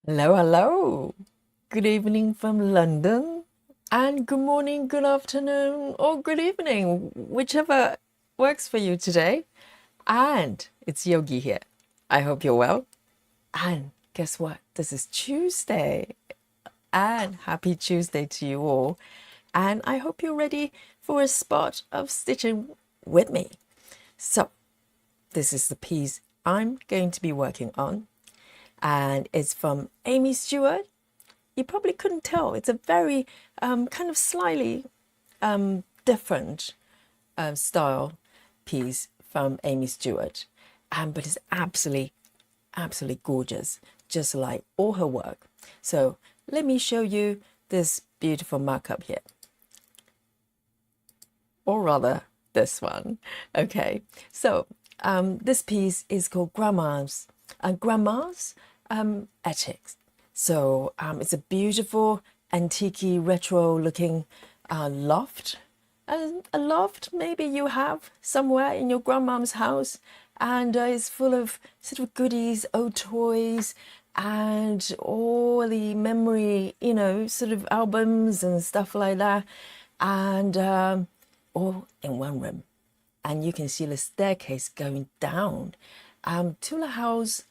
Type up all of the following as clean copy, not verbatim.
Hello, hello. Good evening from London, and good morning, good afternoon, or good evening, whichever works for you today. And it's Yogi here. I hope you're well. And guess what? This is Tuesday, and happy Tuesday to you all. And I hope you're ready for a spot of stitching with me. So, this is the piece I'm going to be working on, and it's from Amy Stewart. You probably couldn't tell. It's a very kind of slightly different style piece from Amy Stewart, but it's absolutely gorgeous, just like all her work. So let me show you this beautiful markup here, or rather this one. Okay, so this piece is called Grandma's Ethics. So it's a beautiful antique retro looking loft. A loft maybe you have somewhere in your grandmom's house, and it's full of sort of goodies, old toys, and all the memory, sort of albums and stuff like that, and all in one room. And you can see the staircase going down to the house,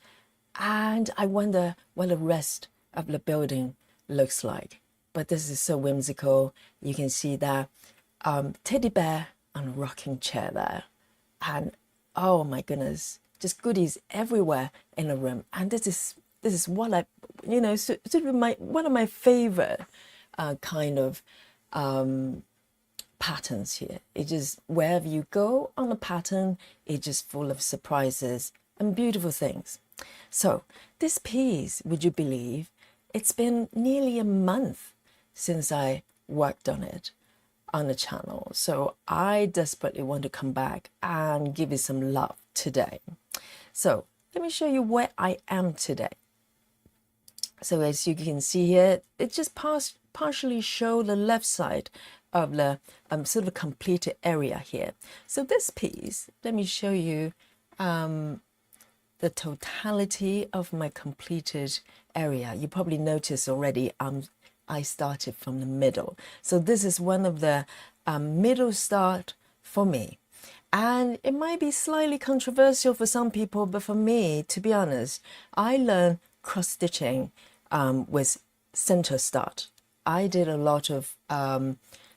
and I wonder what the rest of the building looks like. But this is so whimsical. You can see that teddy bear on a rocking chair there, and oh my goodness, just goodies everywhere in the room. And this is what I, sort of one of my favorite kind of patterns here. It just, wherever you go on the pattern, it's just full of surprises and beautiful things. So this piece, would you believe, it's been nearly a month since I worked on it on the channel. So I desperately want to come back and give it some love today. So let me show you where I am today. So as you can see here, it just partially show the left side of the sort of completed area here. So this piece, let me show you the totality of my completed area. You probably noticed already I started from the middle. So this is one of the middle start for me. And it might be slightly controversial for some people, but for me, to be honest, I learned cross stitching with center start. I did a lot of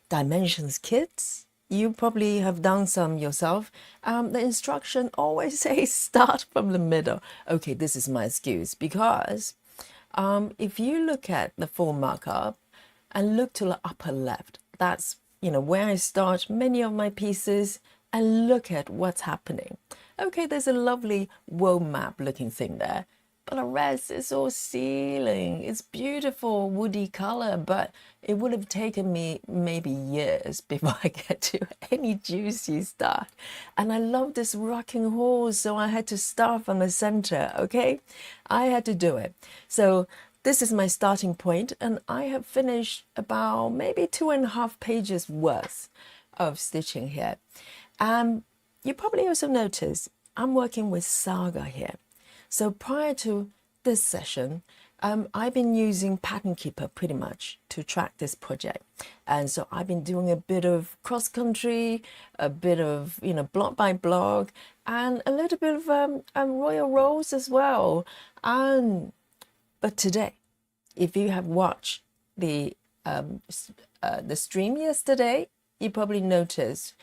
dimensions kits. You probably have done some yourself. The instruction always says start from the middle. Okay, this is my excuse, because if you look at the full markup and look to the upper left, that's where I start many of my pieces, and look at what's happening. Okay, there's a lovely world map looking thing there, but the rest is all ceiling. It's beautiful woody color, but it would have taken me maybe years before I get to any juicy stuff. And I love this rocking horse, so I had to start from the center. Okay, I had to do it. So this is my starting point, and I have finished about maybe 2.5 pages worth of stitching here. You probably also notice I'm working with Saga here. So prior to this session, I've been using Pattern Keeper pretty much to track this project. And so I've been doing a bit of cross country, a bit of, block by block, and a little bit of Royal Rolls as well. But today, if you have watched the stream yesterday, you probably noticed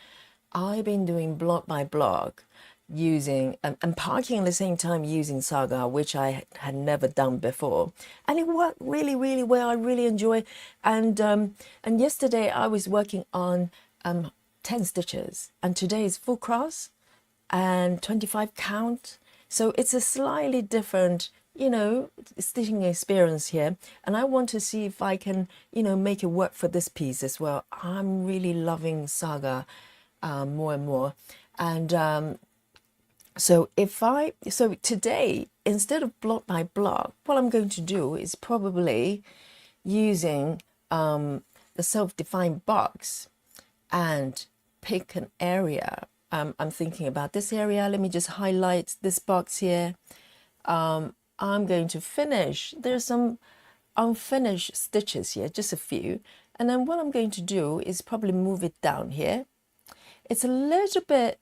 I've been doing block by block, using and parking at the same time using Saga, which I had never done before, and it worked really, really well. I really enjoy. And yesterday I was working on 10 stitches, and today is full cross and 25 count. So it's a slightly different stitching experience here, and I want to see if I can make it work for this piece as well. I'm really loving Saga more and more. And so today, instead of block by block, what I'm going to do is probably using the self-defined box and pick an area. I'm thinking about this area. Let me just highlight this box here. I'm going to finish. There's some unfinished stitches here, just a few. And then what I'm going to do is probably move it down here. It's a little bit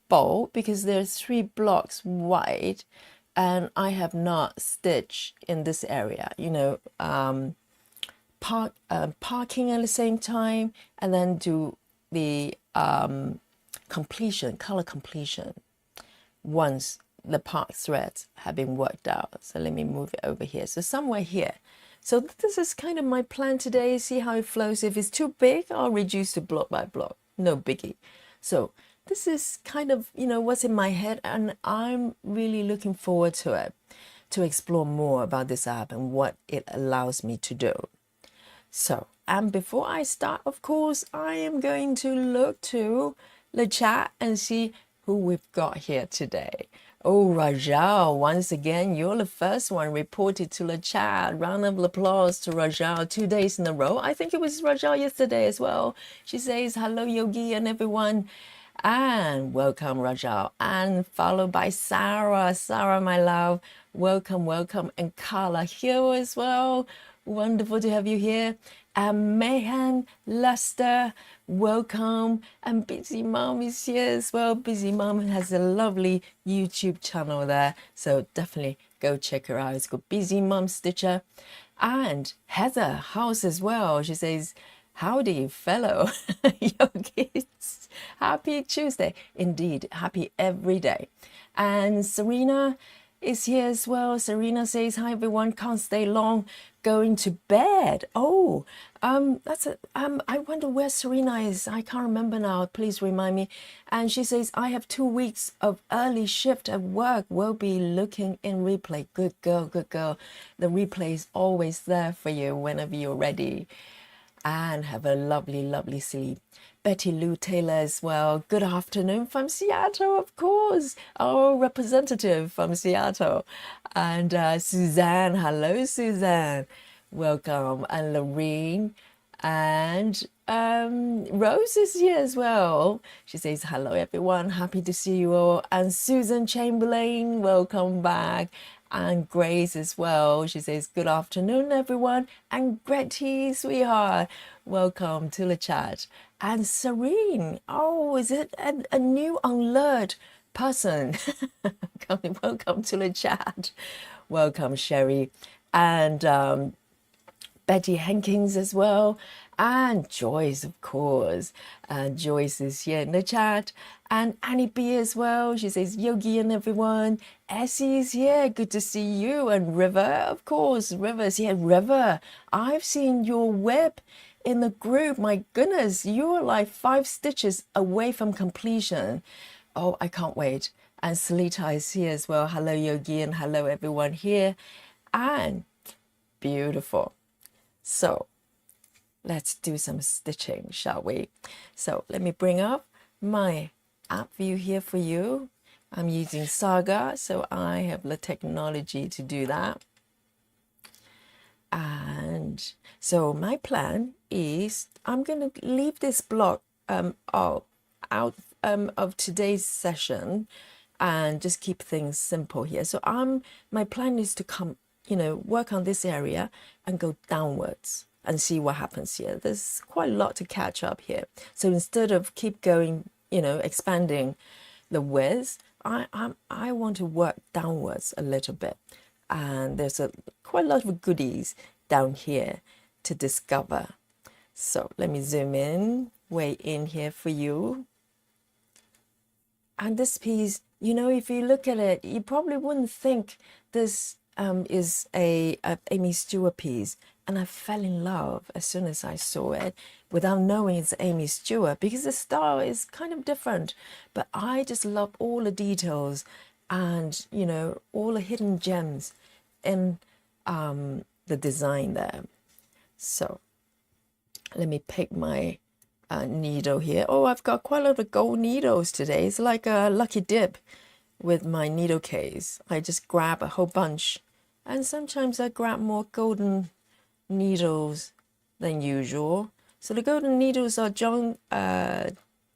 bold because there's 3 blocks wide and I have not stitched in this area, you know, parking at the same time, and then do the completion, color completion once the part threads have been worked out. So let me move it over here. So somewhere here. So this is kind of my plan today. See how it flows. If it's too big, I'll reduce it block by block. No biggie. So this is kind of, you know, what's in my head, and I'm really looking forward to it, to explore more about this app and what it allows me to do. So, and before I start, of course, I am going to look to the chat and see who we've got here today. Oh, Rajal, once again, you're the first one reported to the chat. Round of applause to Rajal, 2 days in a row. I think it was Rajal yesterday as well. She says, hello, Yogi and everyone. And welcome, Rajal. And followed by Sarah. Sarah, my love, welcome, welcome. And Carla here as well. Wonderful to have you here. And Mehan, Lester, welcome. And Busy Mom is here as well. Busy Mom has a lovely YouTube channel there, so definitely go check her out. It's called Busy Mom Stitcher. And Heather House as well. She says, howdy, fellow yogis. Happy Tuesday. Indeed, happy every day. And Serena is here as well. Serena says, hi everyone, can't stay long, going to bed. Oh, I wonder where Serena is. I can't remember now. Please remind me. And she says, I have 2 weeks of early shift at work. We'll be looking in replay. Good girl, good girl. The replay is always there for you whenever you're ready. And have a lovely, lovely sleep. Betty Lou Taylor as well. Good afternoon from Seattle, of course. Our representative from Seattle. And Suzanne. Hello, Suzanne. Welcome. And Lorene. And Rose is here as well. She says, hello, everyone. Happy to see you all. And Susan Chamberlain, welcome back. And Grace as well. She says, good afternoon, everyone. And Gretty, sweetheart, welcome to the chat. And Serene, oh, is it a new alert person? Welcome to the chat. Welcome, Sherry. And Betty Hankins as well. And Joyce, of course. Joyce is here in the chat. And Annie B as well. She says, Yogi and everyone. Essie is here. Good to see you. And River, of course. River's here. River, I've seen your web in the group. My goodness, you're like 5 stitches away from completion. Oh, I can't wait. And Salita is here as well. Hello, Yogi, and hello, everyone here. And beautiful. So let's do some stitching, shall we? So let me bring up my app view here for you. I'm using Saga, so I have the technology to do that. And so my plan is I'm going to leave this block out of today's session and just keep things simple here. So my plan is to come, you know, work on this area and go downwards and see what happens here. There's quite a lot to catch up here. So instead of keep going, you know, expanding the width, I want to work downwards a little bit. And there's quite a lot of goodies down here to discover. So let me zoom in, way in here for you. And this piece, you know, if you look at it, you probably wouldn't think this is a Amy Stewart piece. And I fell in love as soon as I saw it without knowing it's Amy Stewart, because the style is kind of different. But I just love all the details and, you know, all the hidden gems in the design there. So let me pick my needle here. Oh, I've got quite a lot of gold needles today. It's like a lucky dip with my needle case. I just grab a whole bunch, and sometimes I grab more golden needles than usual. So the golden needles are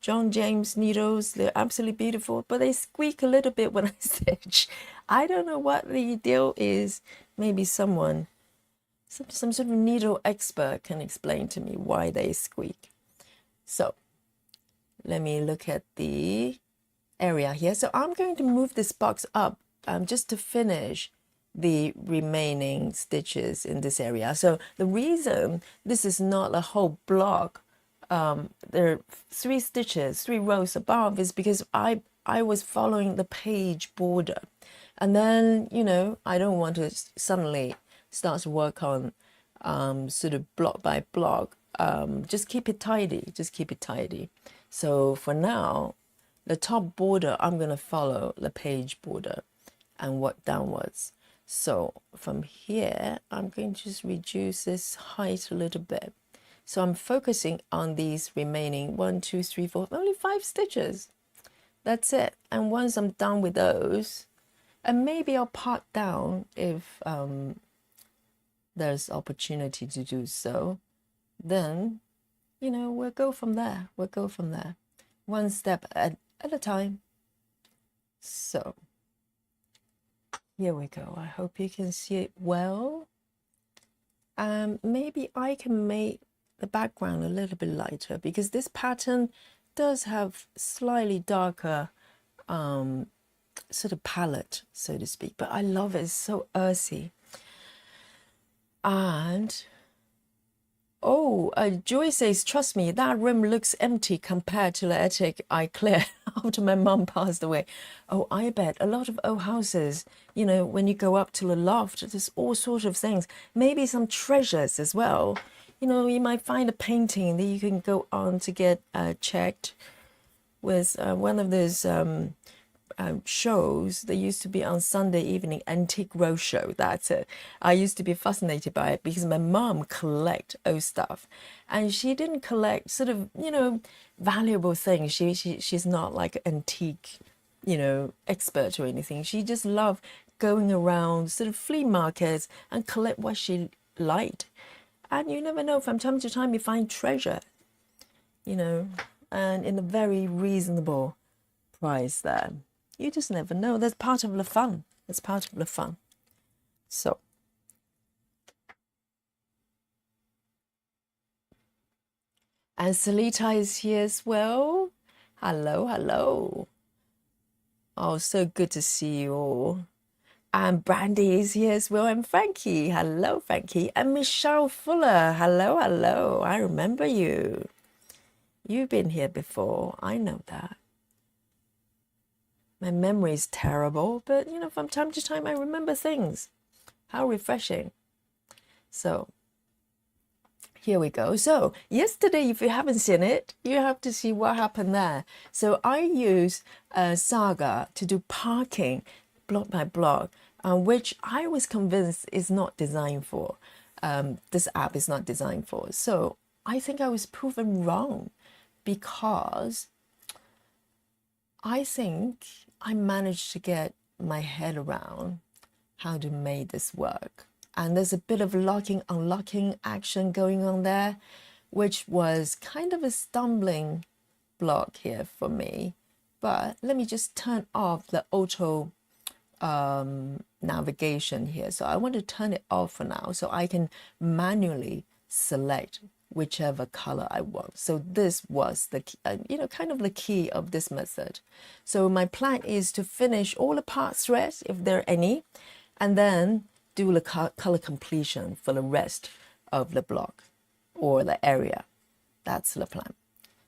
John James needles. They're absolutely beautiful, but they squeak a little bit when I stitch. I don't know what the deal is. Maybe someone, some sort of needle expert can explain to me why they squeak. So let me look at the area here. So I'm going to move this box up just to finish the remaining stitches in this area. So the reason this is not a whole block, there are 3 stitches, 3 rows above, is because I was following the page border. And then, you know, I don't want to suddenly start to work on sort of block by block. Just keep it tidy, just keep it tidy. So for now, the top border, I'm going to follow the page border and work downwards. So from here, I'm going to just reduce this height a little bit. So I'm focusing on these remaining 1, 2, 3, 4, only 5 stitches. That's it. And once I'm done with those, and maybe I'll part down if there's opportunity to do so, then, you know, we'll go from there. We'll go from there. One step at a time. So here we go. I hope you can see it well. Maybe I can make the background a little bit lighter, because this pattern does have slightly darker sort of palette, so to speak, but I love it. It's so earthy. And Joy says, trust me, that room looks empty compared to the attic I cleared after my mum passed away. Oh, I bet a lot of old houses, you know, when you go up to the loft, there's all sorts of things, maybe some treasures as well. You know, you might find a painting that you can go on to get checked with one of those shows that used to be on Sunday evening, Antique Roadshow. That's it. I used to be fascinated by it because my mom collect old stuff, and she didn't collect sort of, you know, valuable things. She's not like an antique, you know, expert or anything. She just loved going around sort of flea markets and collect what she liked. And you never know, from time to time you find treasure, you know, and in a very reasonable price there. You just never know. That's part of the fun. That's part of the fun. So and Salita is here as well. Hello, hello. Oh, so good to see you all. And Brandy is here as well. And Frankie. Hello, Frankie. And Michelle Fuller. Hello, hello. I remember you. You've been here before. I know that. My memory is terrible, but, you know, from time to time I remember things. How refreshing. So here we go. So yesterday, if you haven't seen it, you have to see what happened there. So I used Saga to do parking block by block, which I was convinced is not designed for. This app is not designed for. So I think I was proven wrong, because I think I managed to get my head around how to make this work. And there's a bit of locking, unlocking action going on there, which was kind of a stumbling block here for me. But let me just turn off the auto navigation here. So I want to turn it off for now, so I can manually select whichever color I want. So this was the you know, kind of the key of this method. So my plan is to finish all the part threads, if there are any, and then do the color completion for the rest of the block or the area. That's the plan.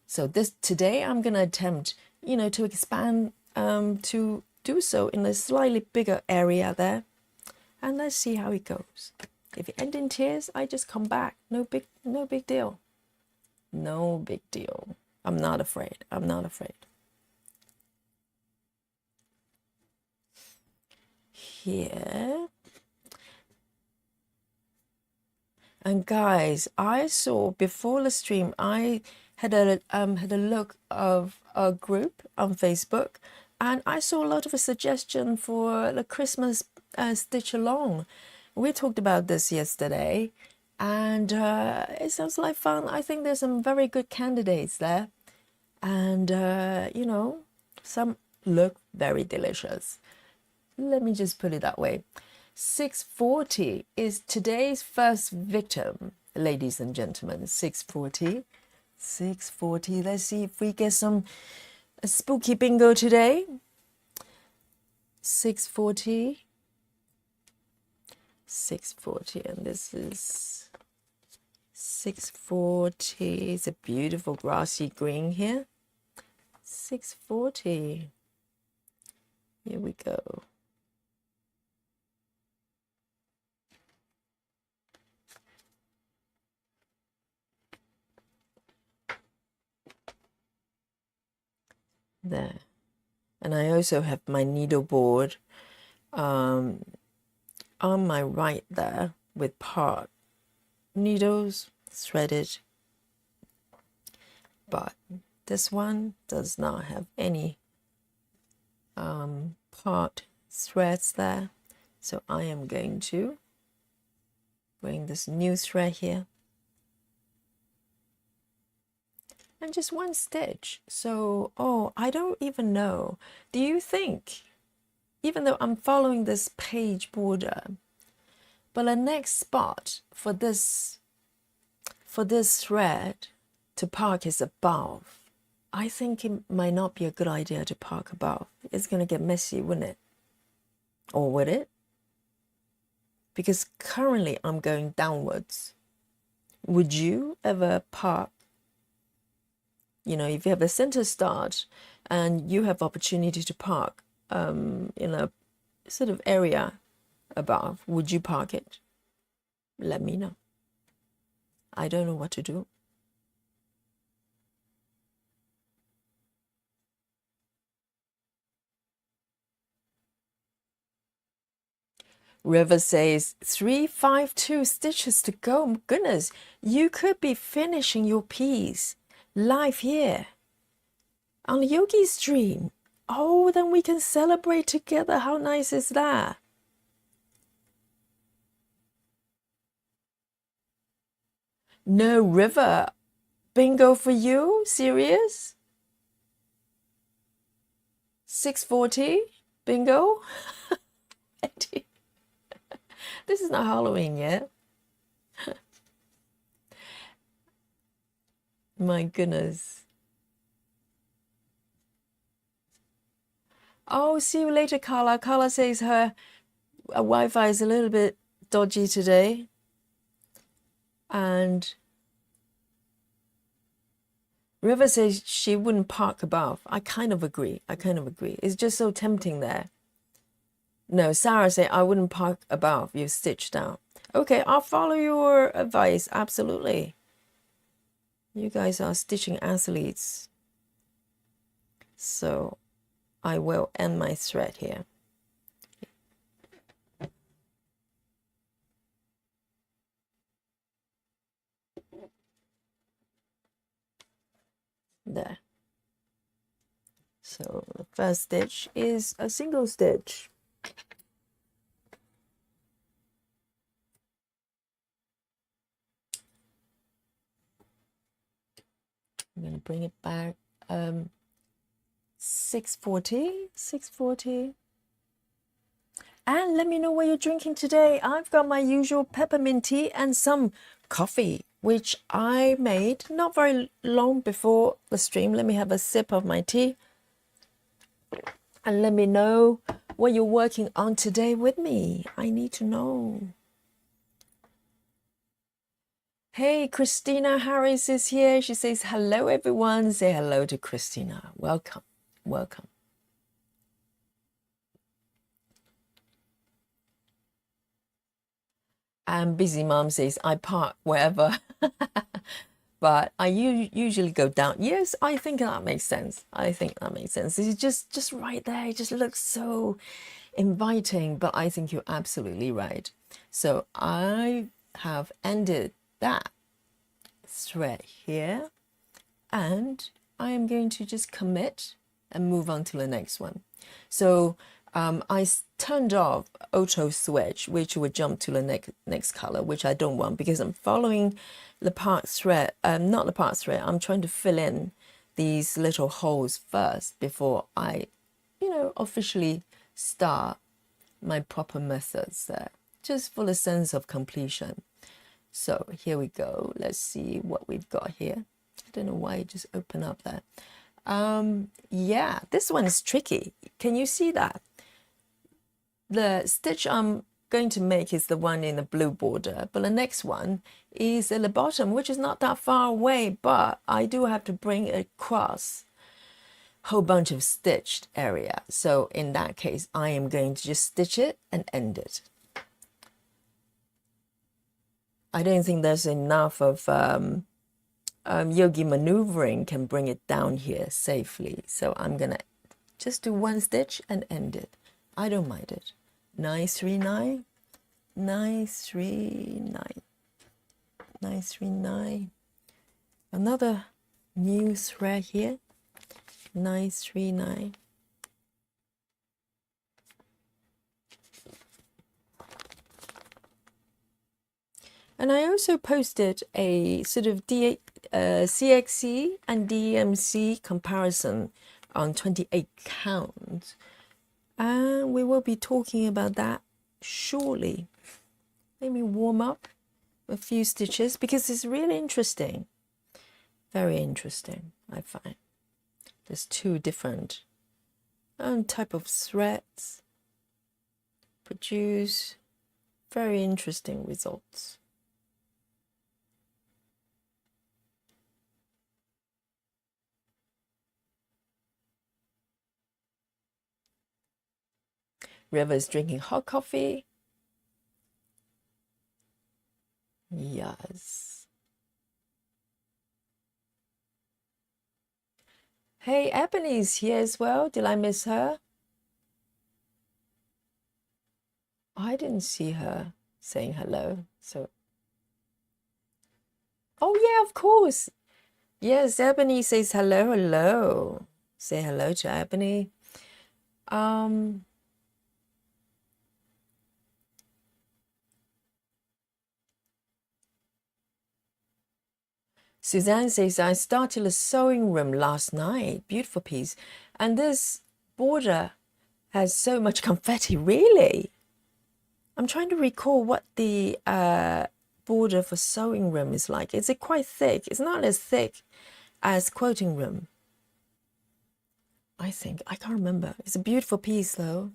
So today I'm going to attempt, you know, to expand to do so in a slightly bigger area there, and let's see how it goes. If it ends in tears, I just come back. No big deal. No big deal. I'm not afraid. I'm not afraid. Here. And guys, I saw before the stream, I had a look of a group on Facebook, and I saw a lot of a suggestion for the Christmas stitch along. We talked about this yesterday, and it sounds like fun. I think there's some very good candidates there, And, you know, some look very delicious. Let me just put it that way. 640 is today's first victim, ladies and gentlemen. 640. 640. Let's see if we get some spooky bingo today. 640. 640. And this is 640. It's a beautiful grassy green here. 640. Here we go. There. And I also have my needle board on my right there with part needles threaded. But this one does not have any part threads there. So I am going to bring this new thread here. And just one stitch. So, oh, I don't even know. Do you think, even though I'm following this page border, but the next spot for this thread to park is above? I think it might not be a good idea to park above. It's going to get messy, wouldn't it? Or would it? Because currently I'm going downwards. Would you ever park? You know, if you have a center start and you have opportunity to park in a sort of area above, would you park it? Let me know. I don't know what to do. River says 352 stitches to go. Goodness, you could be finishing your piece live here on Yogi Stream. Oh, then we can celebrate together. How nice is that? No river bingo for you? Serious? 640 bingo? This is not Halloween yet. My goodness. Oh, see you later, Carla. Carla says her Wi-Fi is a little bit dodgy today. And River says she wouldn't park above. I kind of agree. It's just so tempting there. No, Sarah said I wouldn't park above. You stitch down. Okay, I'll follow your advice. Absolutely. You guys are stitching athletes. So I will end my thread here. There. So the first stitch is a single stitch. I'm going to bring it back. 640. And let me know what you're drinking today. I've got my usual peppermint tea and some coffee, which I made not very long before the stream. Let me have a sip of my tea. And let me know what you're working on today with me. I need to know. Hey, Christina Harris is here. She says, hello, everyone. Say hello to Christina. Welcome. Welcome. And Busy Mom says, I park wherever. But I usually go down. Yes, I think that makes sense. It's just right there. It just looks so inviting. But I think you're absolutely right. So I have ended that thread here. And I am going to just commit and move on to the next one. So I turned off auto switch, which would jump to the next color, which I don't want because I'm following the part thread, not the part thread. I'm trying to fill in these little holes first before I, officially start my proper methods there, just for the sense of completion. So here we go. Let's see what we've got here. I don't know why it just opened up there. Yeah, this one is tricky. Can you see that? The stitch I'm going to make is the one in the blue border, but the next one is at the bottom, which is not that far away, but I do have to bring it across a whole bunch of stitched area. So in that case, I am going to just stitch it and end it. I don't think there's enough of yogi maneuvering can bring it down here safely. So I'm gonna just do one stitch and end it. I don't mind it. 939, 939, 939. Another new thread here. 939. And I also posted a sort of CXC and DMC comparison on 28 count. And we will be talking about that shortly. Let me warm up a few stitches because it's really interesting. Very interesting, I find. There's two different type of threads. Produce very interesting results. River is drinking hot coffee. Yes. Hey, Ebony's here as well. Did I miss her? I didn't see her saying hello. So, oh yeah, of course. Yes, Ebony says hello, hello. Say hello to Ebony. Suzanne says, I started a sewing room last night. Beautiful piece. And this border has so much confetti. Really? I'm trying to recall what the border for sewing room is like. Is it quite thick? It's not as thick as quilting room, I think. I can't remember. It's a beautiful piece, though.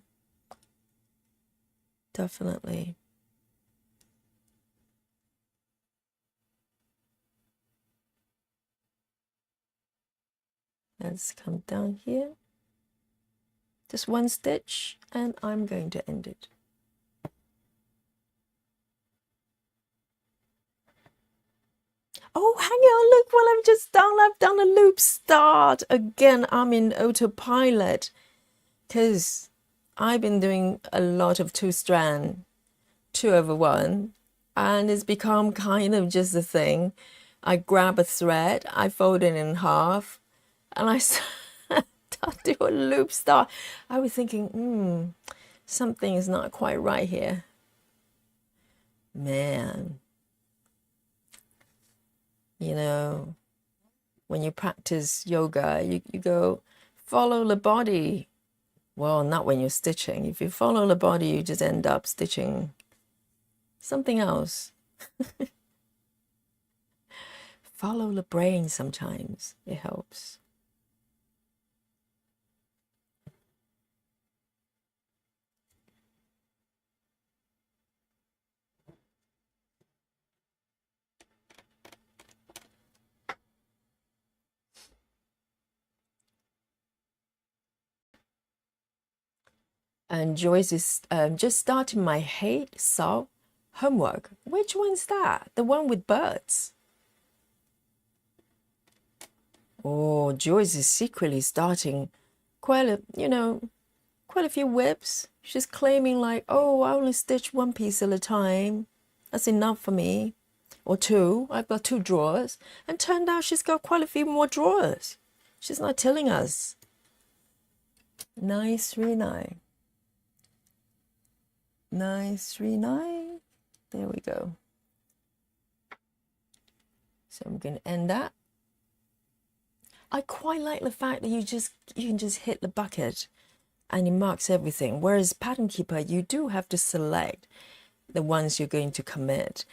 Definitely. Let's come down here. Just one stitch, and I'm going to end it. Oh, hang on, look what I've just done. I've done a loop start. Again, I'm in autopilot because I've been doing a lot of two strand, 2/1, and it's become kind of just a thing. I grab a thread, I fold it in half, and I start to do a loop start. I was thinking, something is not quite right here. Man. You know, when you practice yoga, you go follow the body. Well, not when you're stitching. If you follow the body, you just end up stitching something else. Follow the brain sometimes. It helps. And Joyce is just starting my hate solve homework. Which one's that? The one with birds? Oh, Joyce is secretly starting quite a few whips. She's claiming like, oh, I only stitch one piece at a time. That's enough for me. Or two. I've got 2 drawers. And turned out she's got quite a few more drawers. She's not telling us. 939. 939. There we go. So I'm going to end that. I quite like the fact that you can just hit the bucket and it marks everything. Whereas Pattern Keeper, you do have to select the ones you're going to commit.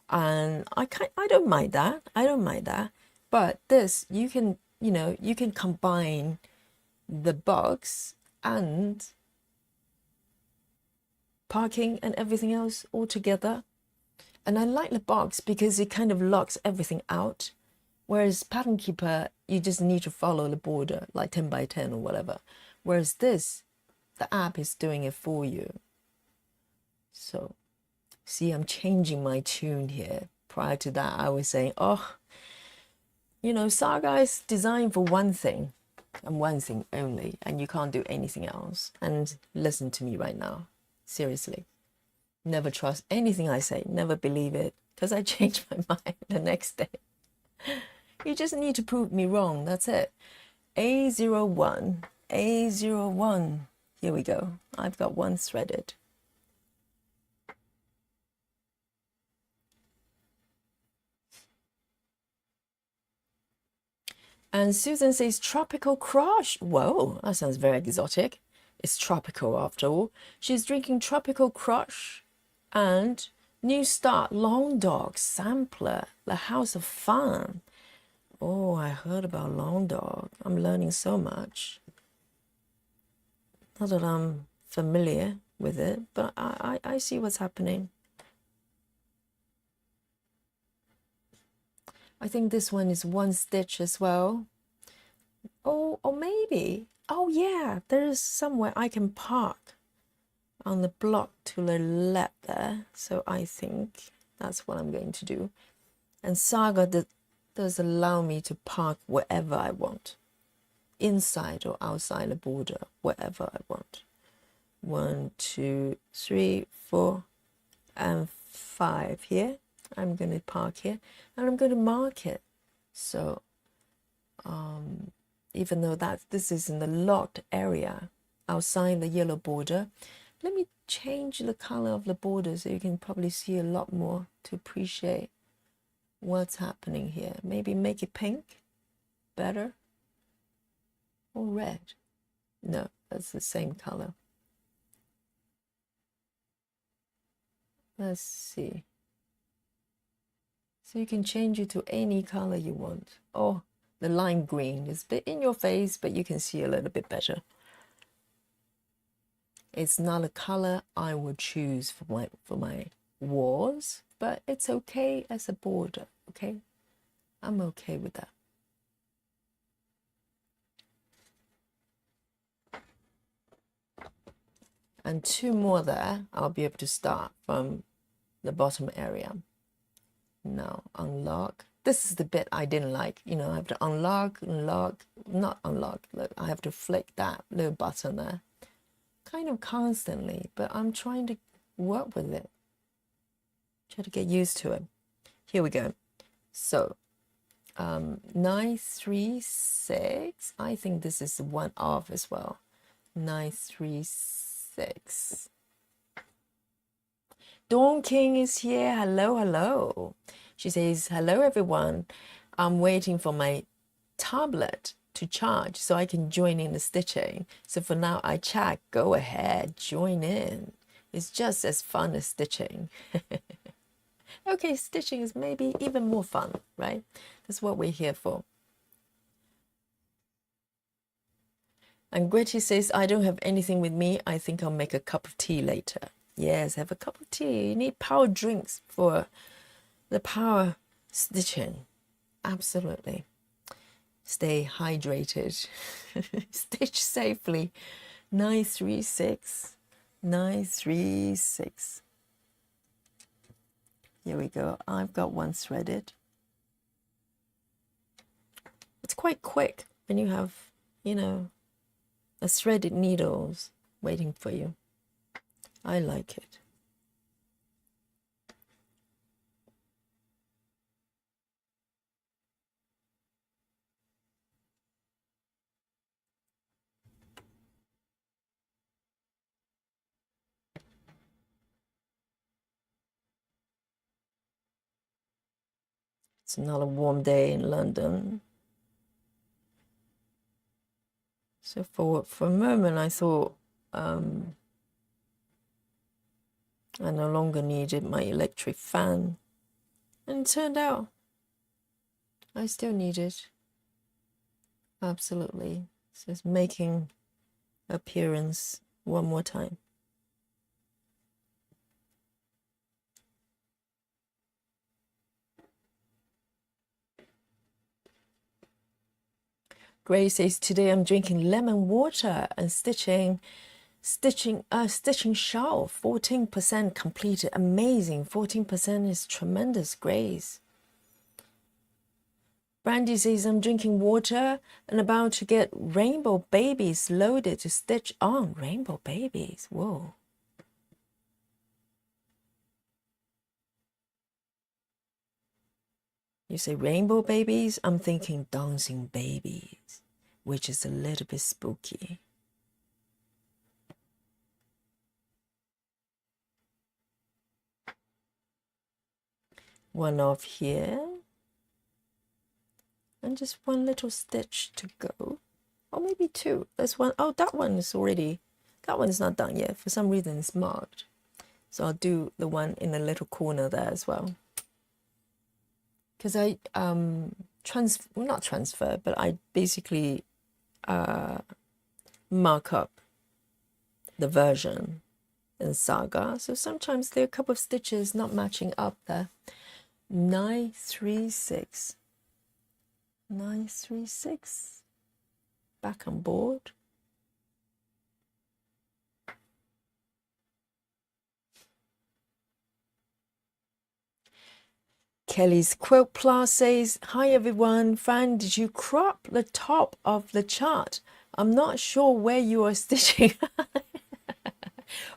And I don't mind that. I don't mind that. But this, you can, you can combine the box and parking and everything else all together. And I like the box because it kind of locks everything out. Whereas Pattern Keeper, you just need to follow the border, like 10 by 10 or whatever. Whereas this, the app is doing it for you. So, see, I'm changing my tune here. Prior to that, I was saying, oh, Saga is designed for one thing and one thing only, and you can't do anything else. And listen to me right now. Seriously. Never trust anything I say. Never believe it, because I change my mind the next day. You just need to prove me wrong. That's it. A01. A01. Here we go. I've got one threaded. And Susan says, tropical crush. Whoa, that sounds very exotic. It's tropical after all. She's drinking tropical crush and New Start Long Dog Sampler, the House of Fun. Oh, I heard about Long Dog. I'm learning so much. Not that I'm familiar with it, but I see what's happening. I think this one is one stitch as well. Oh, or maybe, oh yeah, there is somewhere I can park on the block to the left there. So I think that's what I'm going to do. And Saga does allow me to park wherever I want, inside or outside the border, wherever I want. 1, 2, 3, 4, and 5 here. I'm going to park here and I'm going to mark it. So even though this is in the locked area outside the yellow border, let me change the color of the border so you can probably see a lot more to appreciate what's happening here. Maybe make it pink better, or red. No, that's the same color. Let's see. So you can change it to any color you want. Oh, the lime green is a bit in your face, but you can see a little bit better. It's not a color I would choose for my walls, but it's okay as a border, okay? I'm okay with that. And 2 more there, I'll be able to start from the bottom area. Now, unlock. This is the bit I didn't like. I have to unlock, not unlock. Look, I have to flick that little button there. Kind of constantly, but I'm trying to work with it. Try to get used to it. Here we go. So, 936. I think this is one off as well. 936. Dawn King is here. Hello, hello. She says, hello, everyone. I'm waiting for my tablet to charge so I can join in the stitching. So for now, I chat. Go ahead, join in. It's just as fun as stitching. Okay, stitching is maybe even more fun, right? That's what we're here for. And Gretchen says, I don't have anything with me. I think I'll make a cup of tea later. Yes, have a cup of tea. You need power drinks for the power stitching. Absolutely. Stay hydrated. Stitch safely. 936. 936. Here we go. I've got one threaded. It's quite quick when you have, a threaded needles waiting for you. I like it. It's not a warm day in London. So for a moment I thought I no longer needed my electric fan, and it turned out I still need it. Absolutely. So it's making appearance one more time. Grace says, today I'm drinking lemon water and stitching shawl. 14% completed. Amazing. 14% is tremendous, Grace. Brandy says, I'm drinking water and about to get rainbow babies loaded to stitch on. Rainbow babies. Whoa. You say rainbow babies? I'm thinking dancing babies, which is a little bit spooky. One off here. And just one little stitch to go. Or maybe two. There's one. Oh, that one is already, that one's not done yet. For some reason it's marked. So I'll do the one in the little corner there as well. Because I not transfer, but I basically mark up the version in Saga. So sometimes there are a couple of stitches not matching up there. 936. 936. Back on board. Kelly's Quilt Plus says, hi everyone, Fran, did you crop the top of the chart? I'm not sure where you are stitching.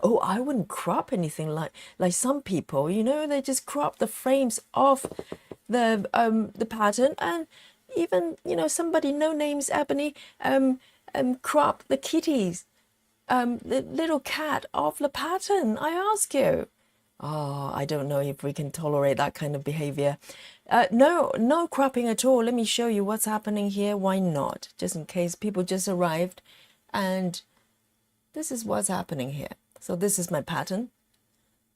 Oh, I wouldn't crop anything like some people, you know, they just crop the frames off the pattern, and even, you know, somebody, no names, Ebony, crop the kitties, the little cat off the pattern. I ask you. Oh, I don't know if we can tolerate that kind of behavior. No cropping at all. Let me show you what's happening here. Why not? Just in case people just arrived. And this is what's happening here. So this is my pattern.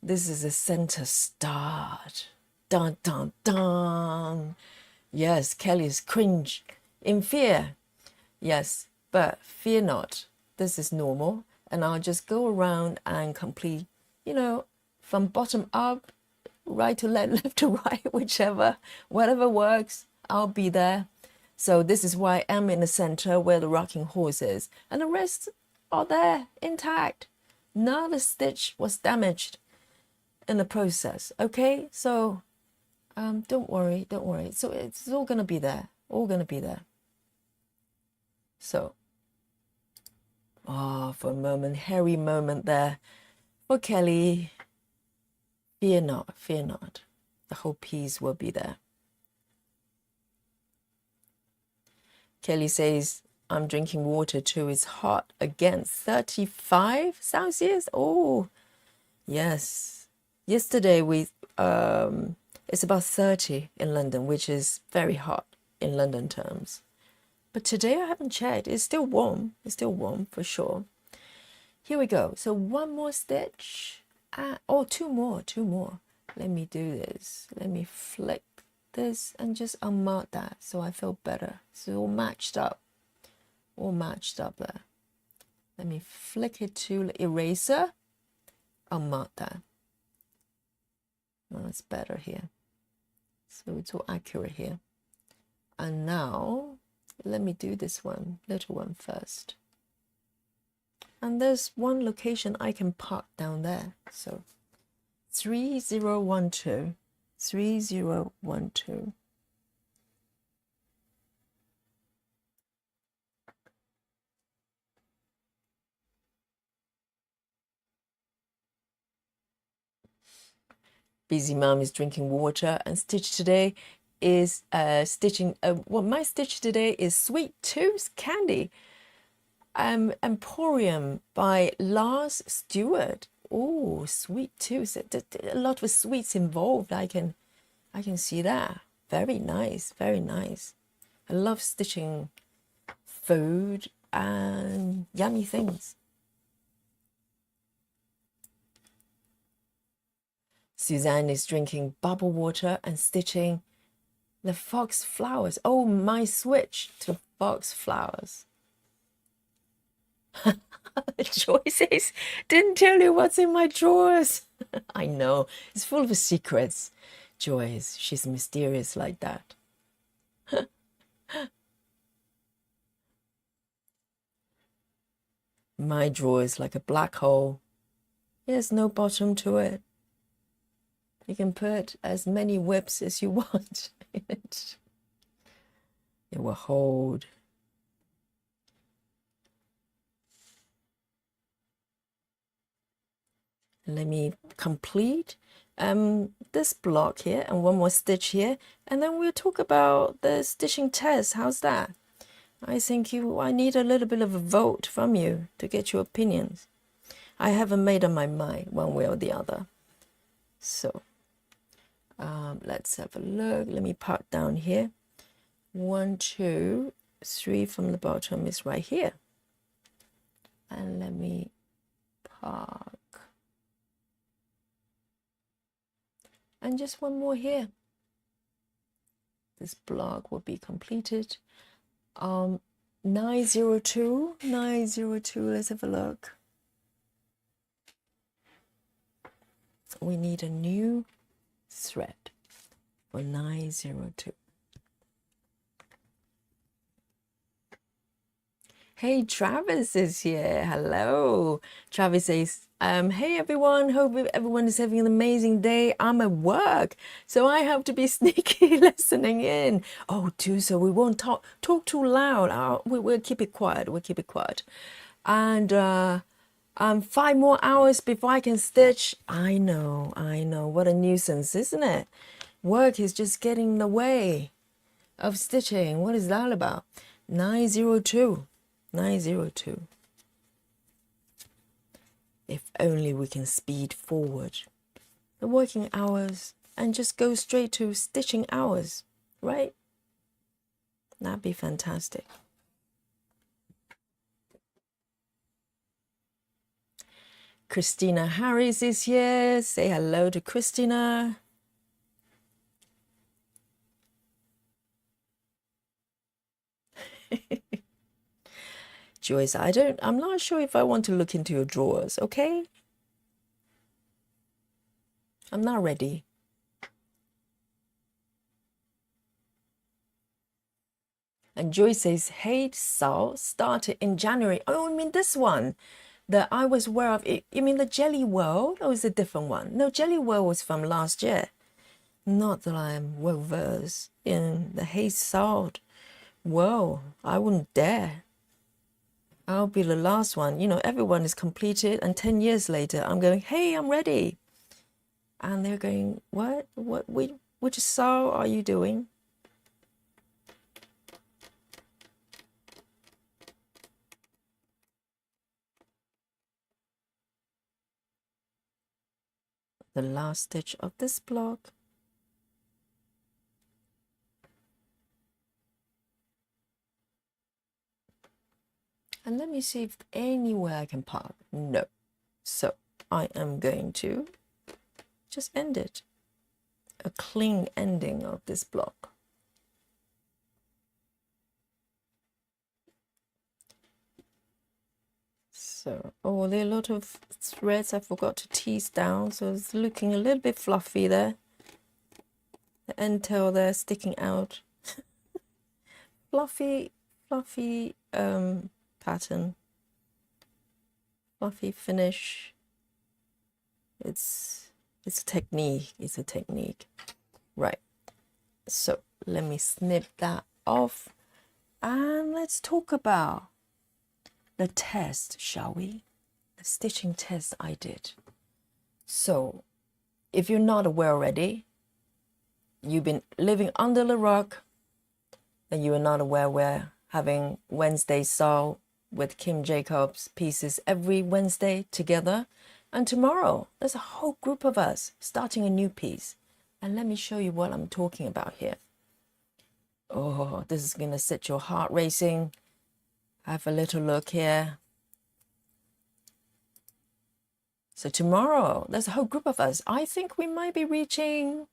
This is the center start. Dun, dun, dun. Yes, Kelly's cringe in fear. Yes, but fear not. This is normal. And I'll just go around and complete, you know, from bottom up, right to left, left to right, whichever, whatever works, I'll be there. So this is why I'm in the center where the rocking horse is. And the rest are there, intact. None of the stitch was damaged in the process, okay? So don't worry, don't worry. So it's all going to be there, all going to be there. So, for a moment, hairy moment there for Kelly. Fear not, fear not. The whole piece will be there. Kelly says, I'm drinking water too. It's hot again. 35 Celsius? Oh, yes. Yesterday we it's about 30 in London, which is very hot in London terms. But today I haven't checked. It's still warm. It's still warm for sure. Here we go. So one more stitch. Oh, two more. Let me do this. Let me flick this and just unmark that so I feel better. So all matched up there. Let me flick it to the eraser. Unmark that. Well, it's better here. So it's all accurate here. And now let me do this one, little one first. And there's one location I can park down there. So 3012, 3012. Busy Mom is drinking water, and Stitch today is stitching. Well, my stitch today is Sweet Tooth Candy. Emporium by Lars Stewart. Oh, Sweet Tooth. A lot of sweets involved. I can see that. Very nice, very nice. I love stitching food and yummy things. Suzanne is drinking bubble water and stitching the fox flowers. Oh, my switch to fox flowers. Joy says, didn't tell you what's in my drawers. I know, it's full of secrets. Joy she's mysterious like that. My drawer is like a black hole. There's no bottom to it. You can put as many whips as you want in it. It will hold. Let me complete this block here and one more stitch here, and then we'll talk about the stitching test. How's that? I think I need a little bit of a vote from you to get your opinions. I haven't made up my mind one way or the other. So let's have a look. Let me part down here. 1, 2, 3 from the bottom is right here. And let me park. And just one more here. This block will be completed. 902, let's have a look. We need a new thread for 902. Hey, Travis is here. Hello. Travis says, hey everyone, hope everyone is having an amazing day. I'm at work, so I have to be sneaky listening in. Oh, do so we won't talk too loud. We'll keep it quiet. And 5 more hours before I can stitch. I know. What a nuisance, isn't it? Work is just getting in the way of stitching. What is that about? 902. If only we can speed forward the working hours and just go straight to stitching hours, right? That'd be fantastic. Christina Harris is here. Say hello to Christina. Joyce, I'm not sure if I want to look into your drawers, okay? I'm not ready. And Joyce says, hey, Sal, started in January. Oh, I mean this one that I was aware of. You mean the Jelly World, or is it a different one? No, Jelly World was from last year. Not that I am well versed in the Hey Salt world. I wouldn't dare. I'll be the last one. You know, everyone is completed, and 10 years later, I'm going, hey, I'm ready. And they're going, what? Which Sal are you doing? The last stitch of this block. And let me see if anywhere I can park. No. So I am going to just end it. A clean ending of this block. So, oh, there are a lot of threads I forgot to tease down, so it's looking a little bit fluffy there. The end tail there sticking out. fluffy pattern, fluffy finish. It's a technique, right? So let me snip that off, and let's talk about the test, shall we? The stitching test I did. So if you're not aware already, you've been living under the rock, and you are not aware we're having Wednesday Sew with Kim Jacobs pieces every Wednesday together. And tomorrow, there's a whole group of us starting a new piece. And let me show you what I'm talking about here. Oh, this is going to set your heart racing. Have a little look here. So tomorrow, there's a whole group of us. I think we might be reaching,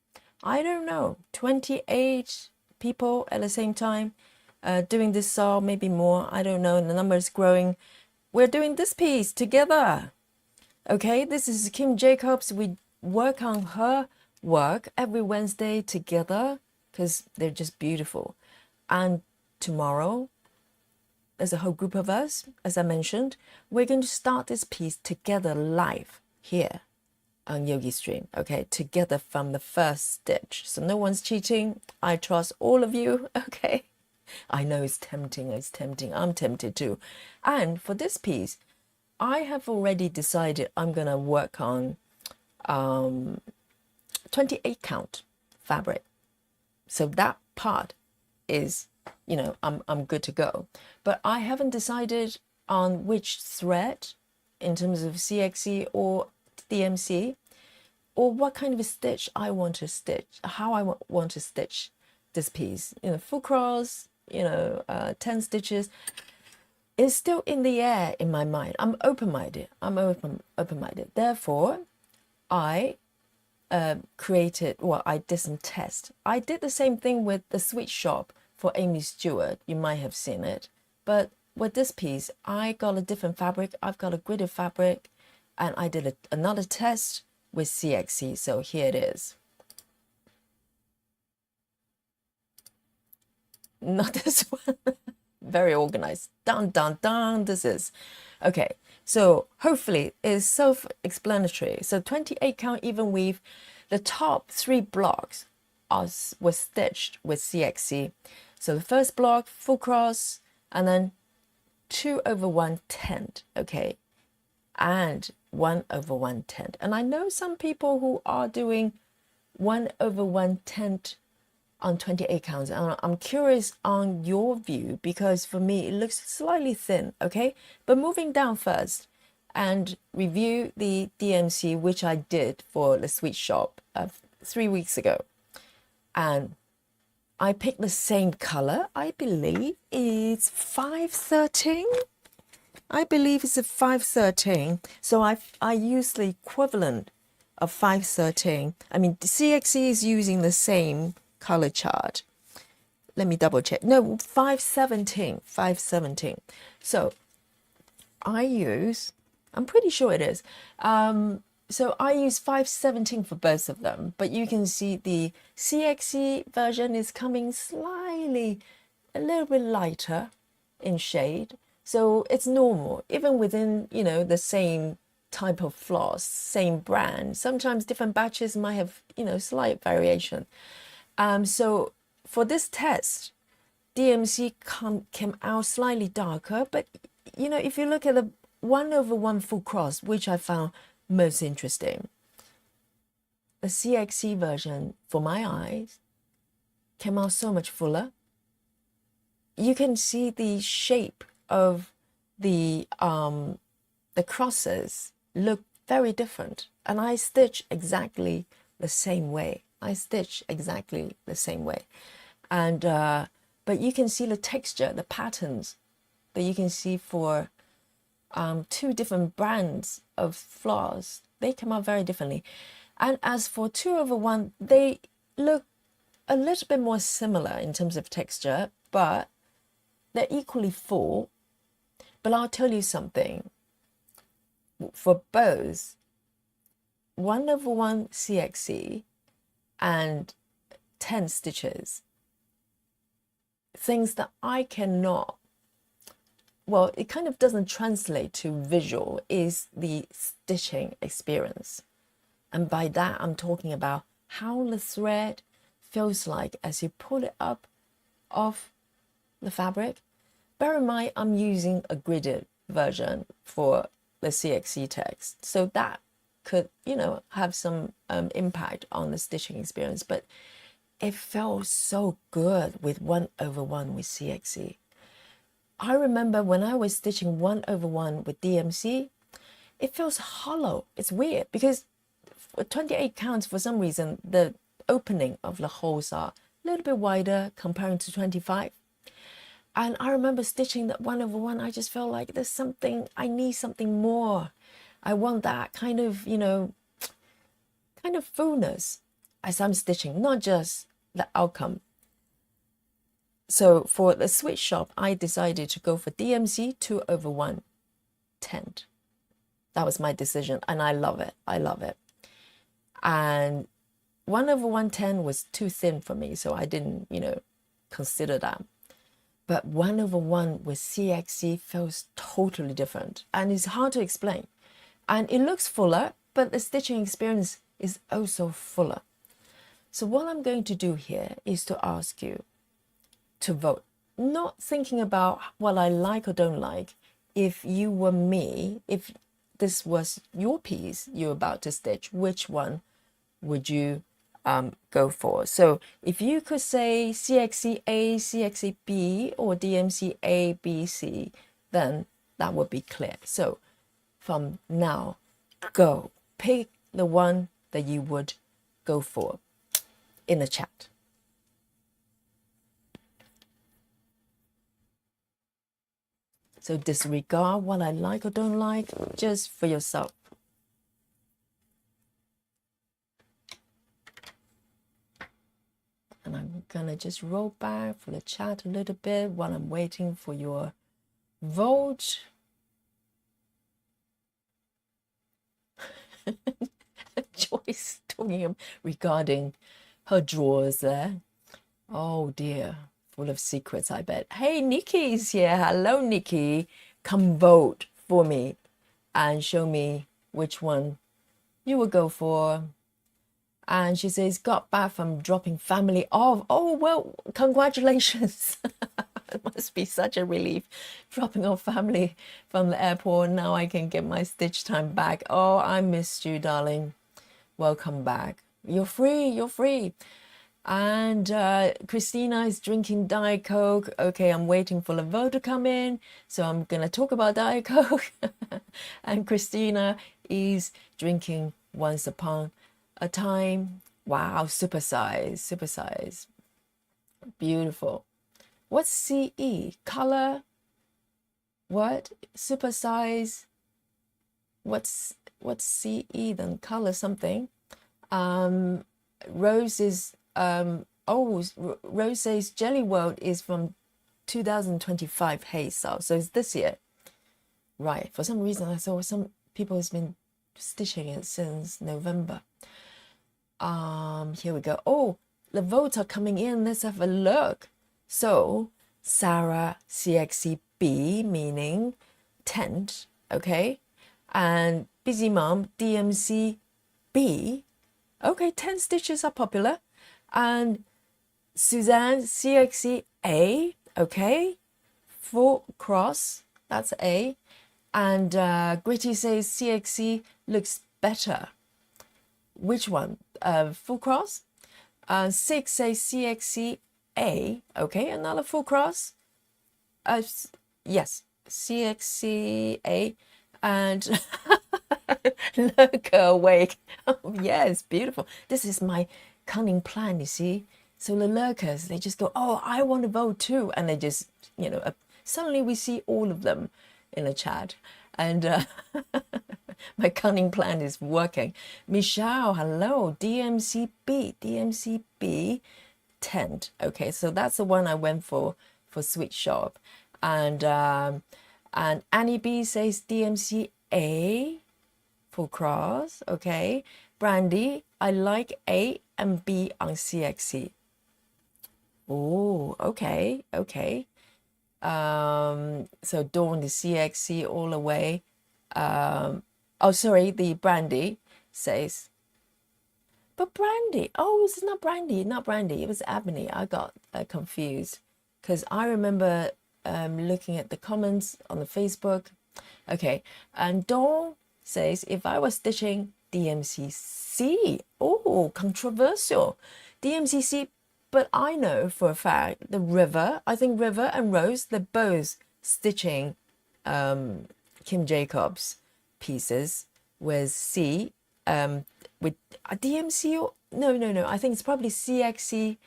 I don't know, 28 people at the same time doing this saw, maybe more. I don't know. The number is growing. We're doing this piece together. Okay, this is Kim Jacobs. We work on her work every Wednesday together because they're just beautiful. And tomorrow, there's a whole group of us, as I mentioned. We're going to start this piece together live here on Yogi Stream, okay, together from the first stitch. So no one's cheating. I trust all of you, okay? I know it's tempting, I'm tempted too. And for this piece, I have already decided I'm gonna work on 28 count fabric. So that part is, you know, I'm good to go. But I haven't decided on which thread in terms of CXC or DMC, or what kind of a stitch I want to stitch, how I want to stitch this piece. You know, full cross, you know, 10 stitches. It's still in the air in my mind. I'm open-minded. Open-minded. Therefore, I created, well, I did some tests. I did the same thing with the Sweet Shop for Amy Stewart. You might have seen it. But with this piece, I got a different fabric. I've got a gridded fabric, and I did another test with CXC. So here it is. Not this one. Very organized. Dun, dun, dun. This is. Okay. So hopefully it's self-explanatory. So 28 count even weave. The top 3 blocks was stitched with CXC. So the first block, full cross, and then 2/1 tent, okay, and 1/1 tent. And I know some people who are doing 1/1 tent on 28 counts, and I'm curious on your view, because for me it looks slightly thin, okay? But moving down first and review the DMC, which I did for the Sweet Shop 3 weeks ago, and I picked the same color. I believe it's 513. I believe it's a 513. So I use the equivalent of 513. I mean, the CXC is using the same color chart. Let me double check. No, 517. 517. So I'm pretty sure it is. So I use 517 for both of them, but you can see the CXC version is coming slightly, a little bit lighter in shade. So it's normal, even within, you know, the same type of floss, same brand. Sometimes different batches might have, you know, slight variation. So for this test, DMC came out slightly darker, but, you know, if you look at the 1/1 full cross, which I found most interesting, the CXC version, for my eyes, came out so much fuller. You can see the shape of the crosses look very different, and I stitch exactly the same way. And but you can see the texture, the patterns that you can see for 2 different brands of floss. They come out very differently. And as for 2/1, they look a little bit more similar in terms of texture, but they're equally full. But I'll tell you something. For both 1/1 CXC and 10 stitches, things that I cannot, well, it kind of doesn't translate to visual, is the stitching experience. And by that, I'm talking about how the thread feels like as you pull it up off the fabric. Bear in mind, I'm using a gridded version for the CXC text. So that could, you know, have some impact on the stitching experience. But it felt so good with 1/1 with CXC. I remember when I was stitching 1/1 with DMC, it feels hollow. It's weird because 28 counts, for some reason, the opening of the holes are a little bit wider comparing to 25. And I remember stitching that 1/1. I just felt like there's something, I need something more. I want that kind of, kind of fullness as I'm stitching, not just the outcome. So for the switch shop, I decided to go for DMC 2/1 tent. That was my decision, and I love it. I love it. And 1/110 was too thin for me, so I didn't, consider that. But 1/1 with CXC feels totally different, and it's hard to explain. And it looks fuller, but the stitching experience is also fuller. So what I'm going to do here is to ask you to vote, not thinking about what I like or don't like. If you were me, if this was your piece you're about to stitch, which one would you go for? So if you could say CXC A, CXC B, or DMC A, B, C, then that would be clear. So from now, go pick the one that you would go for in the chat. So disregard what I like or don't like, just for yourself. And I'm gonna just roll back for the chat a little bit while I'm waiting for your vote. Joyce talking regarding her drawers there. Oh dear, full of secrets, I bet. Hey, Nikki's here. Hello, Nikki. Come vote for me and show me which one you will go for. And she says, got back from dropping family off. Oh, well, congratulations. It must be such a relief dropping off family from the airport. Now I can get my stitch time back. Oh, I missed you, darling. Welcome back. You're free. You're free. And Christina is drinking Diet Coke. Okay, I'm waiting for the vote to come in, so I'm going to talk about Diet Coke. And Christina is drinking Once Upon a Time. Wow, supersize, supersize. Beautiful. What's CE? Color? What? Supersize? What's CE then? Color something. Rose is Rose says Jelly World is from 2025 Hay Style, so it's this year, right? For some reason I saw some people has been stitching it since November. Here we go. Oh, the votes are coming in. Let's have a look. So Sarah CXCB, meaning tent, okay, and Busy Mom DMC B. Okay, 10 stitches are popular. And Suzanne CXC A, okay, full cross, that's A. And Gritty says CXC looks better. Which one? Full cross? 6 says CXC A, okay, another full cross. Yes, CXC A. And Lurker awake. Oh, yes, beautiful. This is my cunning plan, you see. So the lurkers, they just go, oh, I want to vote too. And they just, suddenly we see all of them in the chat. And my cunning plan is working. Michelle, hello. DMCB tent. Okay, so that's the one I went for Sweet Shop. And Annie B says DMC A, full cross. Okay. Brandy, I like A and B on CXC. Oh, okay, okay. So Dawn, the CXC all the way. Oh, sorry, the Brandy says. But Brandy, oh, it's not Brandy, not Brandy. It was Ebony. I got confused because I remember looking at the comments on the Facebook. Okay, and Dawn says, if I was stitching DMCC, oh, controversial. DMCC, but I know for a fact the River, I think River and Rose, they're both stitching Kim Jacobs pieces with C, with DMC, no, I think it's probably CXC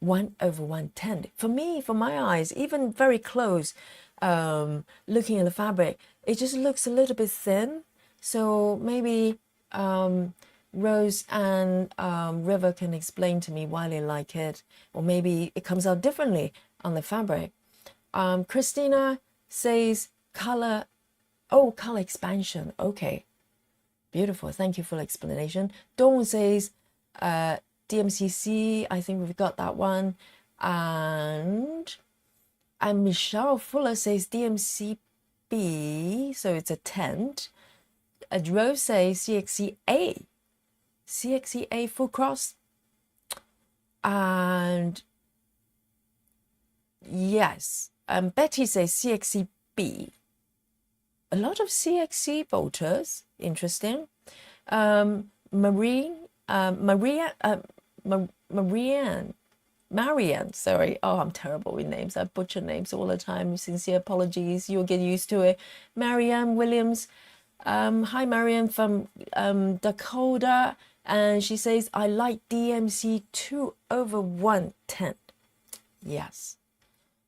1/110. For me, for my eyes, even very close, looking at the fabric, it just looks a little bit thin. So maybe Rose and River can explain to me why they like it, or maybe it comes out differently on the fabric. Christina says color, oh, color expansion. Okay, beautiful. Thank you for the explanation. Dawn says DMCC. I think we've got that one. And Michelle Fuller says DMCB, so it's a tent. Rose says CXCA, CXCA full cross. And yes, Betty says CXCB. A lot of CXC voters, interesting. Marianne, sorry. Oh, I'm terrible with names. I butcher names all the time. Sincere apologies. You'll get used to it. Marianne Williams. Hi, Marianne from Dakota. And she says, I like DMC 2/110. Yes,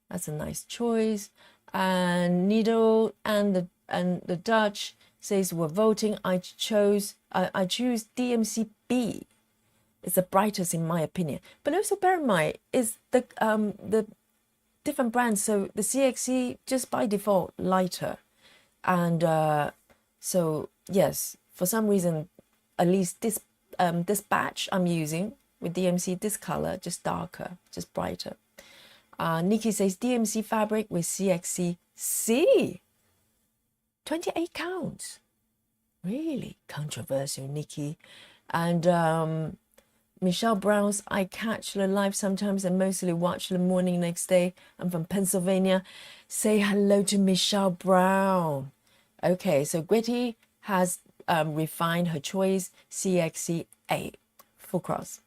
that's a nice choice. And Needle and the Dutch says we're voting. I choose DMCB. It's the brightest in my opinion. But also bear in mind is the different brands. So the CXC just by default lighter, and so yes, for some reason, at least this batch I'm using with DMC, this color just darker, just brighter. Nikki says DMC fabric with CXC C. 28 counts. Really controversial, Nikki. And Michelle Brown's I catch the live sometimes and mostly watch the morning next day. I'm from Pennsylvania. Say hello to Michelle Brown. Okay, so Gritty has refined her choice, CXCA, full cross.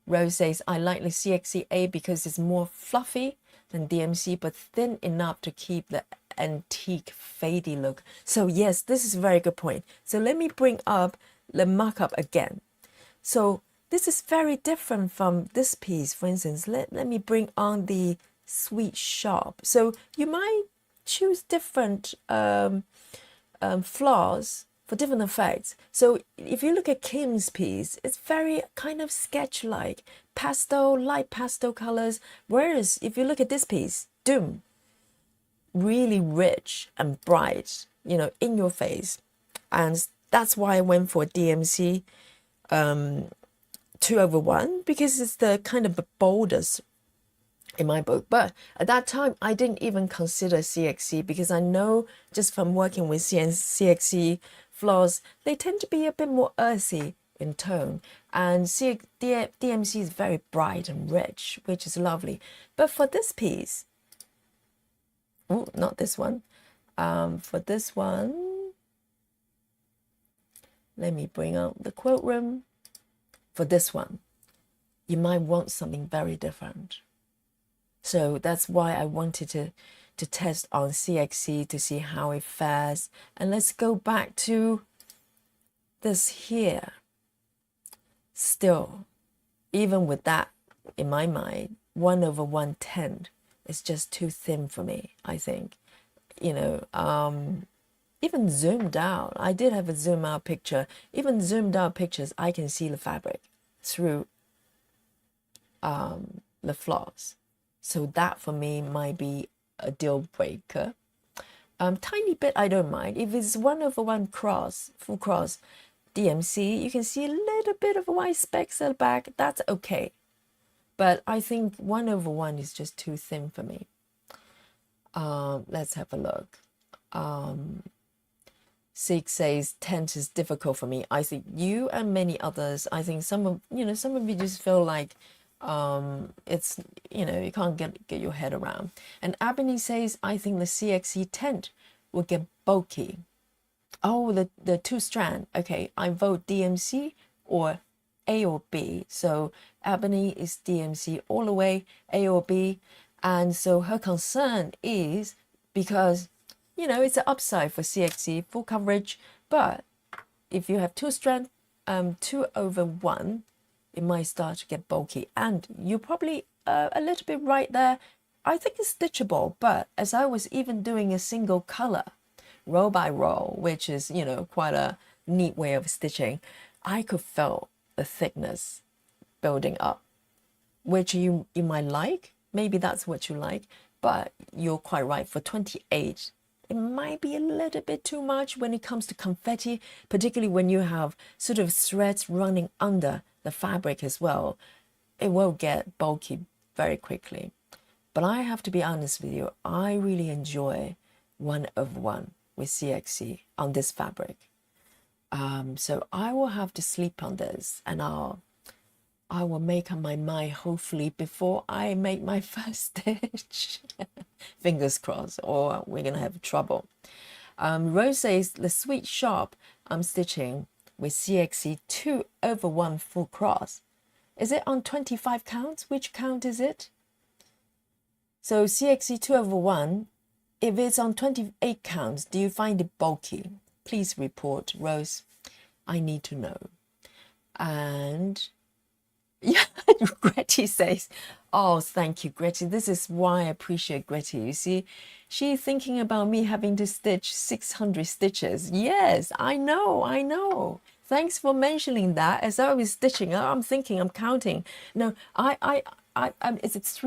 Rose says, I like the CXCA because it's more fluffy than DMC, but thin enough to keep the antique fadey look. So yes, this is a very good point. So let me bring up the markup again. So this is very different from this piece. For instance, let me bring on the Sweet Shop. So you might choose different flaws for different effects. So if you look at Kim's piece, it's very kind of sketch-like, pastel, light pastel colors. Whereas if you look at this piece, Doom, really rich and bright, you know, in your face. And that's why I went for DMC 2/1, because it's the kind of the boldest in my book. But at that time, I didn't even consider CXC because I know just from working with CXC floors, they tend to be a bit more earthy in tone. And DMC is very bright and rich, which is lovely. But for this piece, oh, not this one. For this one, let me bring out the quote room. For this one, you might want something very different. So that's why I wanted to test on CXC to see how it fares. And let's go back to this here. Still, even with that in my mind, 1/110 is just too thin for me, I think. You know, even zoomed out, I did have a zoom out picture. Even zoomed out pictures, I can see the fabric through the flaws. So that for me might be a deal breaker. Tiny bit I don't mind. If it's 1/1 cross, full cross, DMC, you can see a little bit of white specks at the back. That's okay. But I think 1/1 is just too thin for me. Let's have a look. Sig says tent is difficult for me. I think you and many others, I think some of you just feel like it's, you know, you can't get your head around. And Ebony says, I think the CXC tent will get bulky. Oh, the two strand. Okay, I vote DMC or A or B. So Ebony is DMC all the way, A or B. And so her concern is because, you know, it's an upside for CXC, full coverage. But if you have two strand, 2/1, it might start to get bulky. And you're probably a little bit right there. I think it's stitchable, but as I was even doing a single color, row by row, which is, you know, quite a neat way of stitching, I could feel the thickness building up, which you might like. Maybe that's what you like, but you're quite right. For 28, it might be a little bit too much when it comes to confetti, particularly when you have sort of threads running under the fabric as well. It will get bulky very quickly. But I have to be honest with you, I really enjoy 1/1 with CXC on this fabric. So I will have to sleep on this, and I will make up my mind hopefully before I make my first stitch. Fingers crossed, or we're gonna have trouble. Rose says the sweet shop I'm stitching with CXC 2/1 full cross. Is it on 25 counts? Which count is it? So CXC 2/1, if it's on 28 counts, do you find it bulky? Please report, Rose. I need to know. And yeah, Gretty says, oh, thank you, Gretty. This is why I appreciate Gretty. You see, she's thinking about me having to stitch 600 stitches. Yes, I know. Thanks for mentioning that. As I was stitching, I'm thinking, I'm counting. No, it's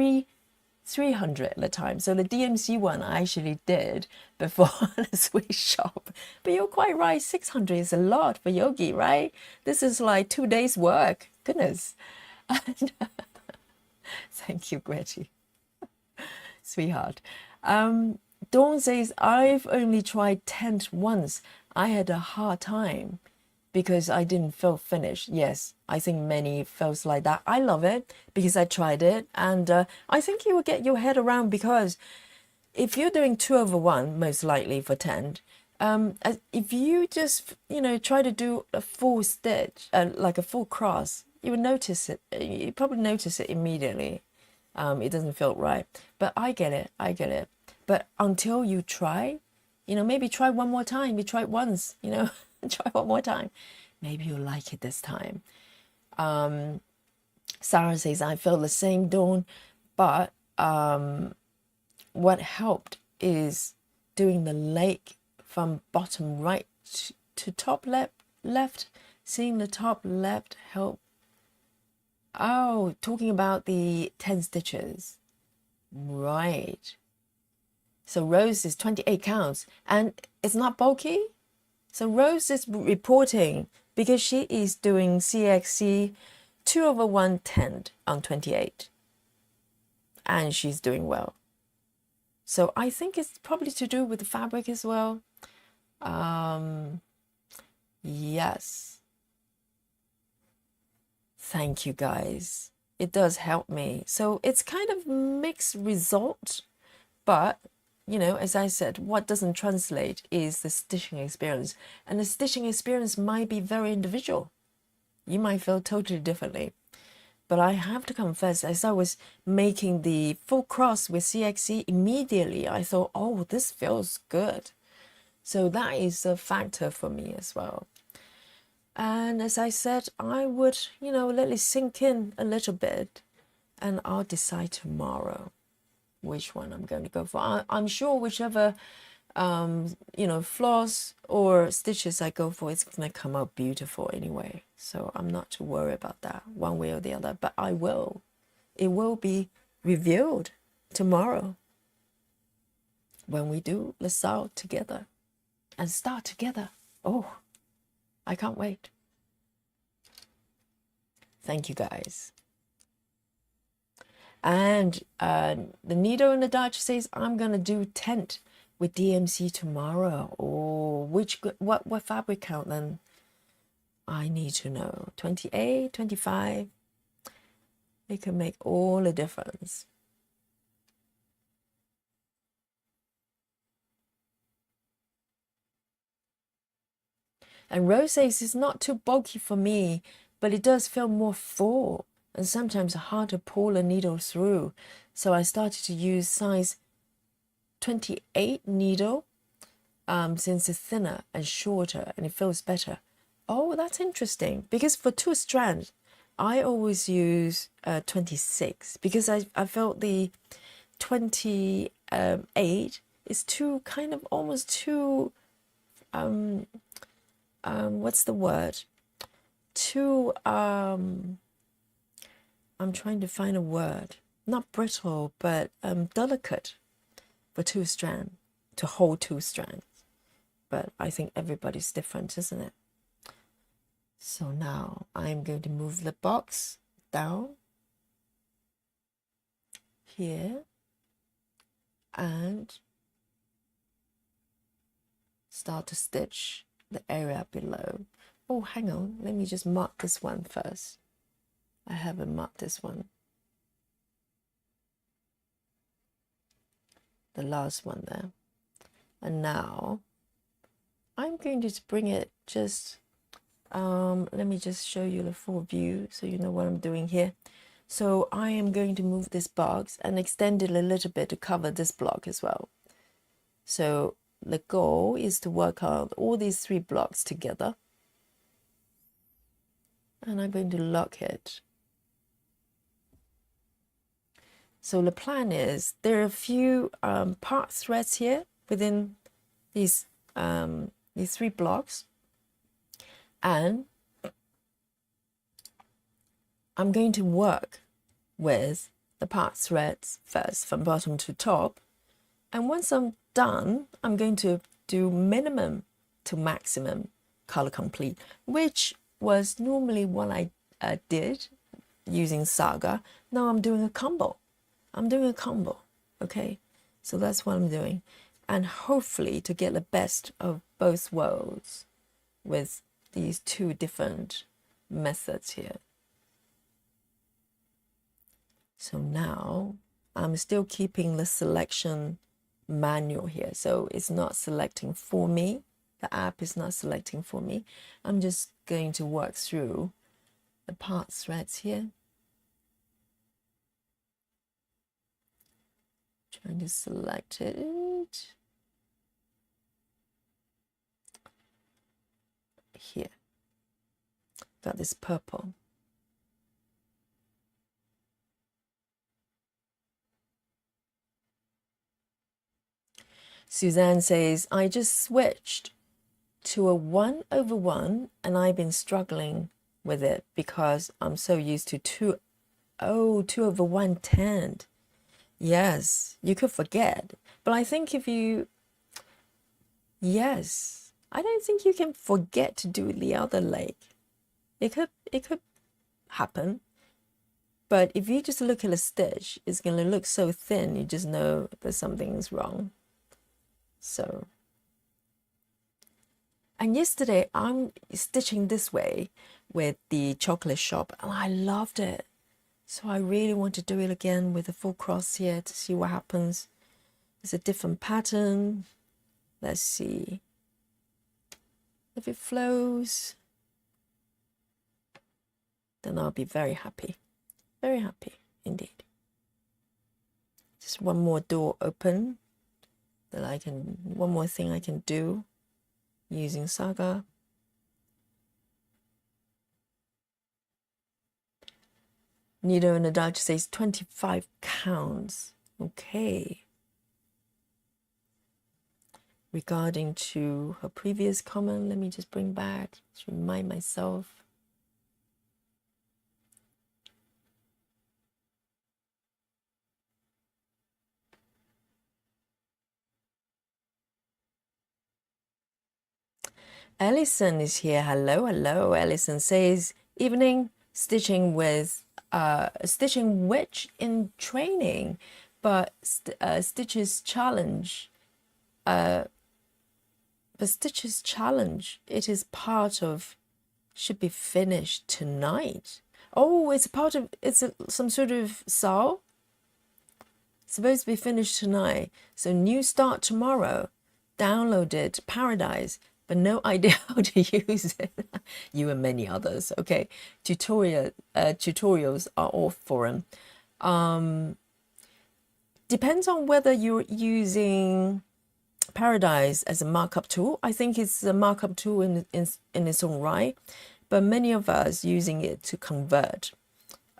300 at the time. So the DMC one I actually did before the sweet shop. But you're quite right, 600 is a lot for yogi, right? This is like 2 days work. Goodness. Thank you, Gretty. Sweetheart. Dawn says, I've only tried tent once. I had a hard time because I didn't feel finished. Yes, I think many feels like that. I love it because I tried it, and I think you will get your head around, because if you're doing 2/1, most likely for tent, if you just, you know, try to do a full stitch, like a full cross, you would notice it. You probably notice it immediately. It doesn't feel right. But I get it. But until you try, you know, maybe try one more time. You try it once, you know, try one more time. Maybe you'll like it this time. Sarah says, I feel the same, Dawn. But what helped is doing the lake from bottom right to top left. Seeing the top left help. Oh, talking about the 10 stitches. Right. So Rose is 28 counts and it's not bulky. So Rose is reporting because she is doing CXC 2/1 10 on 28. And she's doing well. So I think it's probably to do with the fabric as well. Yes. Thank you, guys. It does help me. So it's kind of mixed result, but you know, as I said, what doesn't translate is the stitching experience, and the stitching experience might be very individual. You might feel totally differently. But I have to confess, as I was making the full cross with CXC, immediately I thought, oh, this feels good. So that is a factor for me as well. And as I said, I would, you know, let it sink in a little bit, and I'll decide tomorrow which one I'm going to go for. I'm sure whichever, you know, floss or stitches I go for, it's going to come out beautiful anyway. So I'm not too worried about that one way or the other, but I will. It will be revealed tomorrow when we do LaSalle together and start together. Oh, I can't wait. Thank you, guys. And the Needle in the Dutch says, I'm going to do tent with DMC tomorrow. Oh, what fabric count then? I need to know. 28, 25. It can make all the difference. And Rose says it's not too bulky for me, but it does feel more full and sometimes hard to pull a needle through. So I started to use size 28 needle since it's thinner and shorter and it feels better. Oh, that's interesting, because for 2 strands, I always use 26 because I felt the 28 is too kind of almost too what's the word? Too I'm trying to find a word. Not brittle, but delicate for two strands, to hold two strands. But I think everybody's different, isn't it? So now I'm going to move the box down here and start to stitch the area below. Oh, hang on, let me just mark this one first. I haven't marked this one. The last one there. And now I'm going to bring it just let me just show you the full view so you know what I'm doing here. So I am going to move this box and extend it a little bit to cover this block as well. So the goal is to work out all these 3 blocks together. And I'm going to lock it. So the plan is there are a few part threads here within these 3 blocks. And I'm going to work with the part threads first from bottom to top. And once I'm done, I'm going to do minimum to maximum color complete, which was normally what I did using Saga. Now I'm doing a combo. Okay? So that's what I'm doing. And hopefully to get the best of both worlds with these 2 different methods here. So now I'm still keeping the selection manual here. So it's not selecting for me. The app is not selecting for me. I'm just going to work through the part threads here. Trying to select it. Here. Got this purple. Suzanne says, I just switched to a 1/1 and I've been struggling with it because I'm so used to 2/110. Yes, you could forget. But I think if you, yes, I don't think you can forget to do the other leg. It could happen. But if you just look at a stitch, it's going to look so thin, you just know that something's wrong. So, and yesterday I'm stitching this way with the chocolate shop and I loved it. So I really want to do it again with a full cross here to see what happens. It's a different pattern. Let's see if it flows. Then I'll be very happy. Very happy indeed. Just one more door open that I can, one more thing I can do using Saga. Nido in the Dutch says 25 counts. Okay. Regarding to her previous comment, let me just bring back to remind myself. Alison is here. Hello, hello. Alison says, evening, stitching with stitching wedge in training, but Stitches Challenge. The Stitches Challenge, it is part of, should be finished tonight. Oh, it's part of, some sort of SAL. Supposed to be finished tonight. So new start tomorrow. Download it, Paradise. But no idea how to use it. You and many others. Okay, tutorials are all foreign. Depends on whether you're using Paradise as a markup tool. I think it's a markup tool in its own right. but many of us using it to convert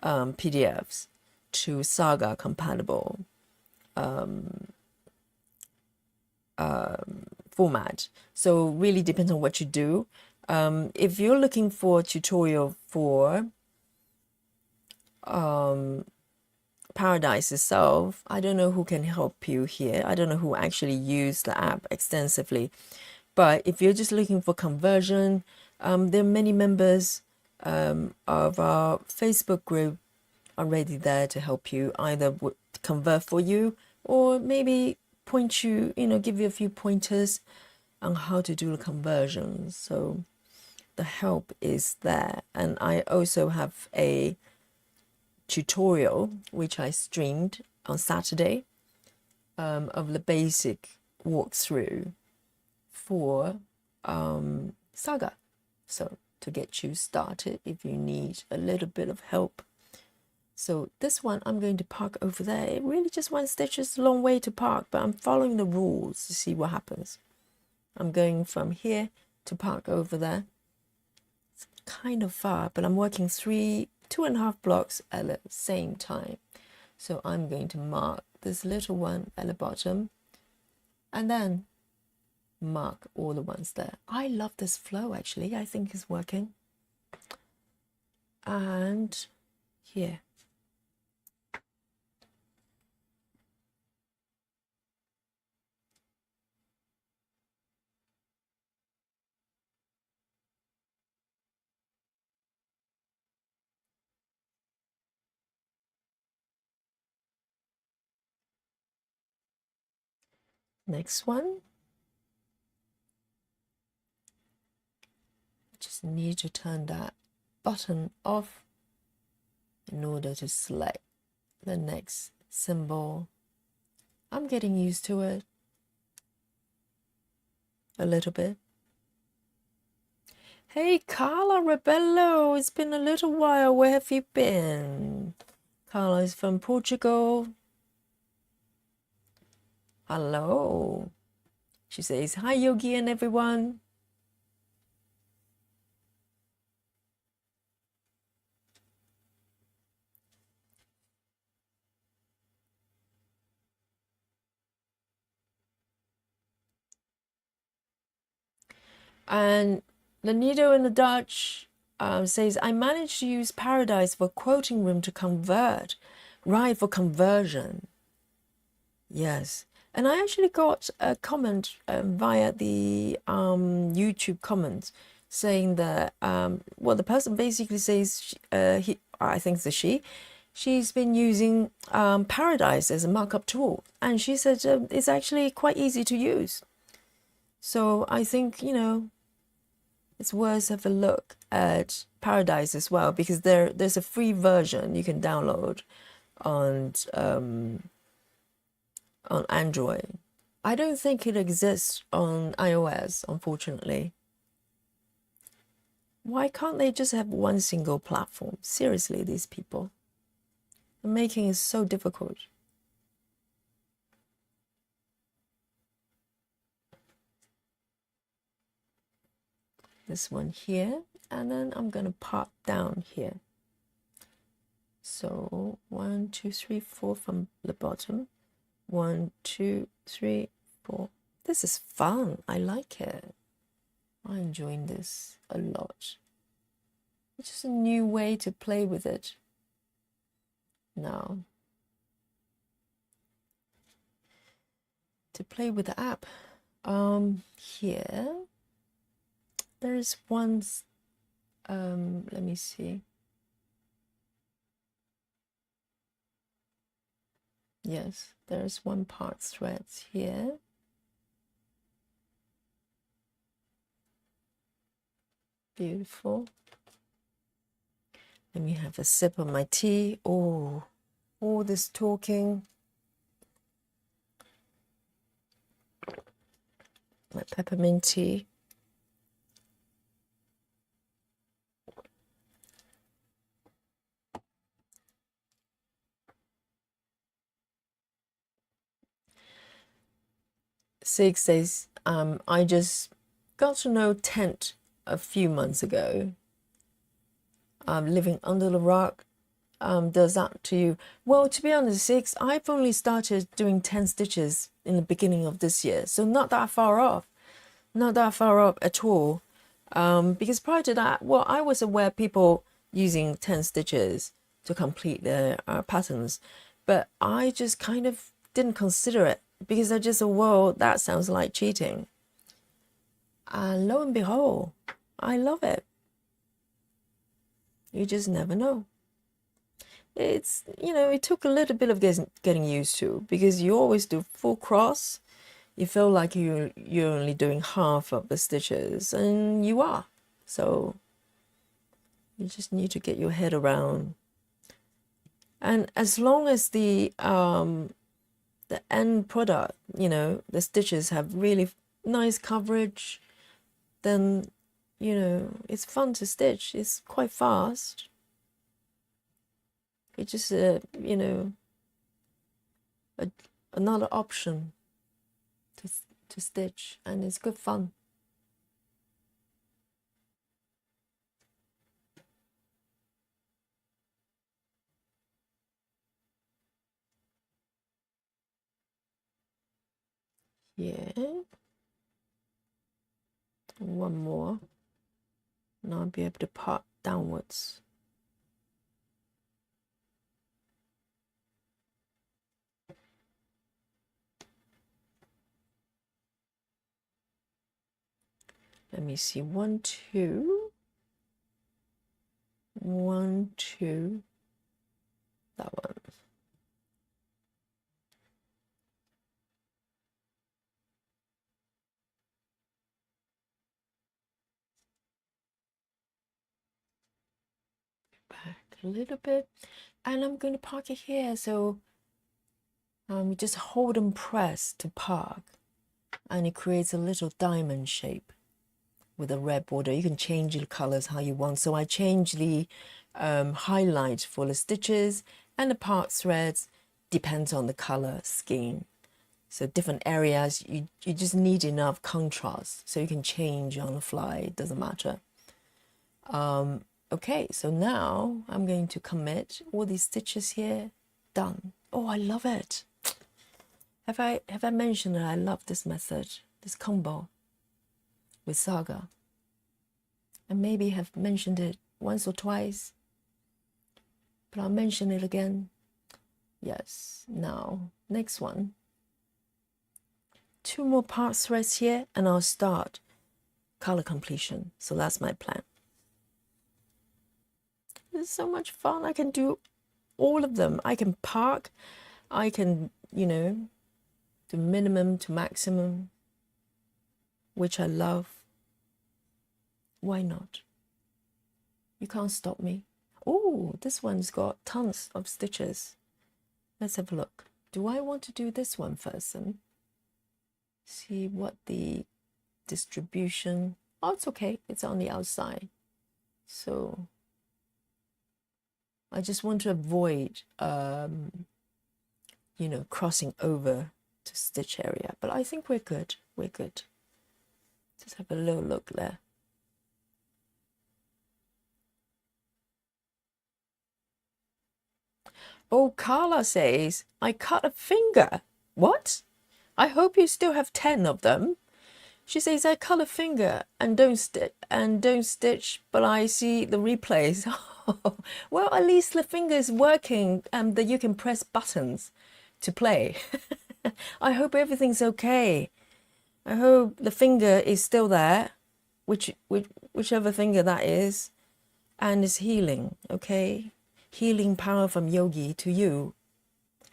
PDFs to Saga compatible format. So really depends on what you do. If you're looking for a tutorial for Paradise itself, I don't know who can help you here. I don't know who actually used the app extensively. But if you're just looking for conversion, there are many members of our Facebook group already there to help you, either convert for you or maybe point you, give you a few pointers on how to do the conversions. So the help is there. And I also have a tutorial which I streamed on Saturday of the basic walkthrough for Saga. So to get you started if you need a little bit of help. So this one I'm going to park over there. It really just one stitch is a long way to park, but I'm following the rules to see what happens. I'm going from here to park over there. It's kind of far, but I'm working 2.5 blocks at the same time. So I'm going to mark this little one at the bottom and then mark all the ones there. I love this flow actually. I think it's working. And here. Next one. Just need to turn that button off in order to select the next symbol. I'm getting used to it a little bit. Hey Carla Rebello, it's been a little while. Where have you been? Carla is from Portugal. Hello. She says, hi Yogi and everyone. And the Nido in the Dutch says, I managed to use Paradise for quoting room to convert. Right, for conversion. Yes. And I actually got a comment via the YouTube comments saying that, well, the person basically says, I think it's a she's been using Paradise as a markup tool. And she said it's actually quite easy to use. So I think, it's worth have a look at Paradise as well, because there's a free version you can download on Android. I don't think it exists on iOS, unfortunately. Why can't they just have one single platform? Seriously, these people. The making is so difficult. This one here, and then I'm gonna pop down here. So 1, 2, 3, 4 from the bottom. 1, 2, 3, 4. This is fun. I like it. I'm enjoying this a lot. It's just a new way to play with it. Now, to play with the app, here there's one. Let me see. Yes, there's one part threads here. Beautiful. Let me have a sip of my tea. Oh, all this talking. My peppermint tea. Six says, I just got to know Tent a few months ago. living under the rock does that to you. Well, to be honest, I've only started doing 10 stitches in the beginning of this year, so not that far off, not that far off at all. Because prior to that, well, I was aware people using 10 stitches to complete their patterns, but I just kind of didn't consider it because I just thought, well, that sounds like cheating. And lo and behold, I love it. You just never know. It's, you know, it took a little bit of getting used to, because you always do full cross. You feel like you're only doing half of the stitches, and you are. So you just need to get your head around. And as long as the end product, you know, the stitches have really nice coverage, then, you know, it's fun to stitch. It's quite fast. It's just you know, another option to stitch, and it's good fun. Yeah, one more, and I'll be able to part downwards. Let me see, 1, 2, 1, 2, that one. Back a little bit, and I'm going to park it here. So you just hold and press to park, and it creates a little diamond shape with a red border. You can change the colors how you want. So I change the highlight for the stitches, and the part threads depends on the color scheme. So different areas, you just need enough contrast so you can change on the fly. It doesn't matter. Okay, so now I'm going to commit all these stitches here. Done. Oh, I love it. Have I mentioned that I love this method, this combo with Saga? I maybe have mentioned it once or twice, but I'll mention it again. Yes. Now, next one. 2 more part threads here, and I'll start color completion. So that's my plan. It's so much fun. I can do all of them. I can park. I can, you know, do minimum to maximum, which I love. Why not? You can't stop me. Oh, this one's got tons of stitches. Let's have a look. Do I want to do this one first and see what the distribution? Oh, it's okay. It's on the outside. So I just want to avoid, you know, crossing over to stitch area. But I think we're good. We're good. Just have a little look there. Oh, Carla says, I cut a finger. What? I hope you still have 10 of them. She says, I cut a finger and don't stitch, but I see the replays. Well, at least the finger is working and that you can press buttons to play. I hope everything's okay. I hope the finger is still there, whichever finger that is, and is healing, okay? Healing power from Yogi to you,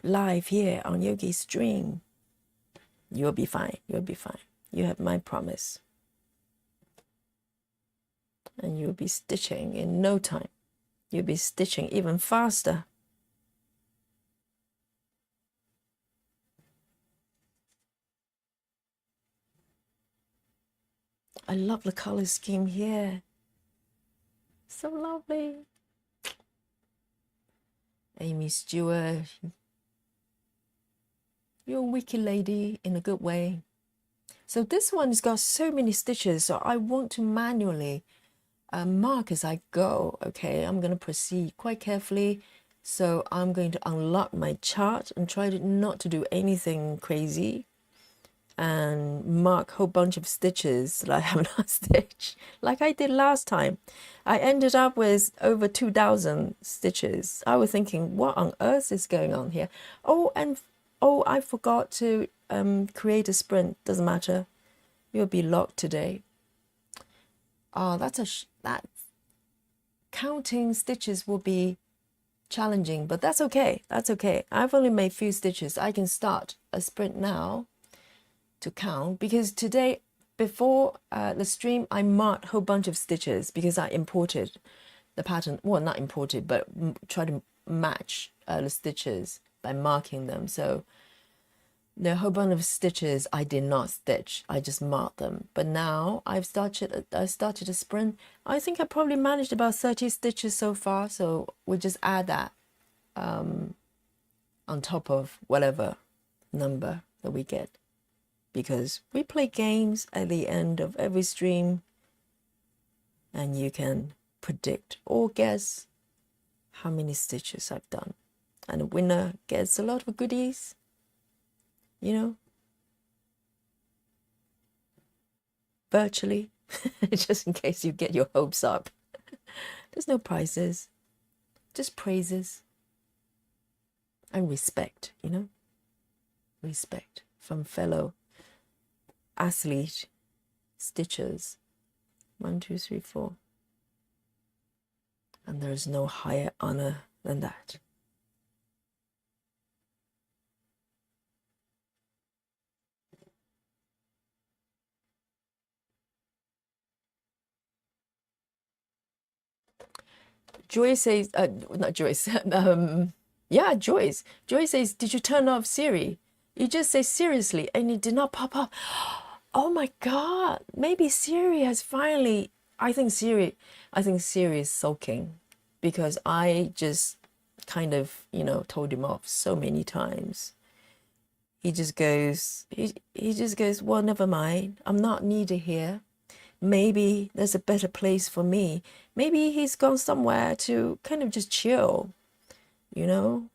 live here on Yogi Stream. You'll be fine. You'll be fine. You have my promise. And you'll be stitching in no time. You'll be stitching even faster. I love the color scheme here. So lovely. Amy Stewart. You're a wiki lady in a good way. So this one's got so many stitches, so I want to manually mark as I go. Okay, I'm going to proceed quite carefully. So I'm going to unlock my chart and try to not to do anything crazy and mark a whole bunch of stitches that I have not stitched like I did last time. I ended up with over 2,000 stitches. I was thinking, what on earth is going on here? Oh, and oh, I forgot to create a sprint. Doesn't matter. You'll be locked today. Oh, that counting stitches will be challenging, but that's okay. That's okay. I've only made few stitches. I can start a sprint now to count, because today before the stream I marked a whole bunch of stitches because I imported the pattern, well, not imported, but try to match the stitches by marking them. So there are a whole bunch of stitches I did not stitch, I just marked them. But now I started a sprint. I think I probably managed about 30 stitches so far, so we'll just add that on top of whatever number that we get, because we play games at the end of every stream and you can predict or guess how many stitches I've done, and the winner gets a lot of goodies, you know, virtually, just in case you get your hopes up. There's no prizes, just praises and respect, you know, respect from fellow athlete stitchers. 1, 2, 3, 4, and there is no higher honor than that. Joyce says, not Joyce, yeah, Joyce. Joyce says, did you turn off Siri? You just say seriously and it did not pop up. Oh my God, maybe Siri has finally, I think Siri is sulking, because I just kind of, you know, told him off so many times. He just goes, well, never mind. I'm not needed here. Maybe there's a better place for me. Maybe he's gone somewhere to kind of just chill, you know?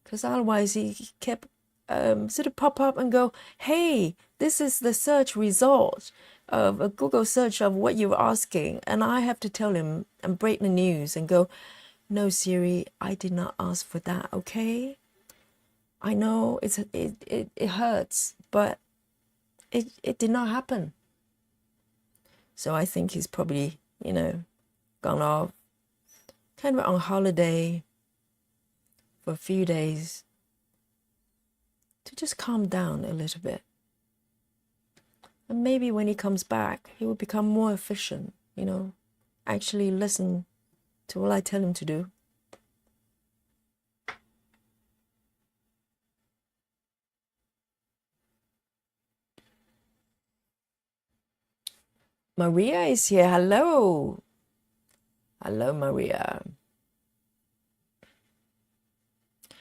Because otherwise he kept sort of pop up and go, hey, this is the search result of a Google search of what you were asking. And I have to tell him and break the news and go, no, Siri, I did not ask for that, okay? I know it hurts, but it did not happen. So I think he's probably, you know, gone off kind of on holiday for a few days to just calm down a little bit. And maybe when he comes back, he will become more efficient, you know, actually listen to what I tell him to do. Maria is here. Hello. Hello, Maria.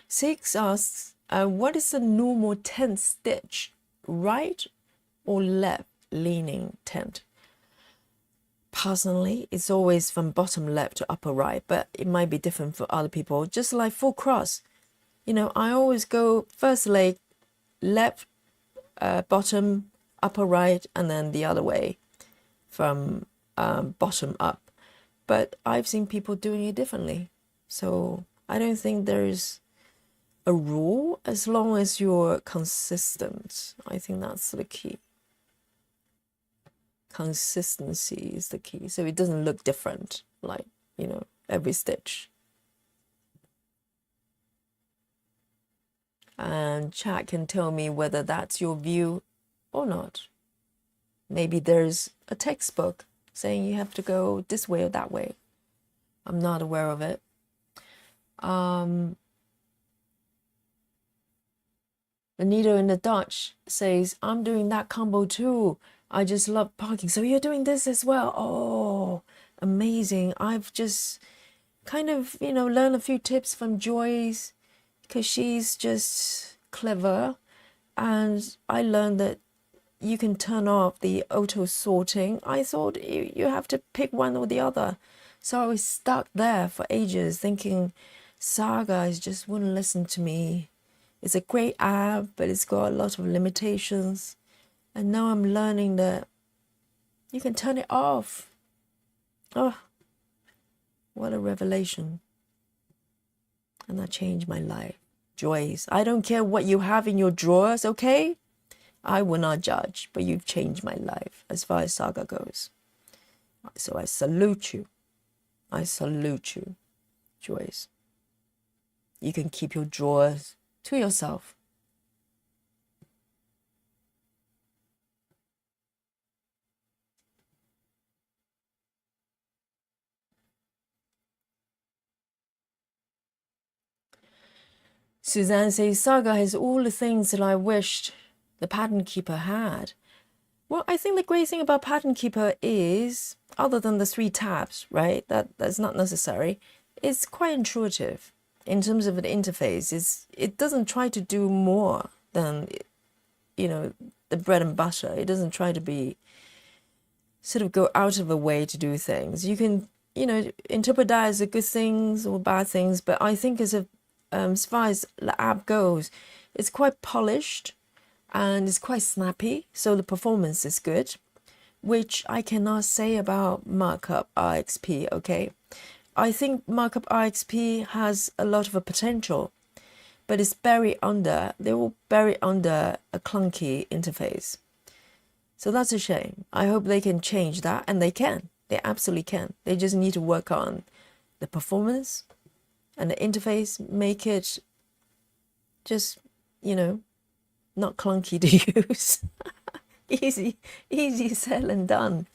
6 asks, what is the normal tent stitch? Right or left leaning tent? Personally, it's always from bottom left to upper right, but it might be different for other people. Just like full cross, you know, I always go first leg left, bottom, upper right, and then the other way from bottom up. But I've seen people doing it differently, so I don't think there's a rule as long as you're consistent. I think that's the key. Consistency is the key, so it doesn't look different, like, you know, every stitch. And chat can tell me whether that's your view or not. Maybe there's a textbook saying you have to go this way or that way. I'm not aware of it. The Needle in the Dutch says, I'm doing that combo too. I just love parking. So you're doing this as well. Oh, amazing. I've just kind of, you know, learned a few tips from Joyce, because she's just clever. And I learned that you can turn off the auto sorting. I thought you have to pick one or the other. So I was stuck there for ages thinking Saga just wouldn't listen to me. It's a great app, but it's got a lot of limitations. And now I'm learning that you can turn it off. Oh, what a revelation. And that changed my life. Joyce, I don't care what you have in your drawers, okay? I will not judge, but you've changed my life as far as Saga goes. So I salute you. I salute you, Joyce. You can keep your drawers to yourself. Suzanne says, Saga has all the things that I wished the Pattern Keeper had. Well, I think the great thing about Pattern Keeper is, other than the 3 tabs, right, that's not necessary, it's quite intuitive in terms of the interface. It doesn't try to do more than, the bread and butter. It doesn't try to be, sort of go out of the way to do things. You can, interpret that as a good things or bad things, but I think as far as the app goes, it's quite polished and it's quite snappy, so the performance is good, which I cannot say about Markup RXP, okay? I think Markup RXP has a lot of a potential, but it's they will bury under a clunky interface. So that's a shame. I hope they can change that, and they can. They absolutely can. They just need to work on the performance and the interface, make it just, not clunky to use. easy said and done.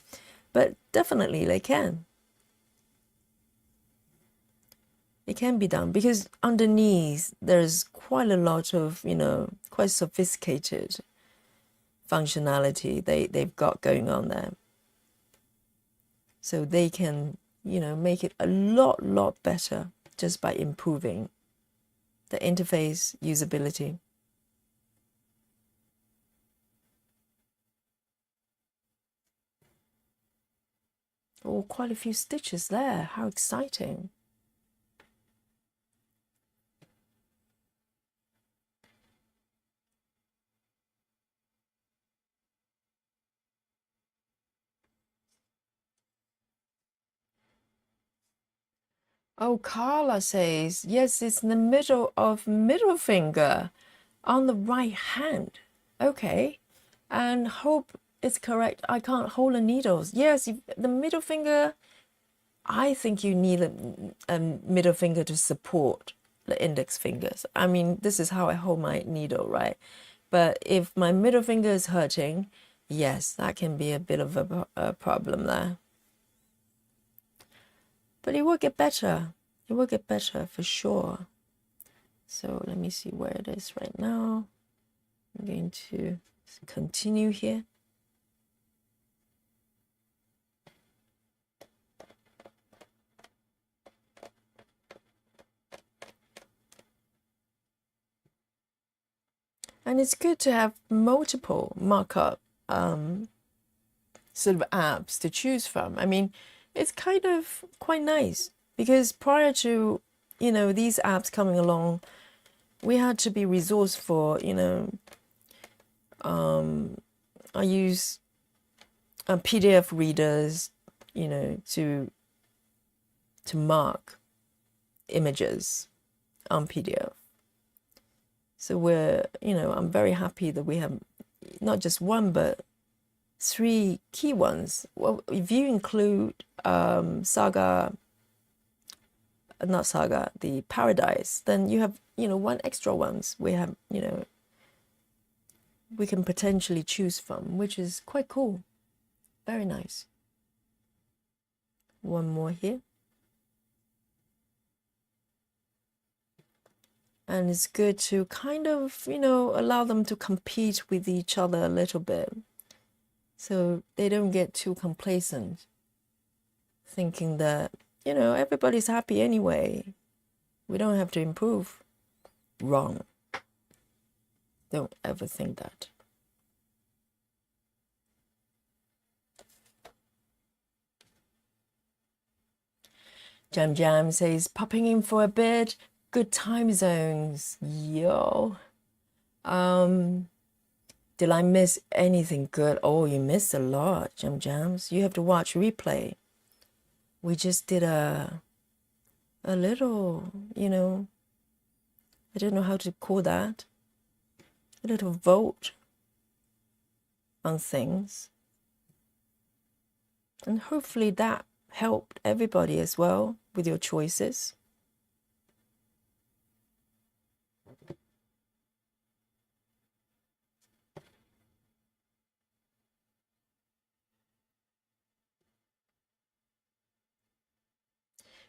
But definitely they can. It can be done because underneath there's quite a lot of, quite sophisticated functionality they've got going on there. So they can, make it a lot better just by improving the interface usability. Oh, quite a few stitches there. How exciting. Oh, Carla says, yes, it's in the middle of middle finger on the right hand. Okay. And hope it's correct. I can't hold the needles. Yes, the middle finger, I think you need a middle finger to support the index fingers. I mean, this is how I hold my needle, right? But if my middle finger is hurting, yes, that can be a bit of a problem there. But it will get better. It will get better for sure. So let me see where it is right now. I'm going to continue here. And it's good to have multiple markup sort of apps to choose from. I mean, it's kind of quite nice because prior to, these apps coming along, we had to be resourceful, I use PDF readers, to mark images on PDF. So I'm very happy that we have not just one, but 3 key ones. Well, if you include the Paradise, then you have, 1 extra ones we have, we can potentially choose from, which is quite cool. Very nice. One more here. And it's good to kind of, allow them to compete with each other a little bit. So they don't get too complacent, thinking that, everybody's happy anyway. We don't have to improve. Wrong. Don't ever think that. Jam Jam says, popping in for a bit. Good time zones. Yo. Did I miss anything good? Oh, you missed a lot, Jam Jams. You have to watch replay. We just did a little, you know, I don't know how to call that. A little vote on things. And hopefully that helped everybody as well with your choices.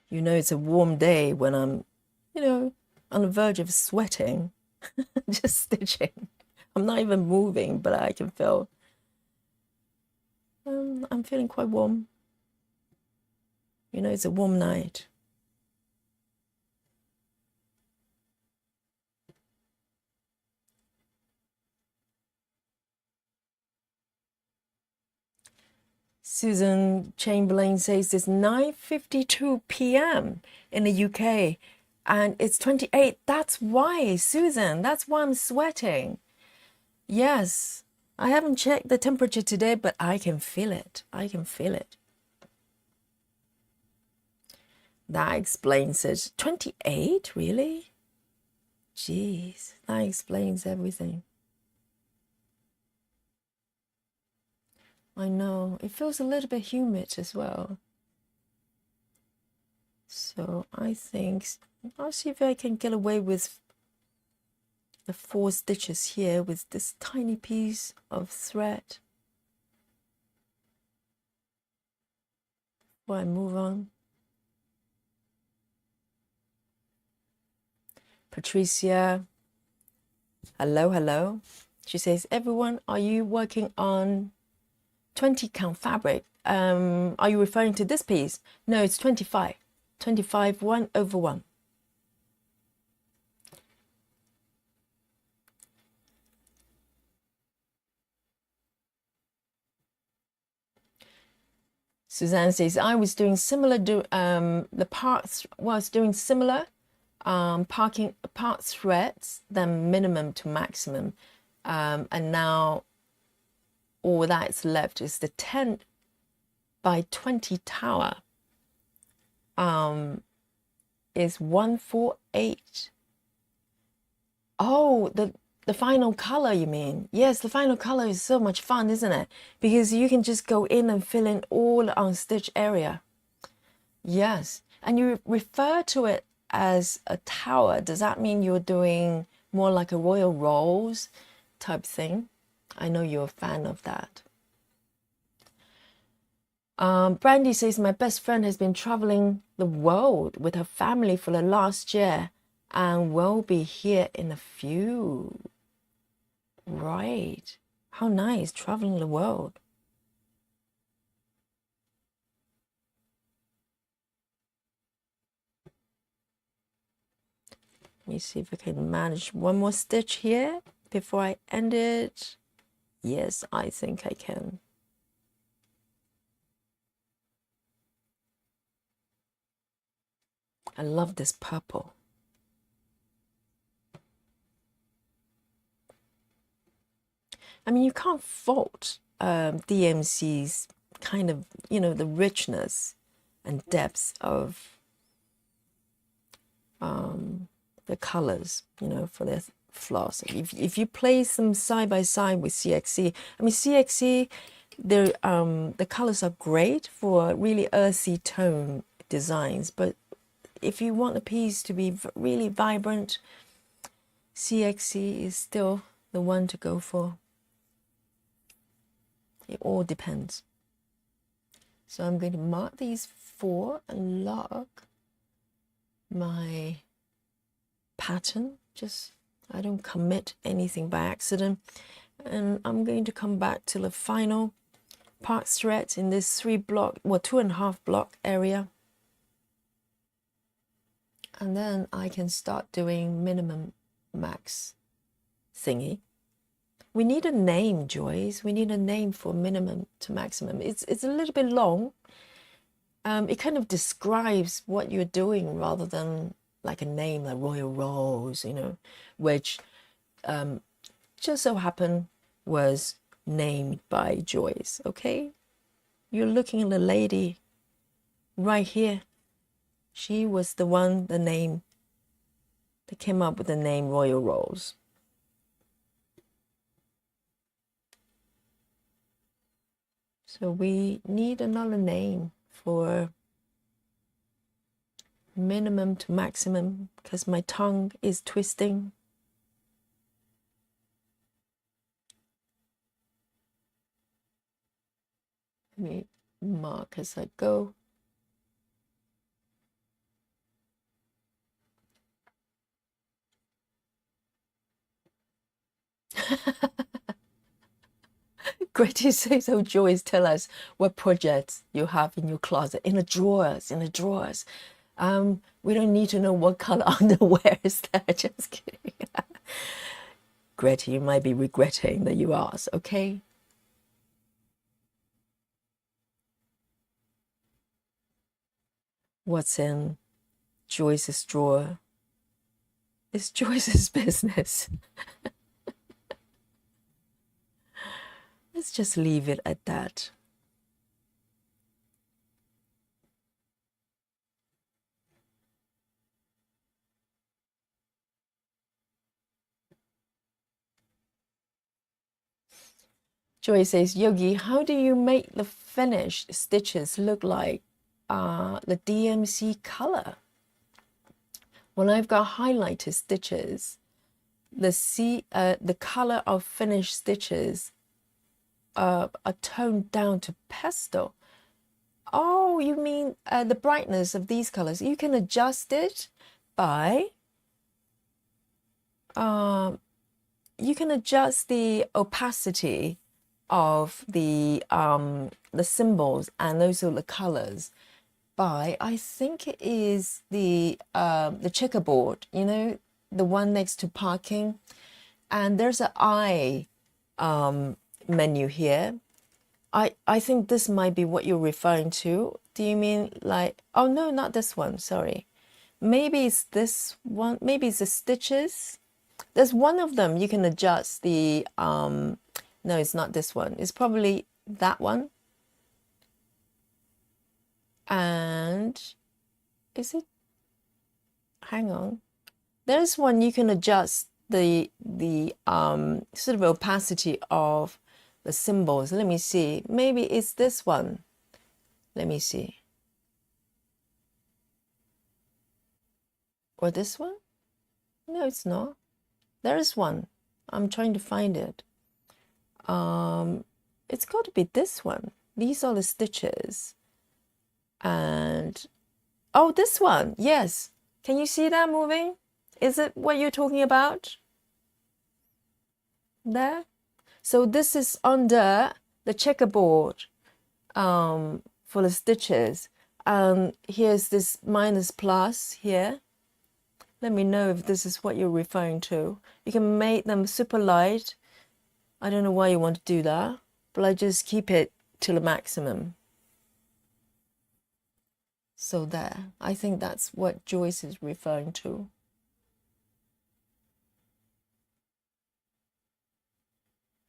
You know, it's a warm day when I'm, you know, on the verge of sweating, just stitching. I'm not even moving, but I can feel, I'm feeling quite warm. You know, it's a warm night. Susan Chamberlain says it's 9:52 p.m. in the UK and it's 28. That's why, Susan, that's why I'm sweating. Yes, I haven't checked the temperature today, but I can feel it. I can feel it. That explains it. 28, really? Jeez, that explains everything. I know, it feels a little bit humid as well. So I think I'll see if I can get away with the 4 stitches here with this tiny piece of thread before I move on. Patricia, hello, hello. She says, everyone, are you working on 20 count fabric? Are you referring to this piece? No, it's 25. 25, 1/1. Suzanne says, I was doing similar, the parts was doing similar, part threads, then minimum to maximum. And now all that's left is the 10 by 20 tower. Is 148. Oh, the final color, you mean? Yes, the final color is so much fun, isn't it? Because you can just go in and fill in all the unstitched area. Yes, and you refer to it as a tower. Does that mean you're doing more like a royal rose type thing? I know you're a fan of that. Brandy says, my best friend has been traveling the world with her family for the last year and will be here in a few. Right. How nice, traveling the world. Let me see if I can manage one more stitch here before I end it. Yes, I think I can. I love this purple. I mean, you can't fault DMC's kind of, you know, the richness and depths of the colors, you know, for their floss. If you place them side by side with CXC, I mean, CXC, the colors are great for really earthy tone designs, but if you want a piece to be really vibrant, CXC is still the one to go for. It all depends. So I'm going to mark these 4 and lock my pattern. Just, I don't commit anything by accident. And I'm going to come back to the final part thread in this 2.5 block area. And then I can start doing minimum max thingy. We need a name, Joyce. We need a name for minimum to maximum. It's a little bit long, it kind of describes what you're doing rather than like a name like Royal Rose, you know, which just so happened was named by Joyce. Okay, you're looking at the lady right here. She was the one, the name that came up with the name Royal Rose. So we need another name for minimum to maximum because my tongue is twisting. Let me mark as I go. Great to say so, Joyce. Tell us what projects you have in your closet, in the drawers, in the drawers. We don't need to know what color underwear is there. Just kidding. Greta, you might be regretting that you asked, okay? What's in Joyce's drawer is Joyce's business. Let's just leave it at that. Joy says, Yogi, how do you make the finished stitches look like the DMC color? When I've got highlighted stitches, the color of finished stitches are toned down to pastel. Oh, you mean the brightness of these colors? You can adjust it by you can adjust the opacity of the symbols and also the colors by, I think it is the checkerboard, you know, the one next to parking, and there's an eye menu here. I think this might be what you're referring to. Do you mean like, oh no, not this one, sorry. Maybe it's this one, maybe it's the stitches. There's one of them you can adjust the no, it's not this one. It's probably that one. And is it? Hang on. There's one you can adjust the sort of opacity of the symbols. Let me see. Maybe it's this one. Let me see. Or this one? No, it's not. There is one. I'm trying to find it. It's got to be this one. These are the stitches. And oh, this one. Yes. Can you see that moving? Is it what you're talking about? There. So this is under the checkerboard for the stitches. Here's this minus plus here. Let me know if this is what you're referring to. You can make them super light. I don't know why you want to do that, but I just keep it to the maximum. So there, I think that's what Joyce is referring to.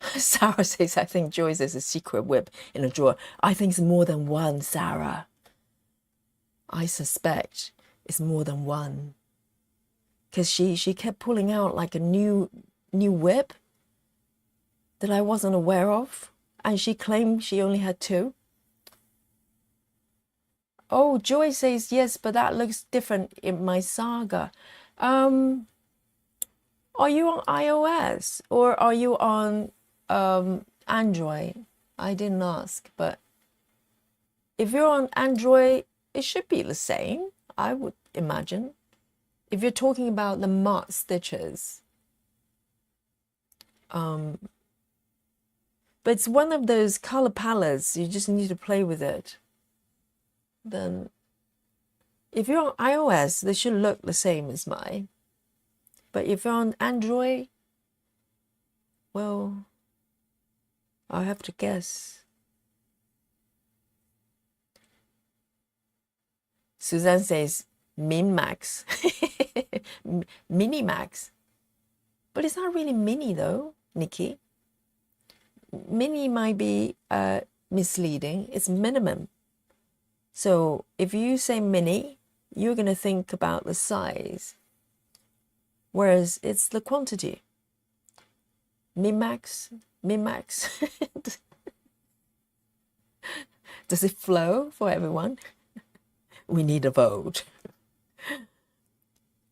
Sarah says, I think Joyce is a secret whip in a drawer. I think it's more than one, Sarah. I suspect it's more than one. Because she kept pulling out like a new whip that I wasn't aware of. And she claimed she only had two. Oh, Joy says, yes, but that looks different in my Saga. Are you on iOS or are you on Android? I didn't ask, but if you're on Android, it should be the same, I would imagine. If you're talking about the marked stitches. But it's one of those color palettes, you just need to play with it. Then if you're on iOS, they should look the same as mine. But if you're on Android, well, I have to guess. Suzanne says min max, mini max. But it's not really mini though, Nikki. Mini might be misleading. It's minimum. So if you say mini, you're going to think about the size, whereas it's the quantity. Min max, min max. Does it flow for everyone? We need a vote.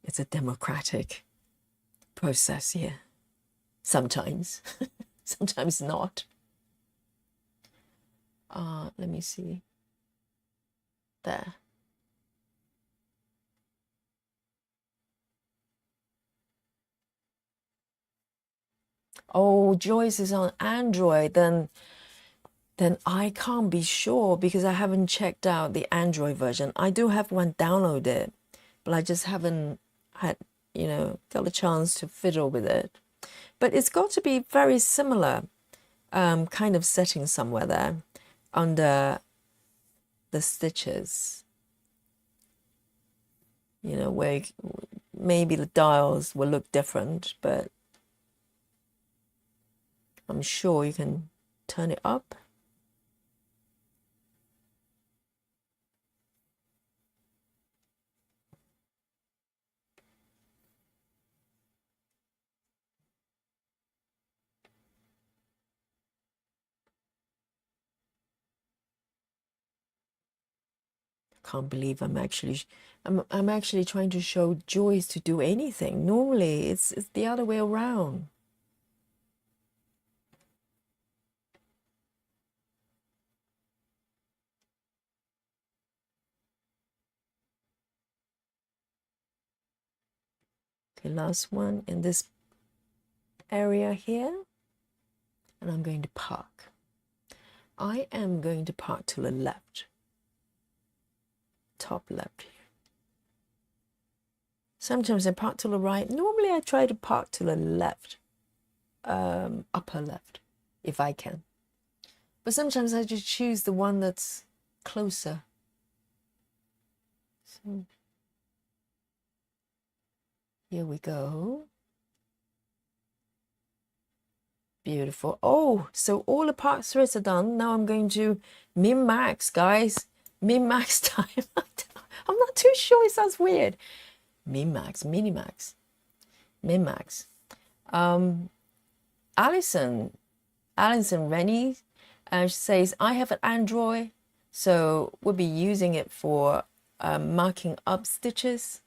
It's a democratic process here. Sometimes, sometimes not. Let me see. There. Oh, Joyce is on Android. Then I can't be sure because I haven't checked out the Android version. I do have one downloaded, but I just haven't had, got a chance to fiddle with it. But it's got to be very similar kind of setting somewhere there under the stitches. Where maybe the dials will look different, but I'm sure you can turn it up. Can't believe I'm actually trying to show Joyce to do anything. Normally it's the other way around. Okay, last one in this area here, and I'm going to park. I am going to park to the left, top left here. Sometimes I park to the right. Normally I try to park to the left, upper left, if I can. But sometimes I just choose the one that's closer. So here we go. Beautiful. Oh, so all the park threads are done. Now I'm going to min-max, guys. Min-max time. I'm not too sure. It sounds weird. Min-max, mini-max, min-max. Alison Rennie says, I have an Android, so we'll be using it for marking up stitches.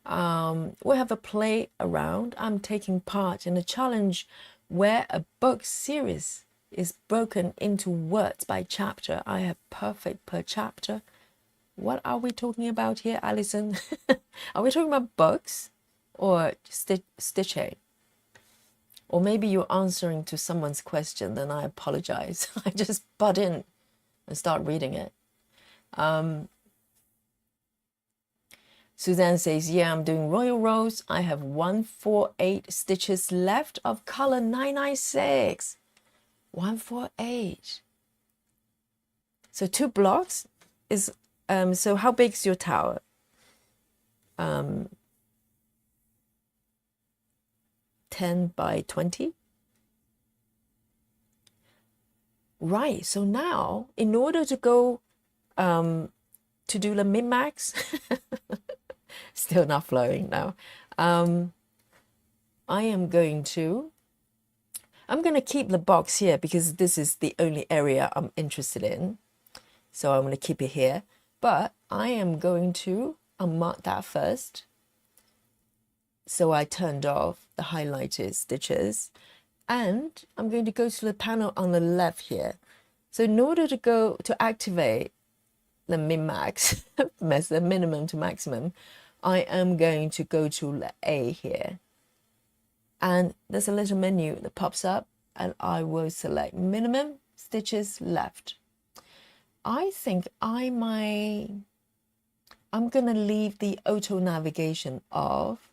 We'll have a play around. I'm taking part in a challenge where a book series is broken into words by chapter. I have perfect per chapter. What are we talking about here, Alison? Are we talking about books or stitching? Or maybe you're answering to someone's question, then I apologize. I just butt in and start reading it. Suzanne says, yeah, I'm doing Royal Rose. I have 148 stitches left of color 996. 148. So 2 blocks is, so how big is your tower? 10 by 20. Right, so now in order to go to do the min-max, still not flowing now. I'm going to keep the box here because this is the only area I'm interested in. So I'm going to keep it here. But I am going to unmark that first. So I turned off the highlighted stitches. And I'm going to go to the panel on the left here. So in order to activate the min-max, the minimum to maximum, I am going to go to the A here. And there's a little menu that pops up and I will select minimum stitches left. I think I'm going to leave the auto navigation off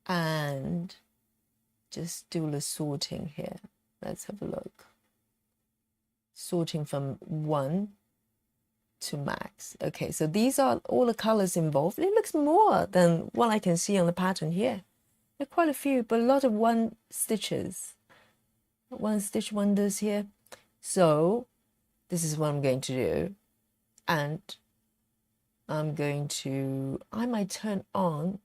and just do the sorting here. Let's have a look. Sorting from 1 to max. Okay, so these are all the colors involved. It looks more than what I can see on the pattern here. There are quite a few, but a lot of one stitch wonders here. So this is what I'm going to do. And I might turn on,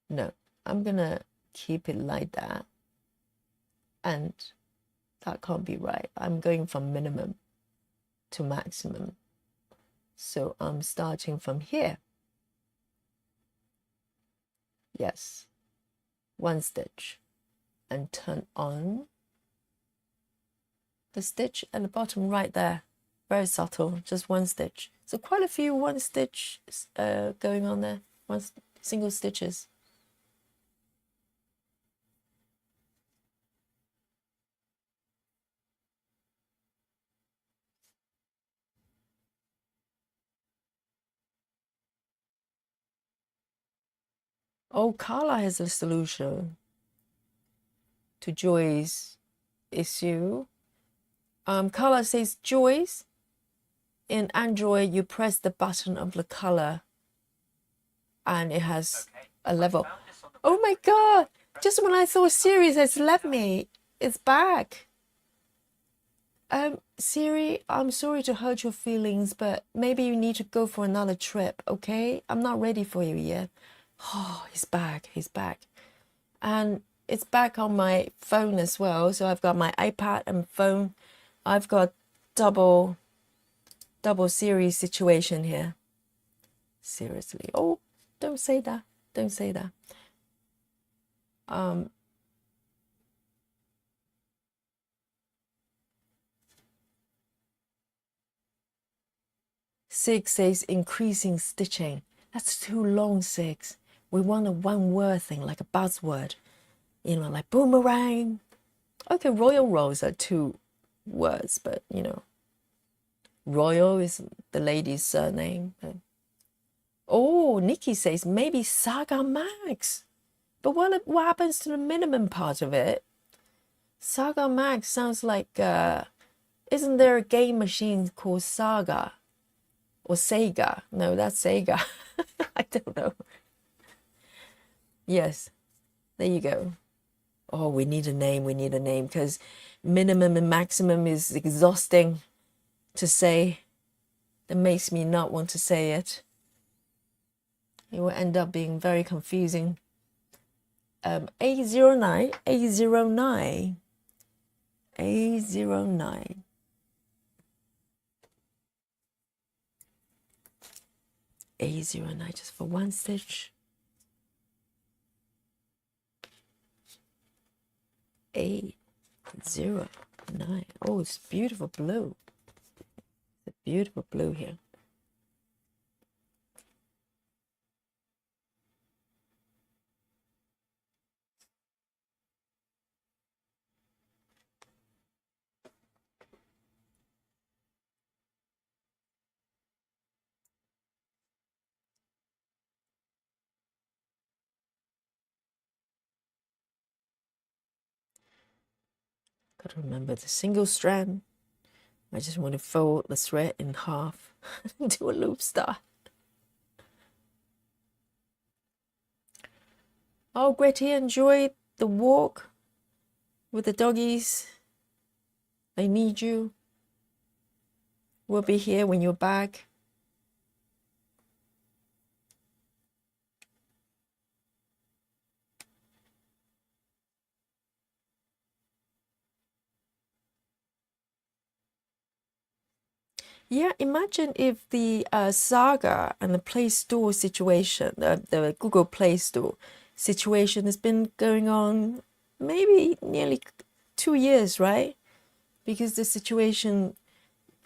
no, I'm gonna keep it like that. And that can't be right. I'm going from minimum to maximum. So I'm starting from here. Yes, one stitch, and turn on the stitch at the bottom right there. Very subtle, just one stitch. So quite a few one stitch going on there, single stitches. Oh, Carla has a solution to Joy's issue. Carla says, Joyce, in Android, you press the button of the color and it has a level. Oh my God, just when I thought Siri has left me, it's back. Siri, I'm sorry to hurt your feelings, but maybe you need to go for another trip, okay? I'm not ready for you yet. Oh, he's back. And it's back on my phone as well. So I've got my iPad and phone. I've got double series situation here. Seriously. Oh, don't say that. Don't say that. Six says increasing stitching. That's too long, Six. We want a one-word thing, like a buzzword. You know, like boomerang. Okay, royal rolls are 2 words, but you know, royal is the lady's surname. Oh, Nikki says maybe Saga Max. But what happens to the minimum part of it? Saga Max sounds like, isn't there a game machine called Saga? Or Sega? No, that's Sega. I don't know. Yes, there you go. Oh, we need a name, because minimum and maximum is exhausting to say. That makes me not want to say it. It will end up being very confusing. A09. A09, just for one stitch. A09. Oh, it's beautiful blue. It's a beautiful blue here. Got to remember the single strand. I just want to fold the thread in half and do a loop start. Oh, Gretty, enjoy the walk with the doggies. They need you. We'll be here when you're back. Yeah, imagine if the Saga and the Play Store situation, the Google Play Store situation has been going on maybe nearly 2 years, right? Because the situation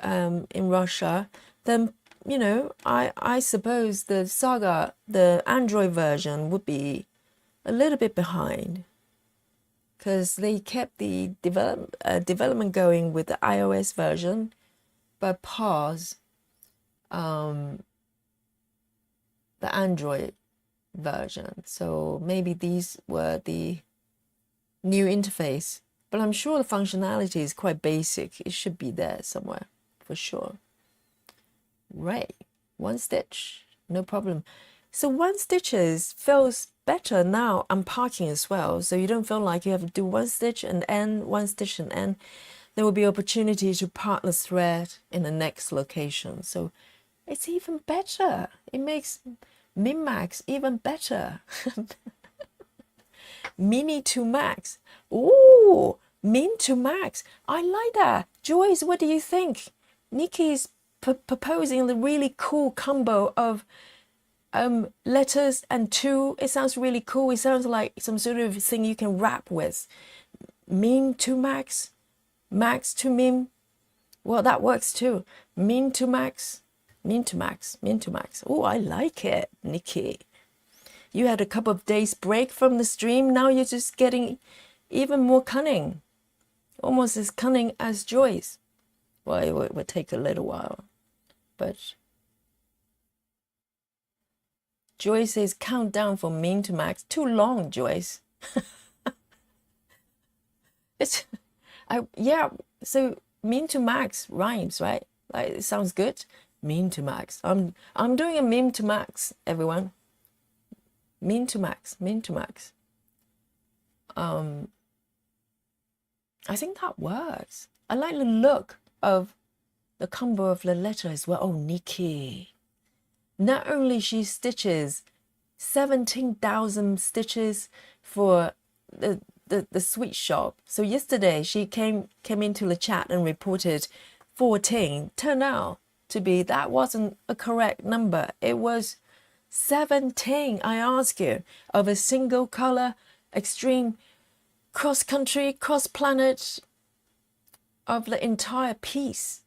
in Russia, then, you know, I suppose the Saga, the Android version would be a little bit behind because they kept the development going with the iOS version, but pause the Android version. So maybe these were the new interface, but I'm sure the functionality is quite basic. It should be there somewhere. for sure. Right, 1 stitch, no problem. So 1 stitches feels better now. I'm parking as well, so you don't feel like you have to do 1 stitch and end, 1 stitch and end. There will be opportunity to part the thread in the next location. So it's even better. It makes min-max even better. Mini to max. Ooh, min to max. I like that. Joyce, what do you think? Nikki's proposing the really cool combo of letters and two. It sounds really cool. It sounds like some sort of thing you can rap with. Min to max, max to min. Well, that works too. Min to max, min to max, min to max. Oh, I like it, Nikki. You had a couple of days break from the stream. Now you're just getting even more cunning. Almost as cunning as Joyce. Well, it would take a little while. But Joyce says countdown from min to max. Too long, Joyce. Yeah, so min to max rhymes, right? Like, it sounds good. Min to max. I'm doing a min to max, everyone. Min to max, min to max. I think that works. I like the look of the combo of the letter as well. Oh, Nikki. Not only she stitches 17,000 stitches for the sweet shop. So yesterday she came into the chat and reported 14. Turned out to be that wasn't a correct number. It was 17. I ask you, of a single color, extreme, cross country, cross planet, of the entire piece.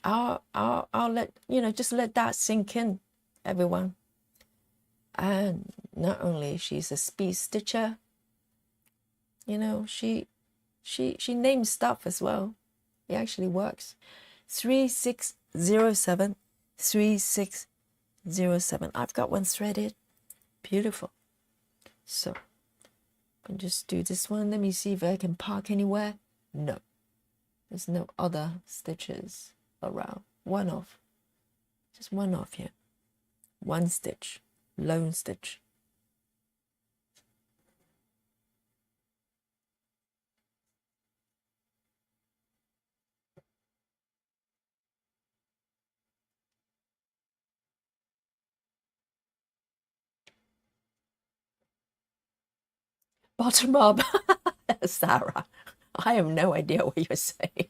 I'll let just let that sink in, everyone. And not only she's a speed stitcher, she names stuff as well. It actually works. 3607, 3607. I've got one threaded. Beautiful. So I'll just do this one. Let me see if I can park anywhere. No, there's no other stitches around. One off, just one off here. 1 stitch, lone stitch. Bottom up. Sarah, I have no idea what you're saying.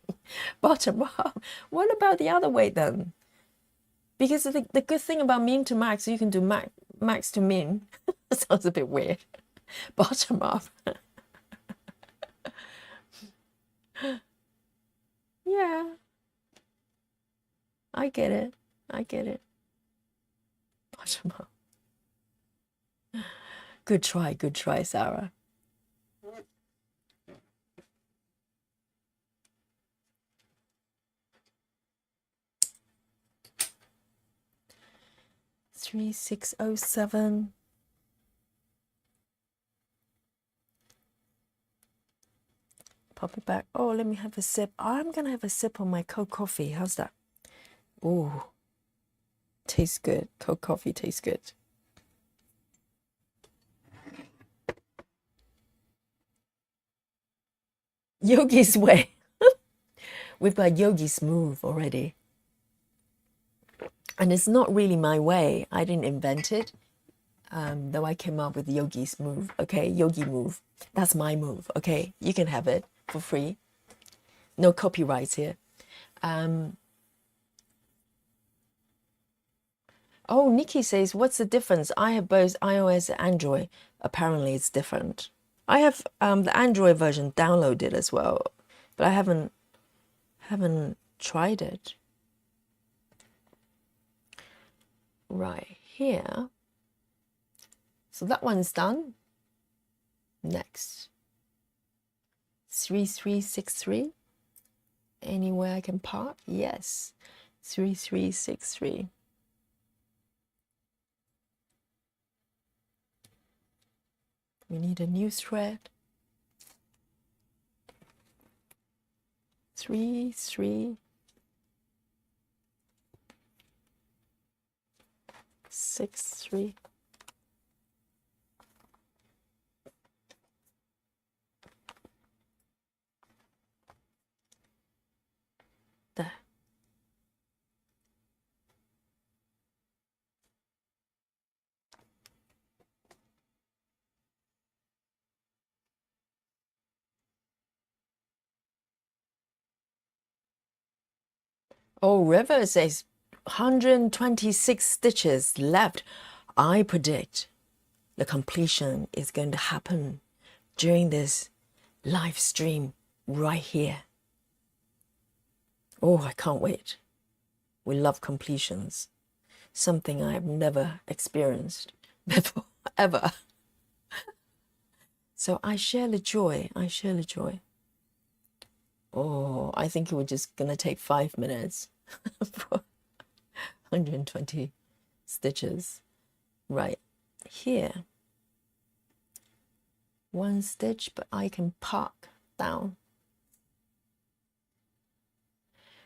Bottom up. What about the other way then? Because the good thing about min to max, you can do max to min. Sounds a bit weird. Bottom up. Yeah. I get it. I get it. Bottom up. Good try, Sarah. Three, 607. Pop it back. Oh, let me have a sip. I'm gonna have a sip on my cold coffee. How's that? Oh, tastes good. Cold coffee tastes good. Yogi's way. We've got Yogi's move already. And it's not really my way. I didn't invent it. Though I came up with Yogi's move. Okay, Yogi move. That's my move. Okay, you can have it for free. No copyrights here. Oh, Nikki says, what's the difference? I have both iOS and Android. Apparently it's different. I have the Android version downloaded as well, but I haven't tried it. Right here. So that one's done. Next. 3363. Anywhere I can park? Yes. 3363. We need a new thread. 3, 3, 6, 3. There. Oh, River says 126 stitches left. I predict the completion is going to happen during this live stream right here. Oh, I can't wait. We love completions. Something I've never experienced before, ever. So I share the joy. I share the joy. Oh, I think it was just going to take 5 minutes for 120 stitches. Right here. 1 stitch, but I can park down.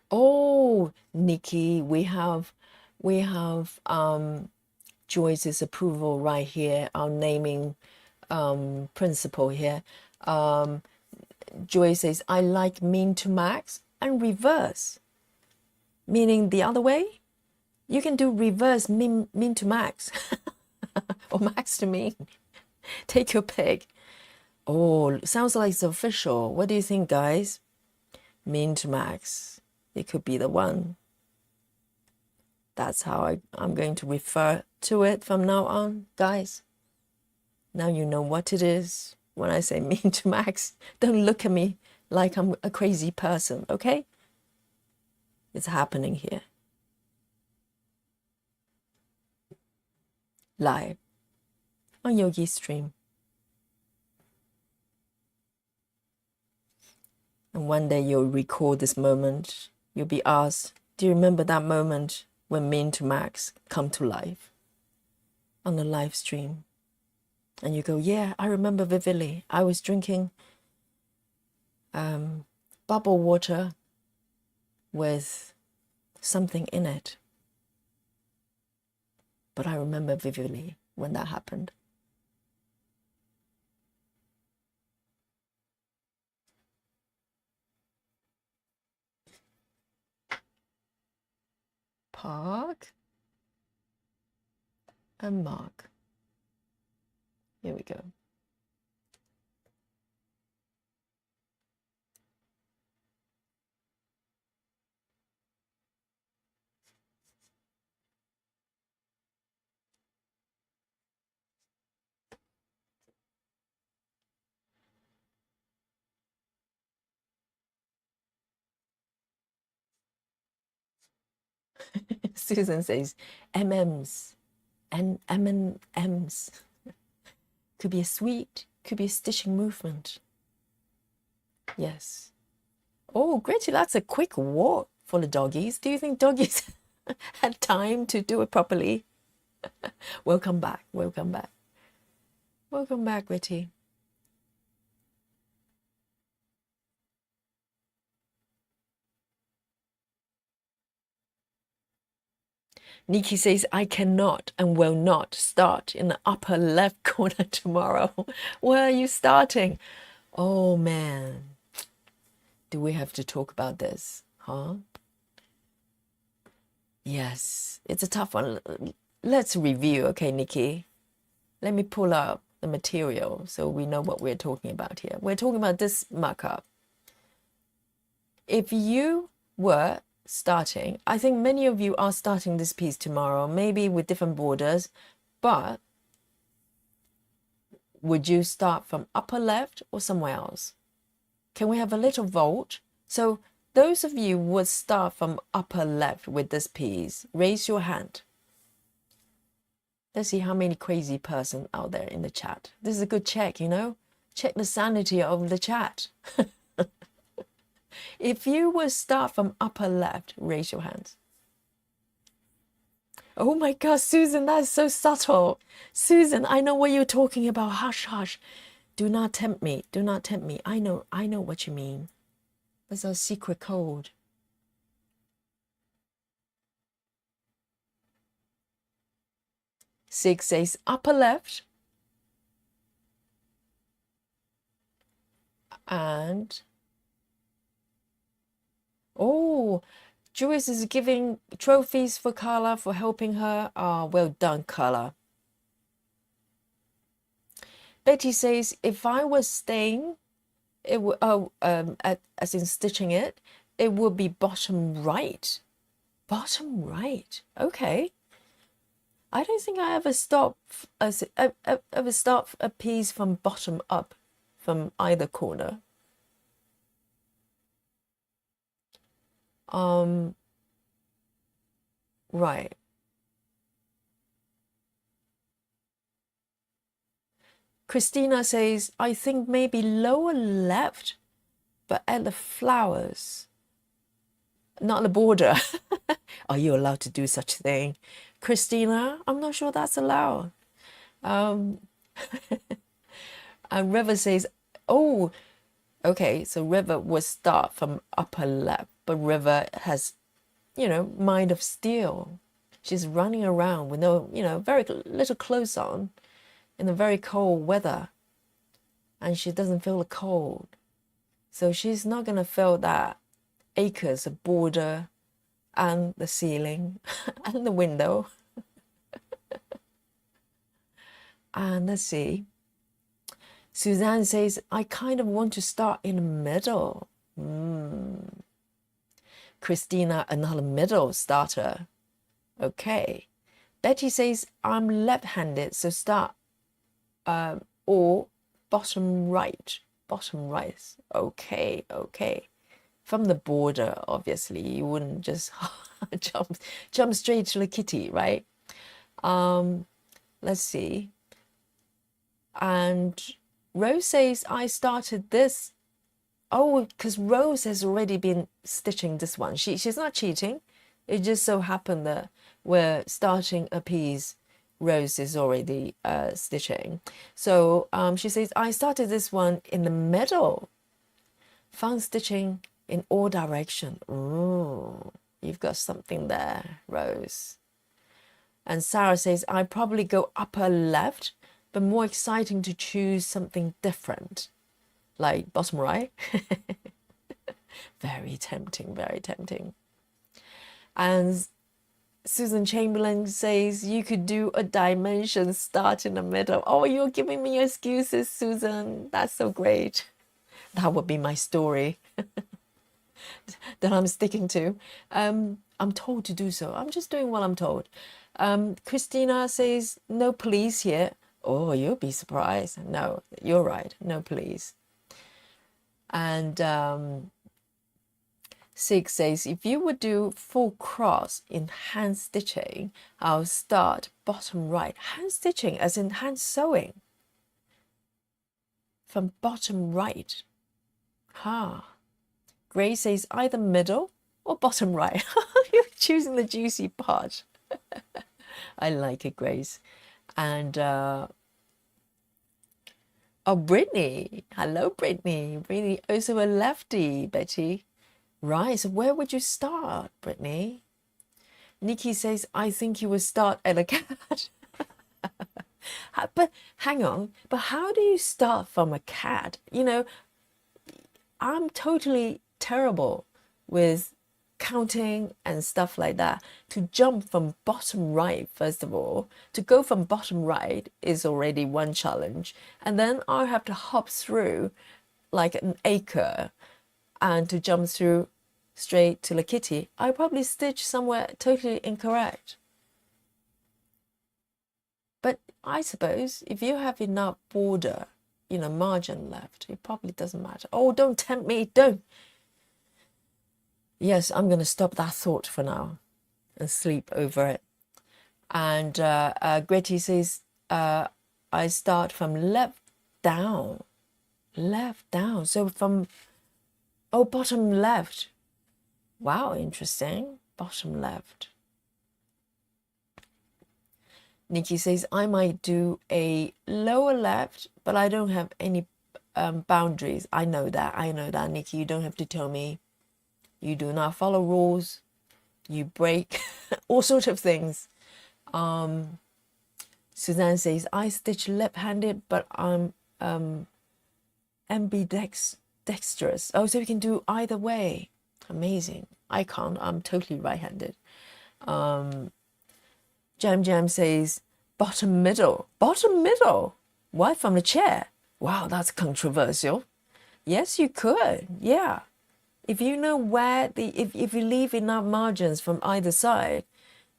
Oh, Nikki, we have Joyce's approval right here, our naming principle here. Joyce says, I like mean to max and reverse, meaning the other way. You can do reverse mean to max or max to mean. Take your pick. Oh, sounds like it's official. What do you think, guys? Mean to max. It could be the one. That's how I'm going to refer to it from now on, guys. Now you know what it is. When I say mean to max, don't look at me like I'm a crazy person, okay? It's happening here. Live on Yogi Stream. And one day you'll recall this moment. You'll be asked, do you remember that moment when mean to max come to life on the live stream? And you go, yeah, I remember vividly. I was drinking bubble water with something in it. But I remember vividly when that happened. Park and mark. Here we go. Susan says, MMs and M&Ms. Could be a sweet, could be a stitching movement. Yes. Oh, Gretchen, that's a quick walk for the doggies. Do you think doggies had time to do it properly? Welcome back. Welcome back. Welcome back, Gretty. Nikki says, I cannot and will not start in the upper left corner tomorrow. Where are you starting? Oh, man. Do we have to talk about this? Huh? Yes, it's a tough one. Let's review, okay, Nikki? Let me pull up the material so we know what we're talking about here. We're talking about this markup. If you were starting, I think many of you are starting this piece tomorrow, maybe with different borders, but would you start from upper left or somewhere else? Can we have a little vote? So those of you who would start from upper left with this piece, raise your hand. Let's see how many crazy person out there in the chat. This is a good check, you know? Check the sanity of the chat. If you would start from upper left, raise your hands. Oh my God, Susan, that's so subtle. Susan, I know what you're talking about. Hush, hush. Do not tempt me. Do not tempt me. I know what you mean. That's our secret code. Six says upper left. And oh, Joyce is giving trophies for Carla for helping her. Ah, well done, Carla. Betty says, if I was staying, it would as in stitching it, it would be bottom right. Bottom right. Okay. I don't think I ever stop ever start a piece from bottom up from either corner. Right. Christina says, I think maybe lower left, but at the flowers, not the border. Are you allowed to do such a thing? Christina, I'm not sure that's allowed. And River says, oh, okay, so River would start from upper left, but River has, mind of steel. She's running around with no, very little clothes on in the very cold weather, and she doesn't feel the cold. So she's not going to feel that acres of border and the ceiling and the window. And let's see. Suzanne says, I kind of want to start in the middle. Christina, another middle starter. Okay. Betty says, I'm left-handed, so start or bottom right. Bottom right. Okay, okay. From the border, obviously, you wouldn't just jump straight to the kitty, right? Let's see. And Rose says, I started this. Oh, because Rose has already been stitching this one. She's not cheating. It just so happened that we're starting a piece Rose is already stitching. So she says, I started this one in the middle. Found stitching in all direction. Ooh, you've got something there, Rose. And Sarah says, I probably go upper left, but more exciting to choose something different, like bottom right. Very tempting, very tempting. And Susan Chamberlain says, you could do a dimension start in the middle. Oh, you're giving me excuses, Susan. That's so great. That would be my story that I'm sticking to. I'm told to do so. I'm just doing what I'm told. Christina says, no police here. Oh, you'll be surprised. No, you're right. No police. And Sig says, if you would do full cross in hand stitching, I'll start bottom right. Hand stitching as in hand sewing. From bottom right. Grace says either middle or bottom right. You're choosing the juicy part. I like it, Grace. And Brittany. Hello, Brittany. Brittany, also a lefty, Betty. Right, so where would you start, Brittany? Nikki says, I think you would start at a cat. But hang on, but how do you start from a cat? I'm totally terrible with counting and stuff like that. To jump from bottom right, first of all, to go from bottom right is already one challenge. And then I have to hop through like an acre and to jump through straight to the kitty. I probably stitch somewhere totally incorrect. But I suppose if you have enough border, margin left, it probably doesn't matter. Oh, don't tempt me, don't. Yes, I'm going to stop that thought for now and sleep over it. And Gretty says, I start from left down. Left down. So from, bottom left. Wow, interesting. Bottom left. Nikki says, I might do a lower left, but I don't have any boundaries. I know that, Nikki. You don't have to tell me You do not follow rules. You break all sorts of things. Suzanne says, I stitch left-handed, but I'm ambidextrous. Oh, so you can do either way. Amazing. I can't. I'm totally right-handed. Jam says, bottom middle. Bottom middle? What, from the chair? Wow, that's controversial. Yes, you could. Yeah. If you know where if you leave enough margins from either side,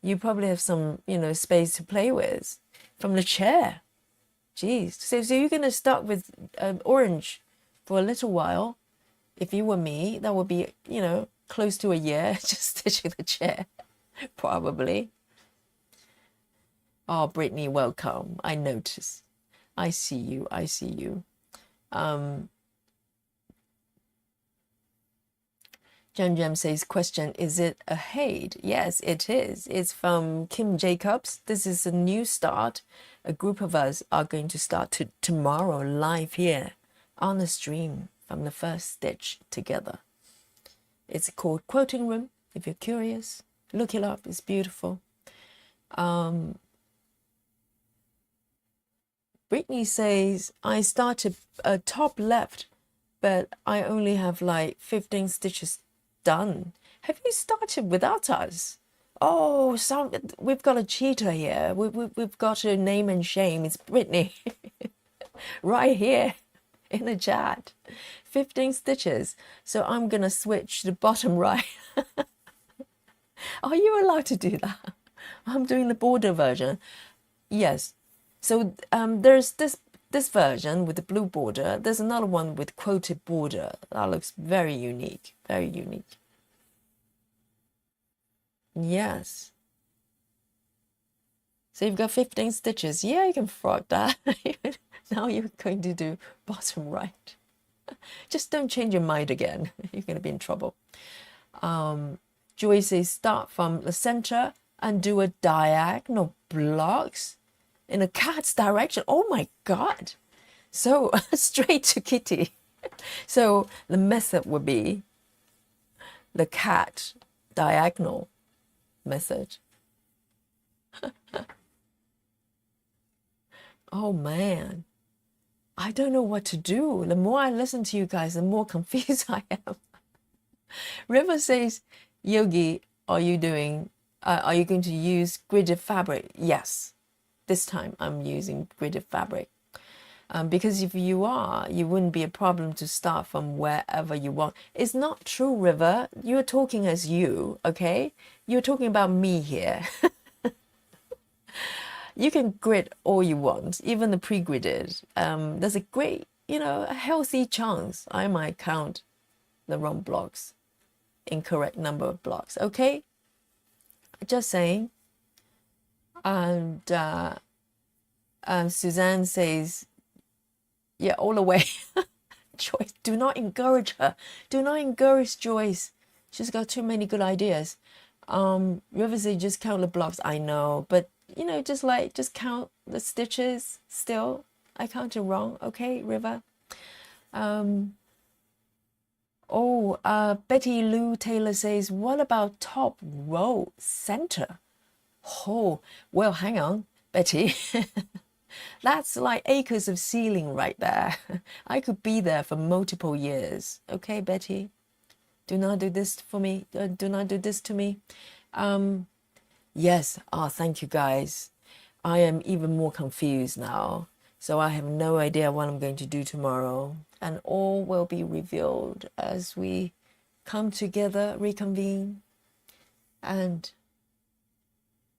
you probably have some, space to play with from the chair. Jeez. So you're going to start with orange for a little while. If you were me, that would be, close to a year just stitching the chair, probably. Oh, Brittany, welcome. I notice. I see you. I see you. Jam says, question, is it a Hade? Yes, it is. It's from Kim Jacobs. This is a new start. A group of us are going to start tomorrow live here on the stream from the first stitch together. It's called Quoting Room. If you're curious, look it up. It's beautiful. Brittany says, I started top left, but I only have like 15 stitches done. Have you started without us? Oh, we've got a cheater here. We've got a name and shame. It's Brittany. Right here in the chat. 15 stitches. So I'm going to switch to the bottom right. Are you allowed to do that? I'm doing the border version. Yes. So there's this version with the blue border. There's another one with quoted border. That looks very unique. Very unique. Yes. So you've got 15 stitches. Yeah, you can frog that. Now you're going to do bottom right. Just don't change your mind again. You're going to be in trouble. Joy says, start from the center and do a diagonal blocks in a cat's direction. Oh my God. So straight to Kitty. So the method would be the cat diagonal method. Oh man. I don't know what to do. The more I listen to you guys, the more confused I am. River says, Yogi, are you going to use gridded fabric? Yes. This time I'm using gridded fabric. Because if you are, you wouldn't be a problem to start from wherever you want. It's not true, River. You're talking as you, okay? You're talking about me here. You can grid all you want, even the pre-gridded. There's a great, a healthy chance I might count the wrong blocks, incorrect number of blocks, okay? Just saying. And Suzanne says, yeah, all the way. Joyce, do not encourage her. Do not encourage Joyce. She's got too many good ideas. River says, just count the blocks. I know, but just count the stitches still. I counted wrong. Okay, River. Betty Lou Taylor says, what about top row center? Oh, well, hang on, Betty. That's like acres of ceiling right there. I could be there for multiple years. Okay, Betty? Do not do this for me. Do not do this to me. Yes. Oh, thank you, guys. I am even more confused now. So I have no idea what I'm going to do tomorrow. And all will be revealed as we come together, reconvene. And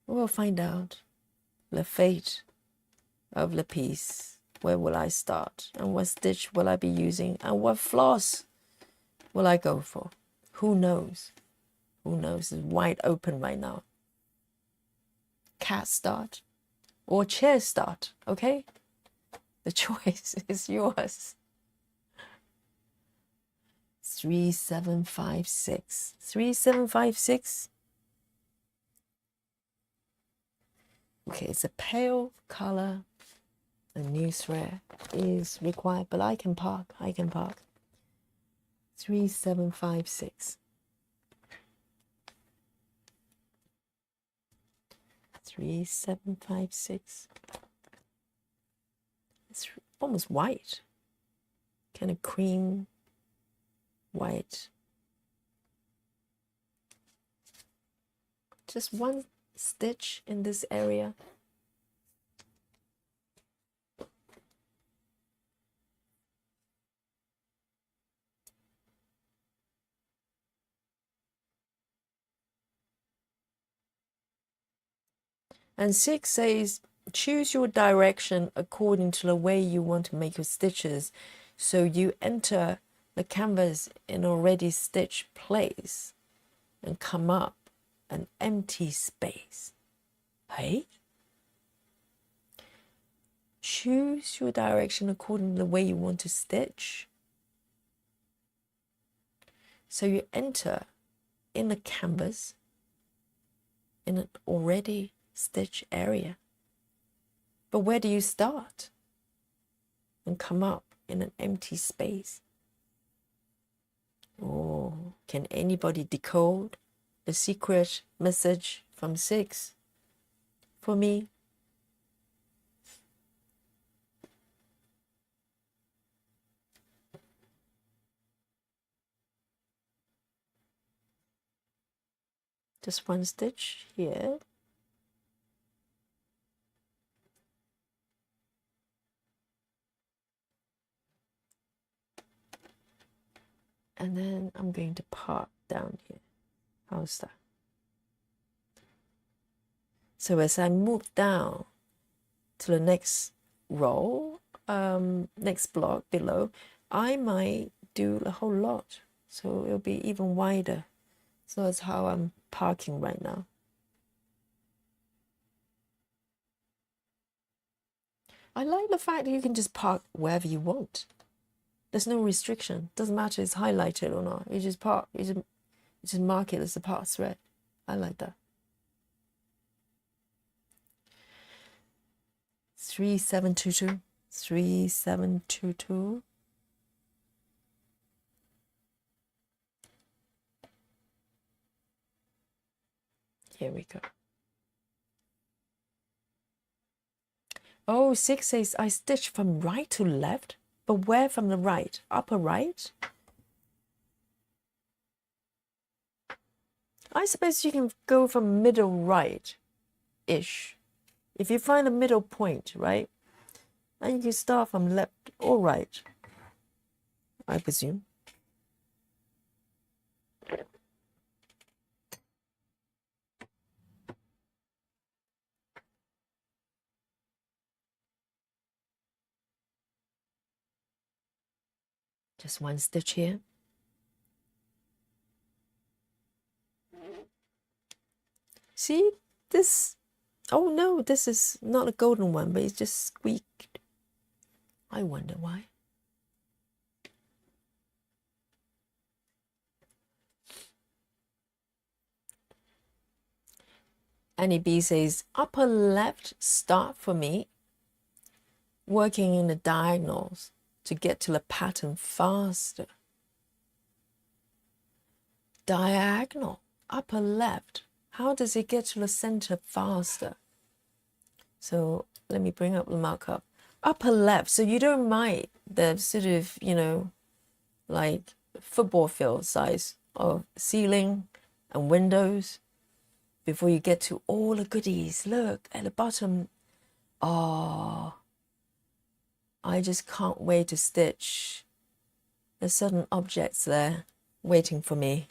we'll find out the fate of the piece. Where will I start? And what stitch will I be using? And what floss will I go for? Who knows? Who knows? It's wide open right now. Cat start or chair start, okay? The choice is yours. 3756. 3756. Okay, it's a pale color. A new thread is required, but I can park. 3756. 3, 7, 5, 6. It's almost white, kind of cream white. Just one stitch in this area. And 6 says, choose your direction according to the way you want to make your stitches. So you enter the canvas in already stitched place and come up an empty space. Hey? Choose your direction according to the way you want to stitch. So you enter in the canvas in an already stitched area. But where do you start? And come up in an empty space. Oh, can anybody decode the secret message from 6 for me? Just one stitch here. And then I'm going to part down here. How's that? So as I move down to the next row, next block below, I might do a whole lot. So it'll be even wider. So that's how I'm parking right now. I like the fact that you can just park wherever you want. There's no restriction. Doesn't matter if it's highlighted or not. You just park. You just mark it as a part thread. I like that. 3722. 3722. Here we go. Oh, 6 says I stitch from right to left, but where from the right? Upper right? I suppose you can go from middle right-ish. If you find a middle point, right? And you can start from left or right, I presume. Just one stitch here. See this? Oh no, this is not a golden one, but it's just squeaked. I wonder why. Annie B says, upper left start for me, working in the diagonals to get to the pattern faster. Diagonal, upper left. How does it get to the center faster? So let me bring up the markup. Upper left, so you don't mind the sort of, you know, like football field size of ceiling and windows before you get to all the goodies. Look at the bottom. Oh, I just can't wait to stitch. There's certain objects there waiting for me.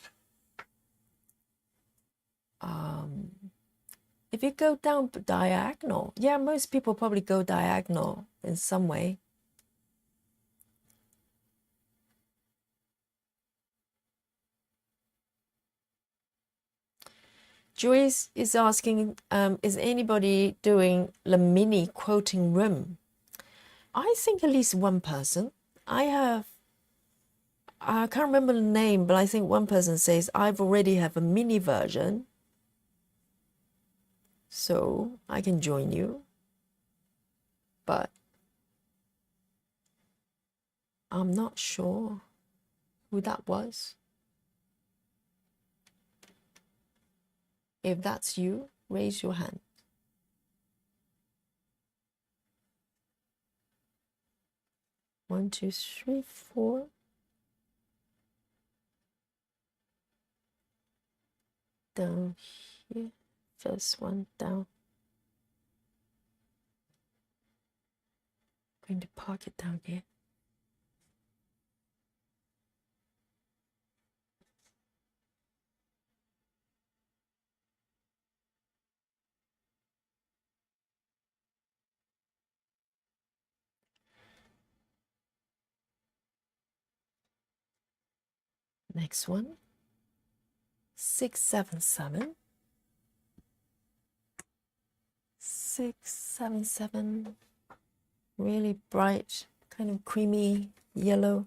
If you go down diagonal, yeah, most people probably go diagonal in some way. Joyce is asking, is anybody doing the mini quilting room? I think at least one person. I can't remember the name, but I think one person says, I've already have a mini version, so I can join you. But I'm not sure who that was. If that's you, raise your hand. 1, 2, 3, 4. Down here. First one down. Going to park it down here. Next one. 6, 7, 7. 6, 7, 7. Really bright, kind of creamy yellow.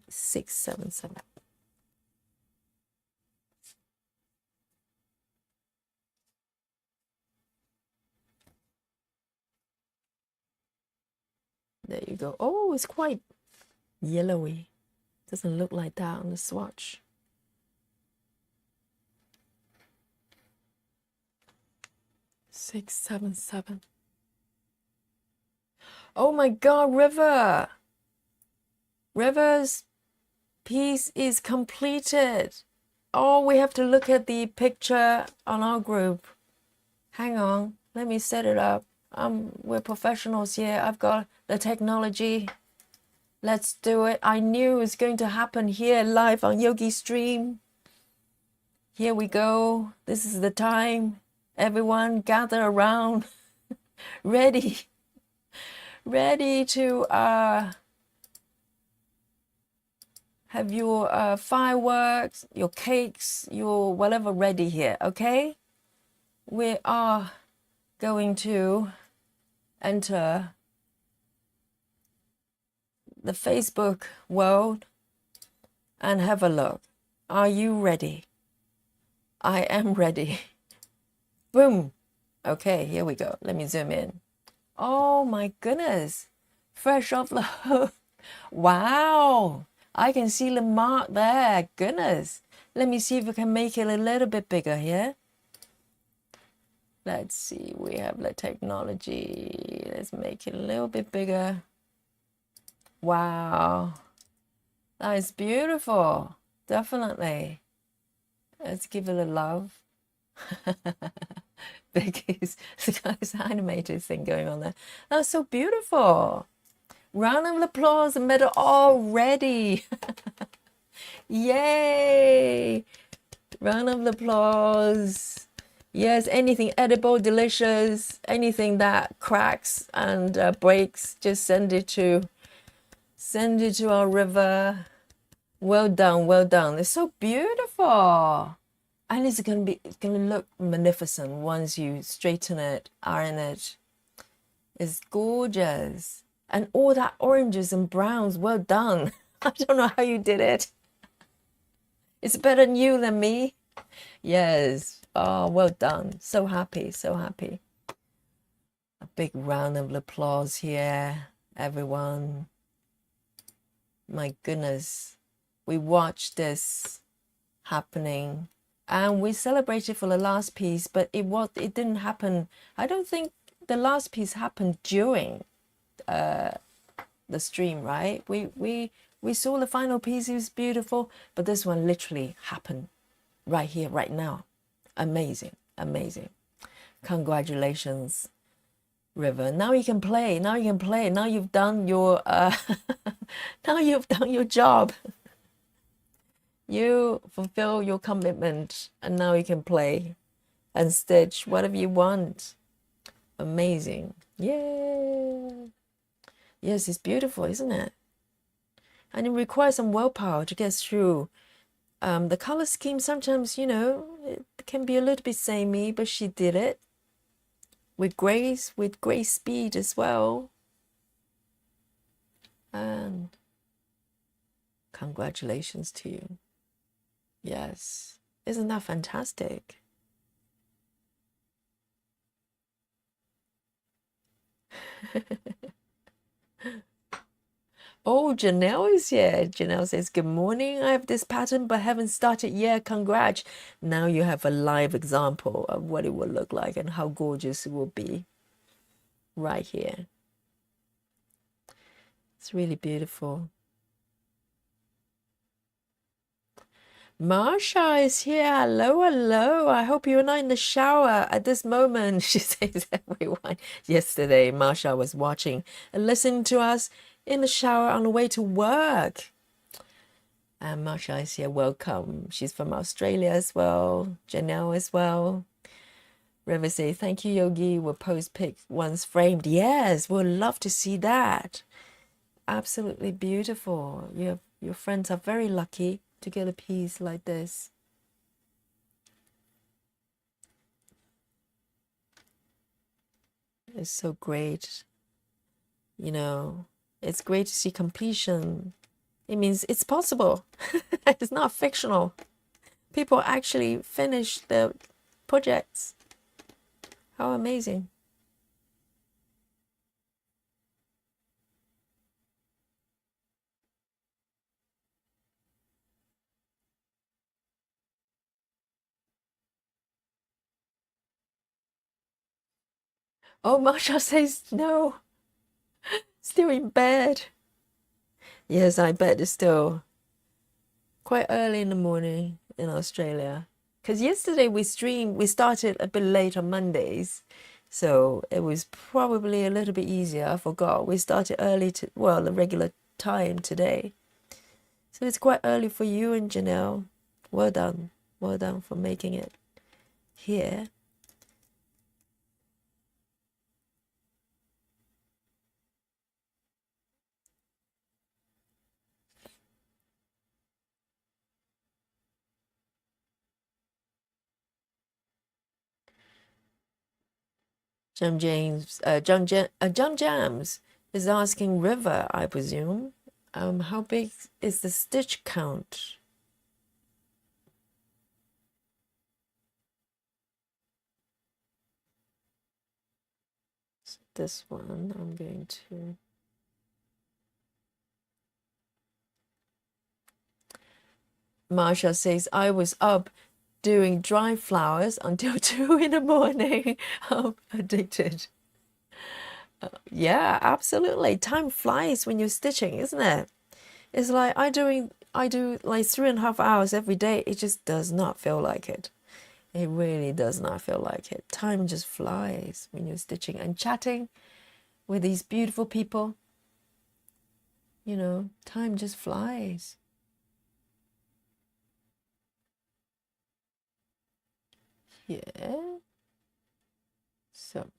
6, 7, 7. There you go. Oh, it's quite yellowy. Doesn't look like that on the swatch. 6, 7, 7. Oh my God, River! River's piece is completed. Oh, we have to look at the picture on our group. Hang on, let me set it up. We're professionals here. I've got the technology. Let's do it. I knew it was going to happen here live on Yogi Stream. Here we go. This is the time. Everyone gather around. ready to have your fireworks, your cakes, your whatever ready here, okay? We are going to enter the Facebook world and have a look. Are you ready? I am ready. Boom. Okay, here we go. Let me zoom in. Oh my goodness. Fresh off the wow. I can see the mark there. Goodness. Let me see if we can make it a little bit bigger here. Let's see. We have the technology. Let's make it a little bit bigger. Wow. That is beautiful. Definitely. Let's give it a love. Because the guy's animated thing going on there. That's so beautiful. Round of applause and medal already. Yay! Round of applause. Yes, anything edible, delicious, anything that cracks and breaks, just send it to our River. Well done, well done. It's so beautiful. And it's gonna look magnificent once you straighten it, iron it. It's gorgeous. And all that oranges and browns, well done. I don't know how you did it. It's better than you than me. Yes. Oh, well done. So happy, so happy. A big round of applause here, everyone. My goodness. We watched this happening. And we celebrated for the last piece, but it didn't happen. I don't think the last piece happened during the stream, right? We saw the final piece. It was beautiful, but this one literally happened right here, right now. Amazing, amazing. Congratulations, River. Now you can play. Now you can play. Now you've done your now you've done your job. You fulfill your commitment and now you can play and stitch whatever you want. Amazing. Yay. Yes, it's beautiful, isn't it? And it requires some willpower to get through. The color scheme sometimes, it can be a little bit samey, but she did it with grace, with great speed as well. And congratulations to you. Yes. Isn't that fantastic? Oh, Janelle is here. Janelle says, good morning. I have this pattern but haven't started yet. Congrats. Now you have a live example of what it will look like and how gorgeous it will be right here. It's really beautiful. Marsha is here. Hello, hello. I hope you're not in the shower at this moment. She says, everyone. Yesterday, Marsha was watching and listening to us in the shower on the way to work. And Marsha is here. Welcome. She's from Australia as well. Janelle as well. River says, thank you, Yogi. We'll post pics once framed. Yes, we'll love to see that. Absolutely beautiful. Your friends are very lucky to get a piece like this. It's so great. You know, it's great to see completion. It means it's possible. It's not fictional. People actually finish their projects. How amazing. Oh, Marsha says no. Still in bed. Yes, I bet it's still quite early in the morning in Australia. Because yesterday we started a bit late on Mondays. So it was probably a little bit easier. I forgot. We started early the regular time today. So it's quite early for you and Janelle. Well done. Well done for making it here. John Jams is asking River, I presume, how big is the stitch count? So this one I'm going to... Marsha says, I was up doing dry flowers until 2 in the morning. I'm addicted. Yeah, absolutely. Time flies when you're stitching, isn't it? It's like I do like 3.5 hours every day. It just does not feel like it. It really does not feel like it. Time just flies when you're stitching and chatting with these beautiful people. You know, time just flies. Yeah. So,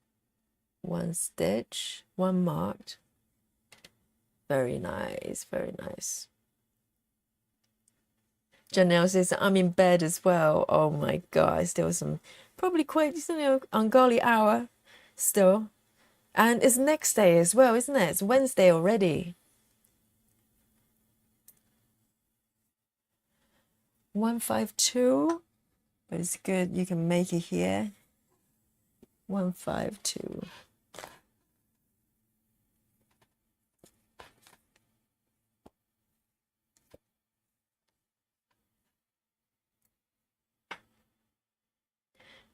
one stitch, one marked. Very nice, very nice. Janelle says, I'm in bed as well. Oh my God, still some, probably quite, ungodly hour still. And it's next day as well, isn't it? It's Wednesday already. 152, but it's good. You can make it here. 152.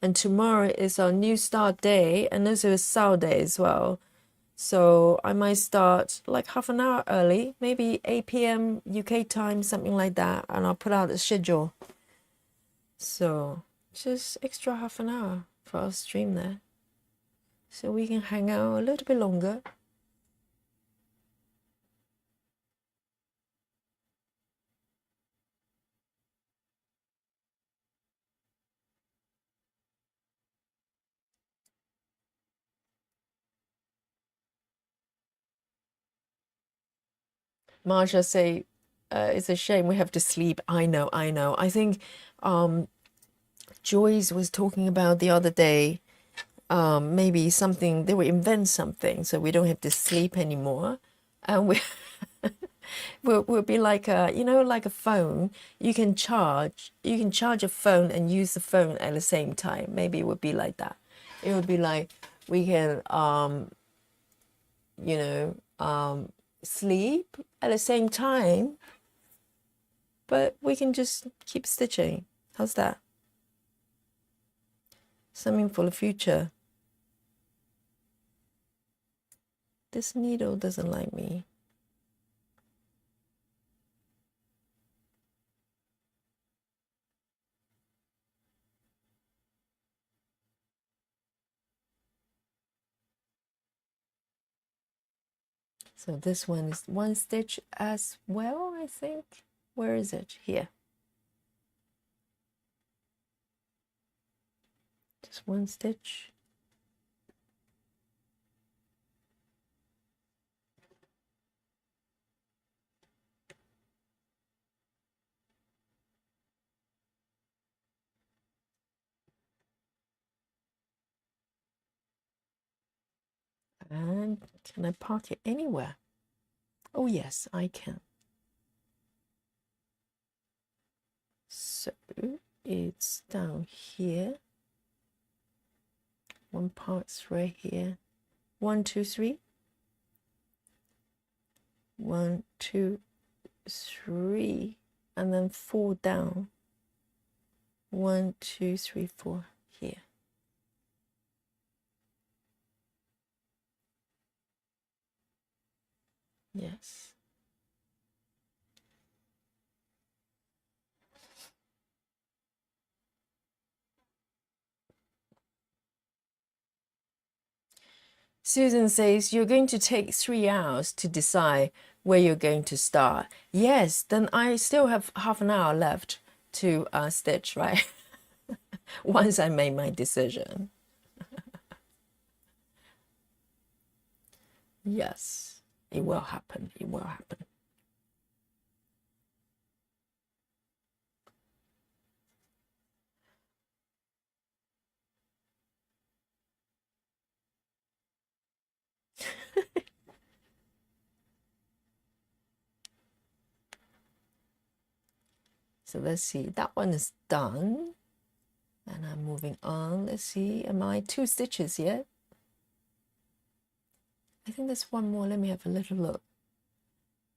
And tomorrow is our new start day, and also a Saturday as well. So I might start like half an hour early, maybe 8 p.m. UK time, something like that, and I'll put out the schedule. So just extra half an hour for our stream there. So we can hang out a little bit longer. Marsha say, it's a shame we have to sleep. I know. I think Joyce was talking about the other day, maybe something, they will invent something so we don't have to sleep anymore. And we'll be like like a phone. You can charge a phone and use the phone at the same time. Maybe it would be like that. It would be like we can sleep at the same time, but we can just keep stitching. How's that? Something for the future. This needle doesn't like me. So this one is one stitch as well, I think. Where is it? Here. Just one stitch. And can I park it anywhere? Oh yes, I can. So it's down here. One part's right here. 1, 2, 3. 1, 2, 3, and then 4 down. 1, 2, 3, 4 here. Yes. Susan says, you're going to take 3 hours to decide where you're going to start. Yes, then I still have half an hour left to stitch, right? Once I made my decision. Yes, it will happen. It will happen. So let's see, that one is done. And I'm moving on. Let's see, am I 2 stitches yet? I think there's one more. Let me have a little look.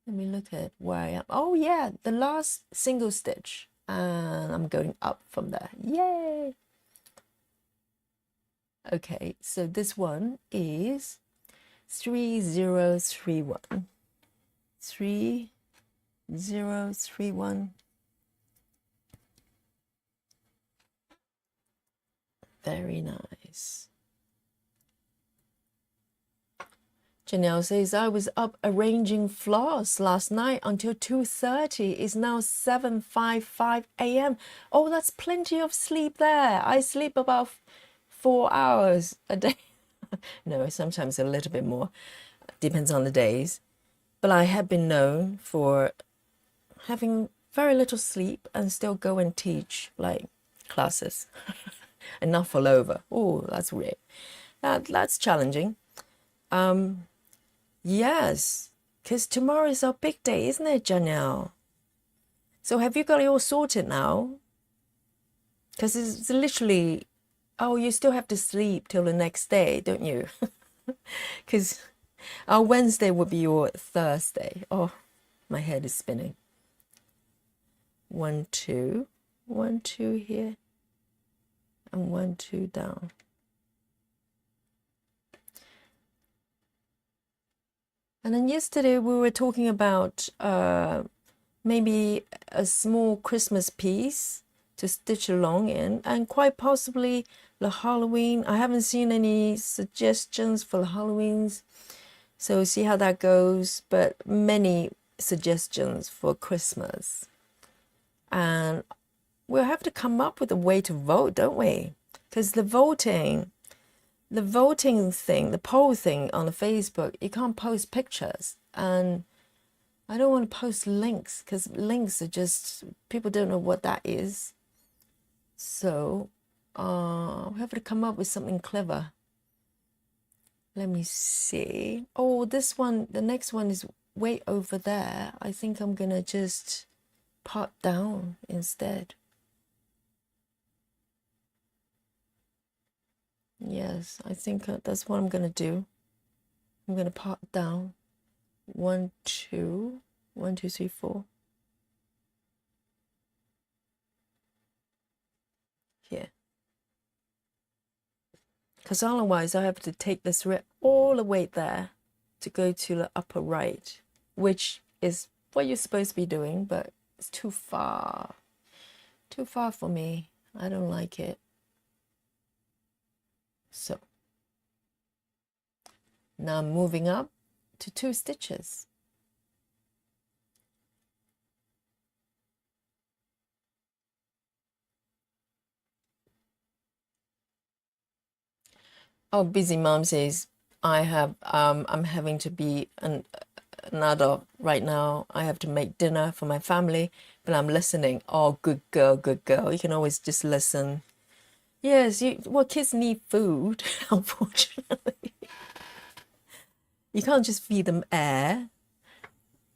Let me look at where I am. Oh yeah, the last single stitch. And I'm going up from there. Yay! Okay, so this one is 3031. 3031. Very nice. Janelle says, I was up arranging floss last night until 2:30. It's now 7:55 a.m. Oh, that's plenty of sleep there. I sleep about 4 hours a day. No, sometimes a little bit more. Depends on the days. But I have been known for having very little sleep and still go and teach like classes and not fall over. Oh, that's weird. That's challenging. Yes, because tomorrow is our big day, isn't it, Janelle? So have you got it all sorted now? Because it's literally, oh, you still have to sleep till the next day, don't you? Because our Wednesday will be your Thursday. Oh, my head is spinning. 1, 2, 1, 2 here, and 1, 2 down. And then yesterday we were talking about maybe a small Christmas piece to stitch along in, and quite possibly the Halloween. I haven't seen any suggestions for the Halloweens, so see how that goes, but many suggestions for Christmas. And we'll have to come up with a way to vote, don't we? Because the voting thing, the poll thing on the Facebook, you can't post pictures, and I don't want to post links because links are just, people don't know what that is. So we have to come up with something clever. Let me see. Oh, this one, the next one is way over there. I think I'm gonna just part down instead. Yes, I think that's what I'm gonna do. I'm gonna part down. 1, 2, 1, 2, 3, 4. Here. Because otherwise I have to take this rib all the way there to go to the upper right, which is what you're supposed to be doing, but it's too far. Too far for me. I don't like it. So now I'm moving up to 2 stitches. Oh, Busy Mom says, I'm having to be an adult right now. I have to make dinner for my family, but I'm listening. Oh, good girl, good girl. You can always just listen. Yes, kids need food, unfortunately. You can't just feed them air,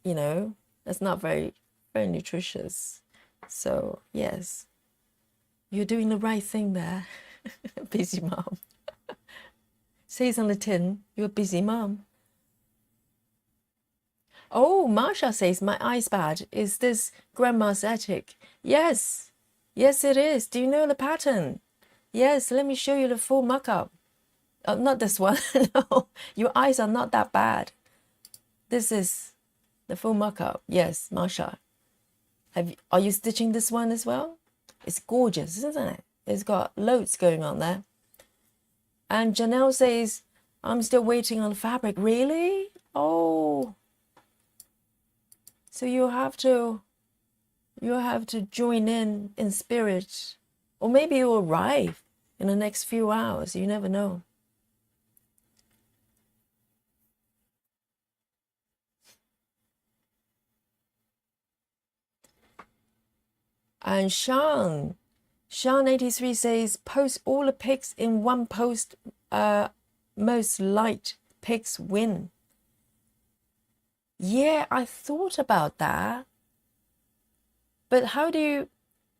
you know. That's not very, very nutritious. So, yes, you're doing the right thing there, Busy Mom. Says on the tin, you're a busy mom. Oh, Marsha says, my eye's bad. Is this grandma's attic? Yes. Yes, it is. Do you know the pattern? Yes, let me show you the full mock-up. Oh, not this one. No, your eyes are not that bad. This is the full mock-up. Yes, Marsha. Are you stitching this one as well? It's gorgeous, isn't it? It's got loads going on there. And Janelle says, I'm still waiting on the fabric. Really? Oh. So you have to join in spirit. Or maybe it will arrive in the next few hours. You never know. And Sean 83 says, post all the pics in one post. Most liked pics win. Yeah, I thought about that. But how do you,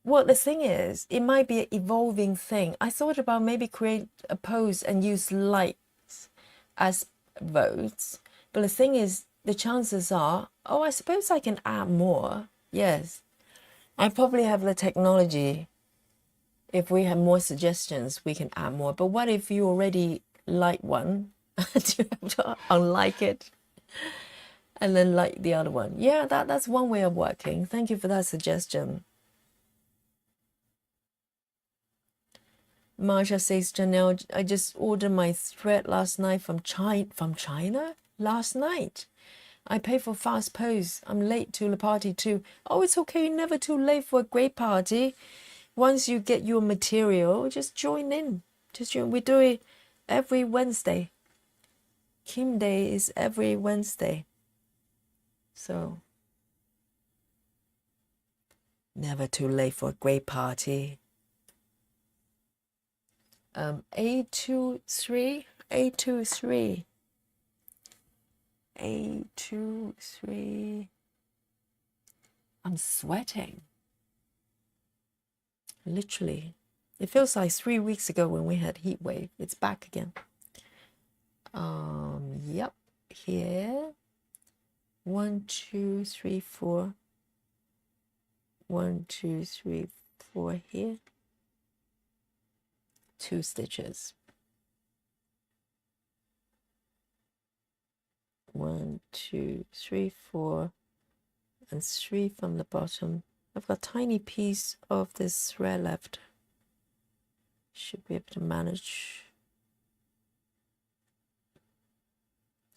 well, the thing is, it might be an evolving thing. I thought about maybe create a post and use likes as votes. But the thing is, the chances are, oh, I suppose I can add more. Yes. I probably have the technology. If we have more suggestions, we can add more. But what if you already like one? Do you have to unlike it and then like the other one? Yeah, that's one way of working. Thank you for that suggestion. Marsha says, Janelle, I just ordered my thread last night from China? Last night. I pay for fast post. I'm late to the party too. Oh, it's okay. You're never too late for a great party. Once you get your material, just join in. Just join. We do it every Wednesday. Kim Day is every Wednesday. So, never too late for a great party. A23. I'm sweating. Literally. It feels like 3 weeks ago when we had heat wave. It's back again. Yep. Here. 1, 2, 3, 4. 1, 2, 3, 4 here. 2 stitches. 1, 2, 3, 4, and 3 from the bottom. I've got a tiny piece of this thread left. Should be able to manage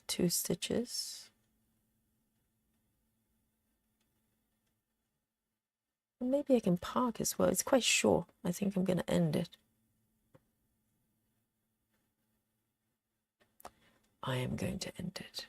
2 stitches. And maybe I can park as well. It's quite short. I think I'm going to end it. I am going to end it.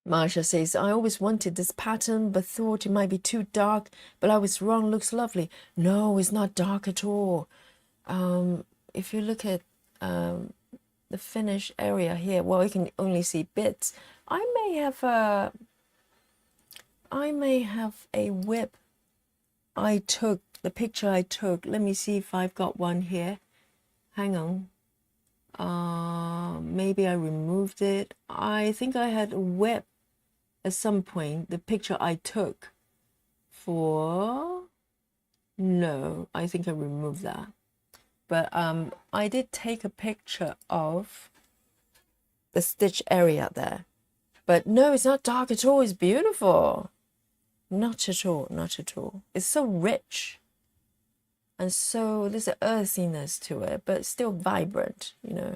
Marsha says, I always wanted this pattern, but thought it might be too dark, but I was wrong. Looks lovely. No, it's not dark at all. If you look at the finish area here, well, you can only see bits. I may have a whip I took, the picture I took. Let me see if I've got one here. Hang on. Maybe I removed it. I think I had a web at some point, the picture I took for, no, I think I removed that. But I did take a picture of the stitch area there. But no, it's not dark at all. It's beautiful. Not at all, not at all. It's so rich. And so there's an earthiness to it, but still vibrant, you know.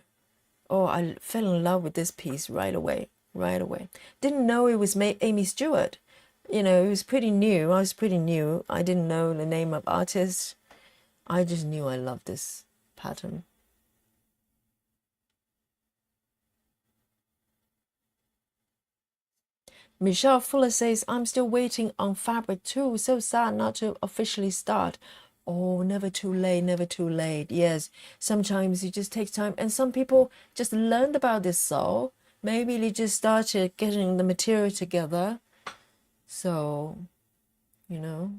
Oh, I fell in love with this piece right away, right away. Didn't know it was Amy Stewart. You know, it was pretty new. I was pretty new. I didn't know the name of artist. I just knew I loved this pattern. Michelle Fuller says, I'm still waiting on fabric too. So sad not to officially start. Oh, never too late, never too late. Yes, sometimes it just takes time. And some people just learned about this sew. Maybe they just started getting the material together. So, you know.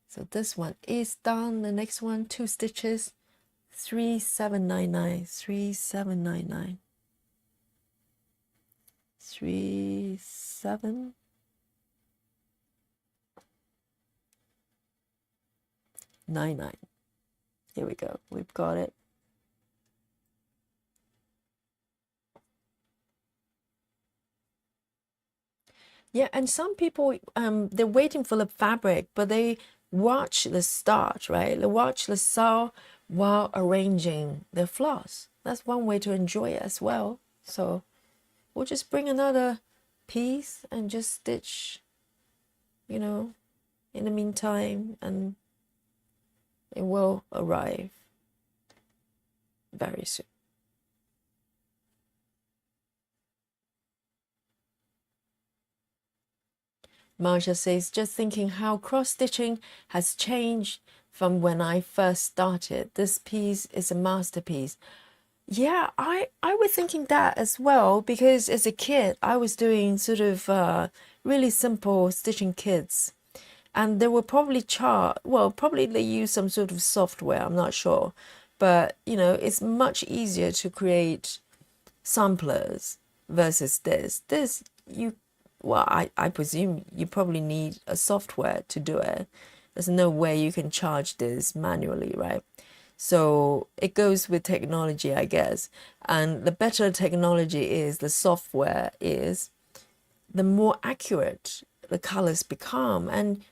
So this one is done. The next one, 2 stitches, 3799, 3799. 3799. Here we go. We've got it. Yeah, and some people they're waiting for the fabric, but they watch the start, right? They watch the sew while arranging their floss. That's one way to enjoy it as well. So we'll just bring another piece and just stitch, you know, in the meantime, and it will arrive very soon. Marsha says, just thinking how cross-stitching has changed from when I first started. This piece is a masterpiece. Yeah, I was thinking that as well, because as a kid, I was doing sort of really simple stitching kits. And they were probably probably they use some sort of software, I'm not sure. But, you know, it's much easier to create samplers versus this. This, I presume you probably need a software to do it. There's no way you can charge this manually, right? So it goes with technology, I guess. And the better technology is, the software is, the more accurate the colors become. And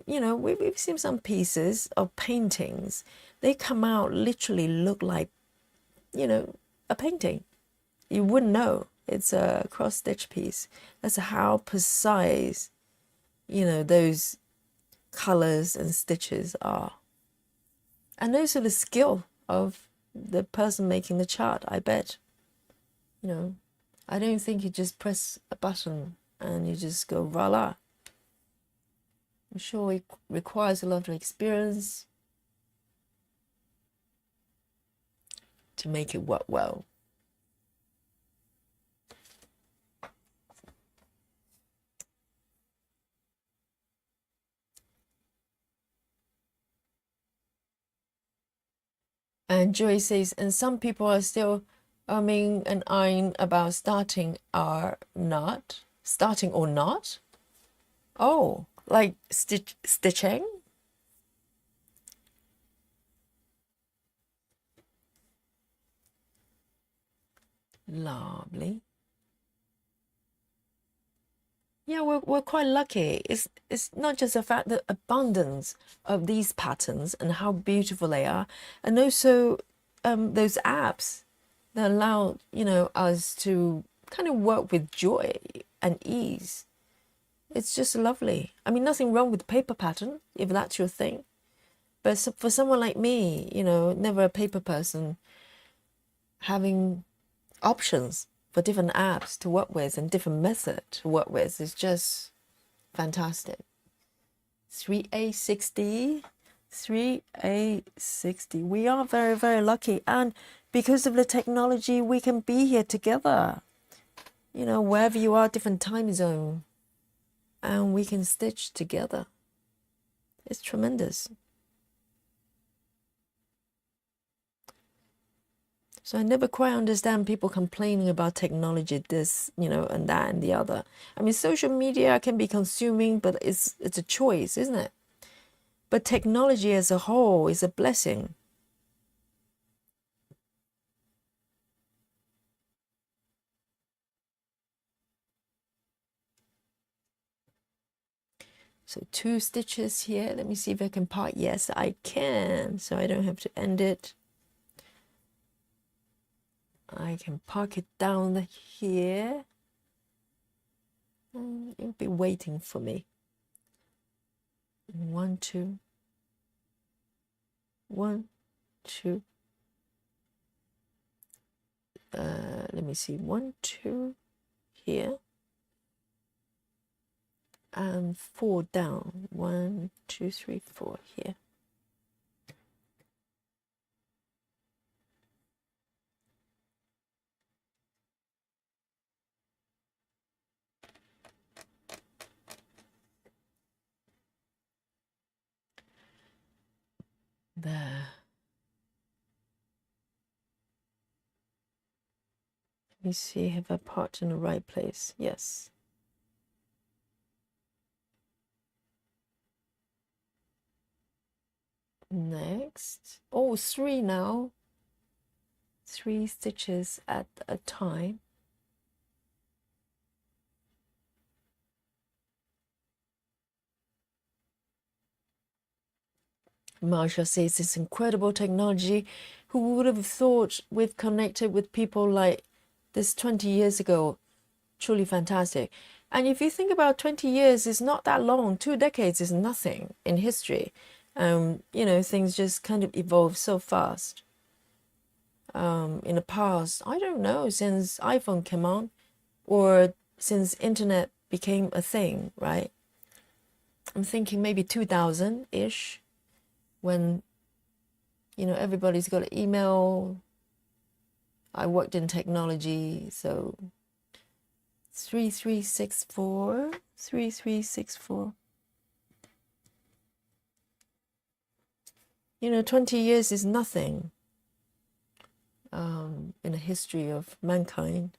we've seen some pieces of paintings. They come out literally look like, a painting. You wouldn't know it's a cross-stitch piece. That's how precise, those colors and stitches are. And also the skill of the person making the chart, I bet. I don't think you just press a button and you just go voila. I'm sure it requires a lot of experience to make it work well. And Joy says, and some people are still umming and ahhing about starting or not. Oh, like stitching? Lovely. Yeah, we're quite lucky. It's not just the fact that abundance of these patterns and how beautiful they are, and also those apps that allow us to kind of work with joy and ease. It's just lovely. I mean, nothing wrong with paper pattern if that's your thing, but for someone like me, never a paper person, having options for different apps to work with and different method to work with is just fantastic. 3A60. We are very, very lucky, and because of the technology we can be here together, wherever you are, different time zone, and we can stitch together. It's tremendous. So I never quite understand people complaining about technology, this, and that and the other. I mean, social media can be consuming, but it's a choice, isn't it? But technology as a whole is a blessing. So 2 stitches here. Let me see if I can part. Yes, I can. So I don't have to end it. I can park it down here. You'll be waiting for me. 1, 2. 1, 2. Let me see. 1, 2 here. And 4 down. 1, 2, 3, 4 here. There. Let me see, have I parked in the right place? Yes. Next. Oh, 3 now. 3 stitches at a time. Marsha says it's incredible technology. Who would have thought we've connected with people like this 20 years ago? Truly fantastic. And if you think about 20 years, it's not that long. 2 decades is nothing in history. Things just kind of evolve so fast. In the past, I don't know, since iPhone came on or since internet became a thing, right? I'm thinking maybe 2000-ish when, everybody's got an email. I worked in technology, so 3364, 3364. 20 years is nothing in the history of mankind.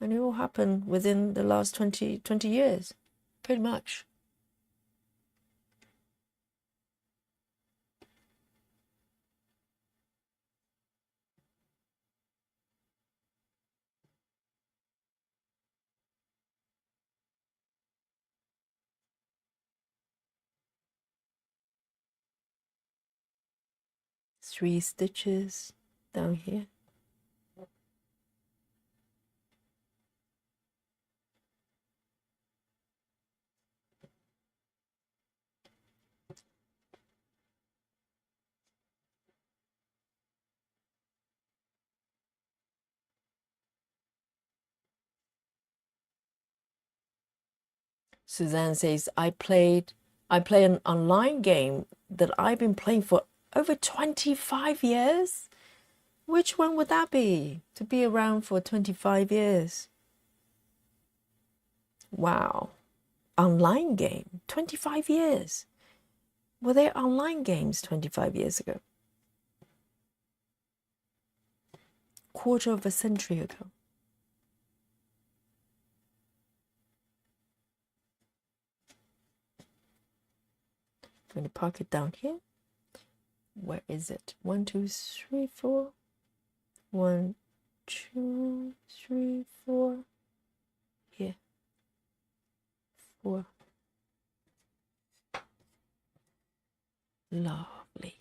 And it all happened within the last 20 years, pretty much. Three stitches down here. Suzanne says, I play an online game that I've been playing for over 25 years. Which one would that be? To be around for 25 years. Wow. Online game, 25 years. Were there online games 25 years ago? Quarter of a century ago. I'm going to park it down here. Where is it? 1, 2, 3, 4. 1, 2, 3, 4. Here. 4. Lovely.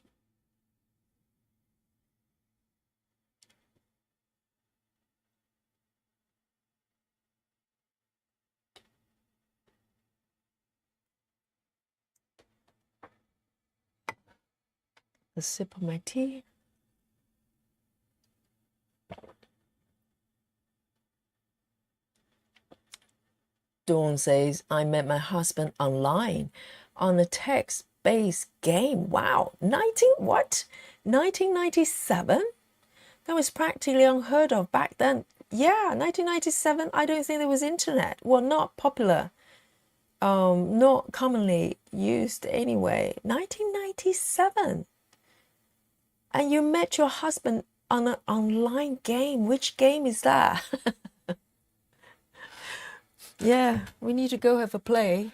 A sip of my tea. Dawn says, I met my husband online on a text-based game. Wow, 1997? That was practically unheard of back then. Yeah, 1997, I don't think there was internet. Well, not popular. Not commonly used anyway. 1997. And you met your husband on an online game. Which game is that? Yeah, we need to go have a play.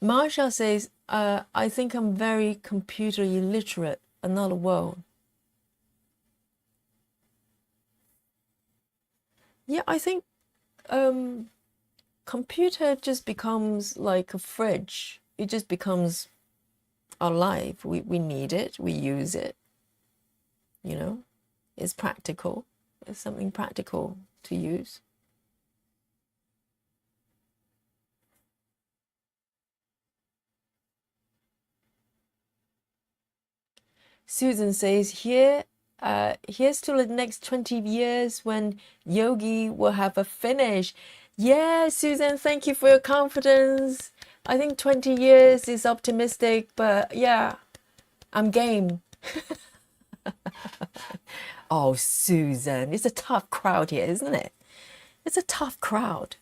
Marsha says, I think I'm very computer illiterate. Another world. Yeah, I think computer just becomes like a fridge. It just becomes our life. We need it. We use it. You know, it's practical. It's something practical to use. Susan says, here's to the next 20 years when yogi will have a finish. Yeah, Susan, thank you for your confidence. I think 20 years is optimistic, but yeah, I'm game. Oh, Susan, it's a tough crowd here, isn't it? It's a tough crowd.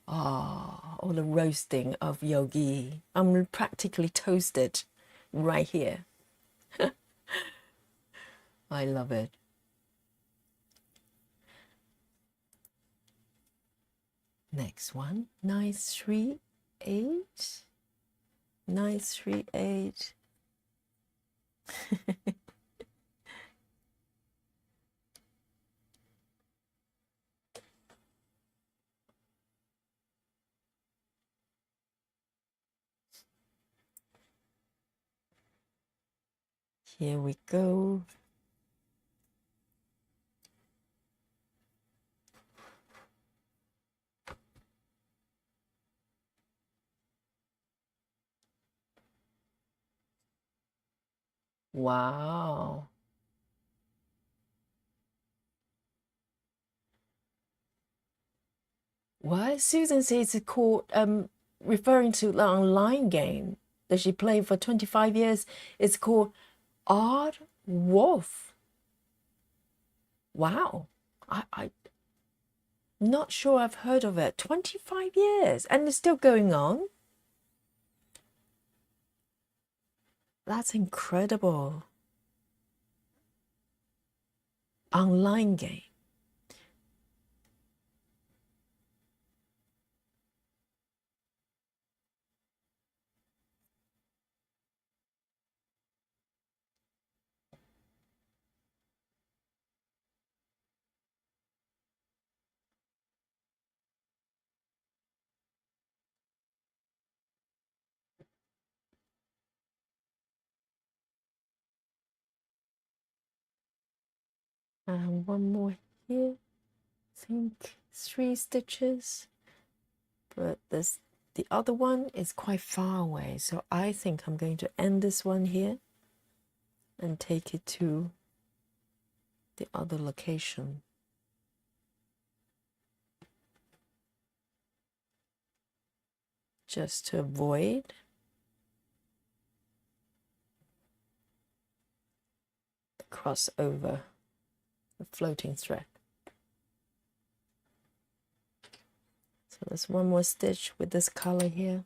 Oh, all the roasting of yogi. I'm practically toasted right here. I love it. Next one, 938. 938. Here we go. Wow. What? Susan says it's called, referring to the online game that she played for 25 years. It's called Odd Wolf. Wow. I'm not sure I've heard of it. 25 years and it's still going on. That's incredible. Online game. And one more here. I think 3 stitches. But the other one is quite far away. So I think I'm going to end this one here and take it to the other location. Just to avoid the crossover, the floating thread. So there's one more stitch with this color here.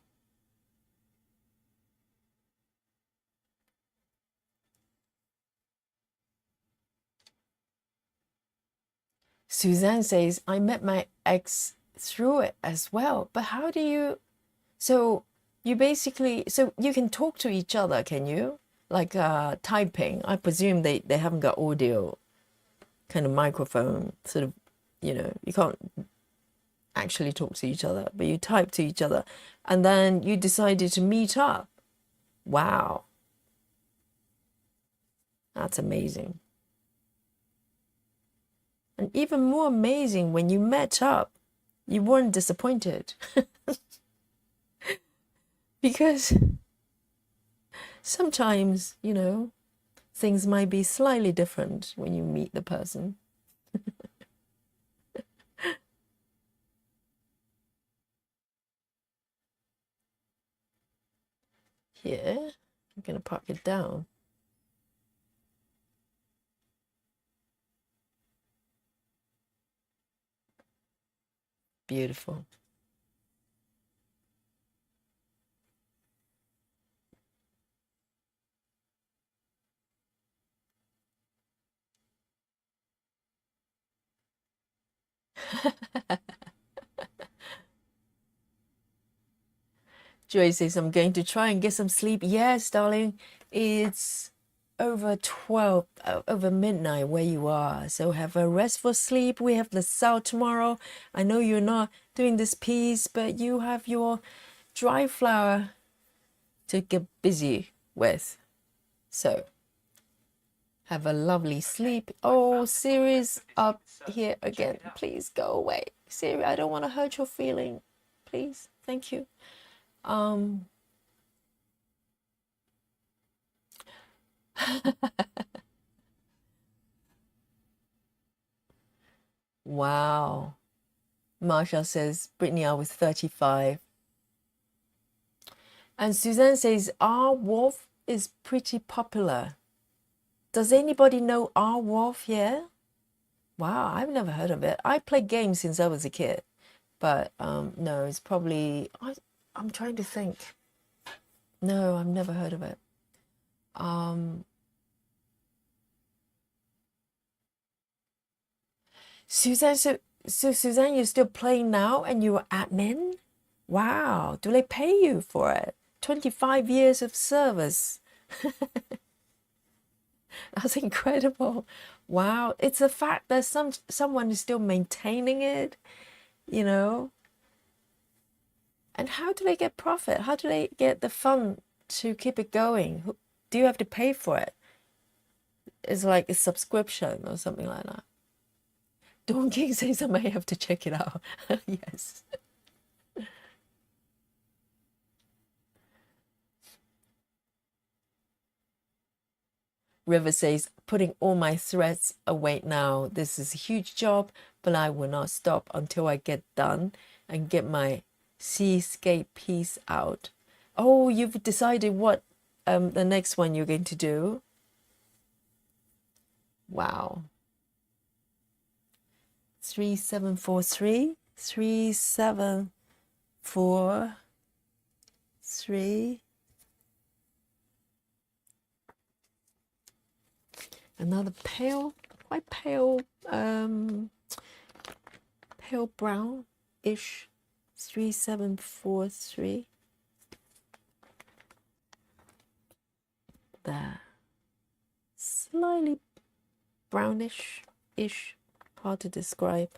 Suzanne says, I met my ex through it as well. But how do you, so you basically, so you can talk to each other, can you? Like typing. I presume they haven't got audio kind of microphone, sort of, you know, you can't actually talk to each other, but you type to each other. And then you decided to meet up. Wow. That's amazing. And even more amazing, when you met up, you weren't disappointed. Because sometimes, you know, things might be slightly different when you meet the person. Here, I'm going to park it down. Beautiful. Joy says, I'm going to try and get some sleep. Yes, darling, it's over 12, over midnight where you are. So have a restful sleep. We have the Sao tomorrow. I know you're not doing this piece, but you have your dry flower to get busy with. So have a lovely sleep. Oh, Siri's up here again. Please go away. Siri, I don't want to hurt your feeling. Please. Thank you. Wow. Marsha says, Brittany, I was 35. And Suzanne says, R. Wolf is pretty popular. Does anybody know R. Wolf here? Wow, I've never heard of it. I played games since I was a kid. But no, it's probably... I'm trying to think. No, I've never heard of it. Suzanne, so Suzanne, you're still playing now and you're admin? Wow, do they pay you for it? 25 years of service. That's incredible. Wow, it's a fact that someone is still maintaining it, you know? And how do they get profit? How do they get the fund to keep it going? Do you have to pay for it? It's like a subscription or something like that. Dawn King says I may have to check it out. Yes. River says, putting all my threads away now. This is a huge job, but I will not stop until I get done and get my seascape piece out. Oh, you've decided what the next one you're going to do? Wow. 3743, 3743. Another pale, quite pale, pale brown-ish. 3743. There. Slightly brownish-ish. Hard to describe.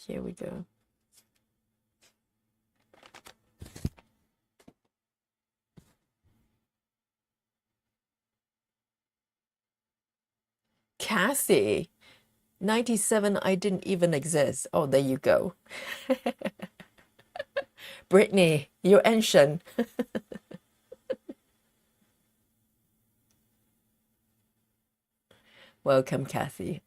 Here we go. Kathy, 97, I didn't even exist. Oh, there you go. Brittany, you're ancient. Welcome, Kathy.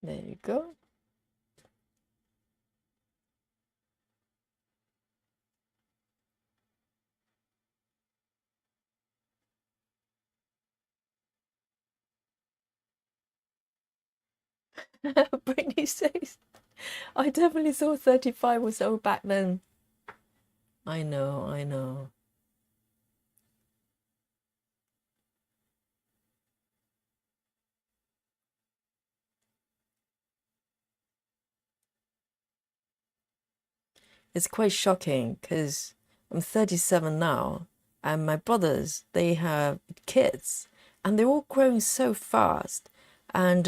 There you go. Brittany says, I definitely thought 35 was old back then. I know, I know. It's quite shocking because I'm 37 now, and my brothers, they have kids, and they're all growing so fast. And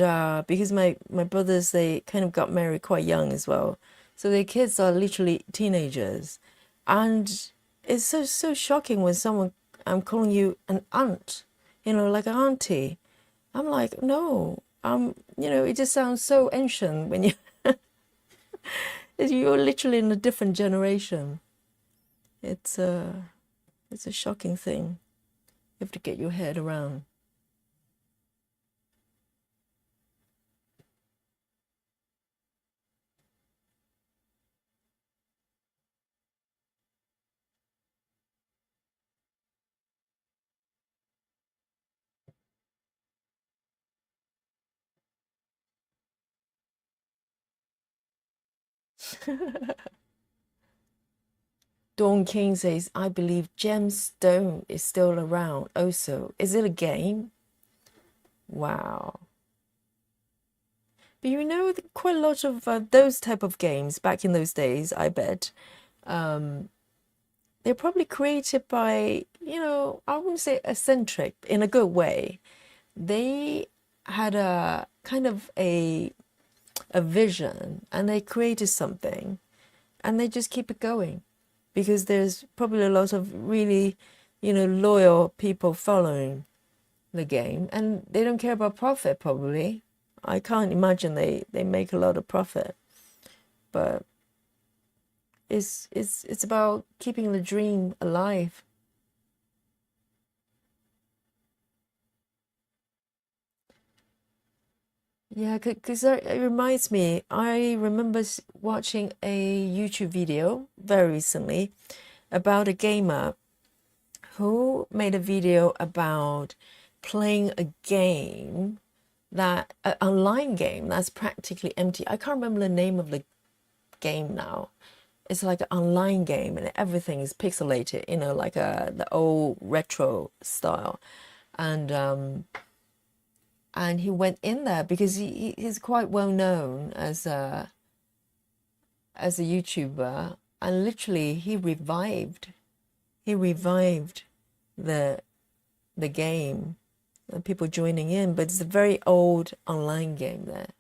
because my brothers, they kind of got married quite young as well, so their kids are literally teenagers, and it's so shocking when someone I'm calling you an aunt, like an auntie. I'm like, no, it just sounds so ancient when you you're literally in a different generation. It's a shocking thing. You have to get your head around. Dawn King says, I believe Gemstone is still around. Also, is it a game? Wow. But you know, quite a lot of those type of games back in those days, I bet, they're probably created by, you know, I wouldn't say eccentric in a good way. They had a kind of a vision and they created something and they just keep it going because there's probably a lot of really, you know, loyal people following the game and they don't care about profit probably. I can't imagine they make a lot of profit, but it's about keeping the dream alive. Yeah, because it reminds me, I remember watching a YouTube video very recently about a gamer who made a video about playing a game that, an online game that's practically empty. I can't remember the name of the game now. It's like an online game and everything is pixelated, you know, like the old retro style. And he went in there because he's quite well known as a YouTuber, and literally he revived the game and people joining in, but it's a very old online game there.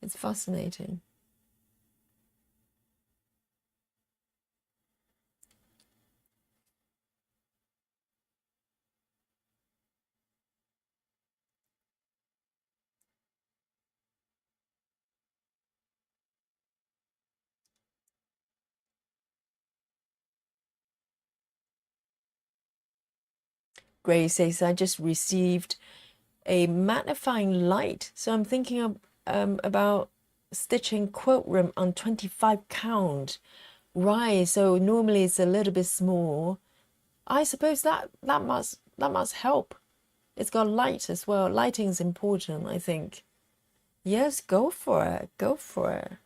It's fascinating. Grace says, I just received a magnifying light, so I'm thinking of about stitching quilt room on 25 count. Right, so normally it's a little bit small. I suppose that must help. It's got light as well. Lighting is important, I think. Yes, go for it. Go for it.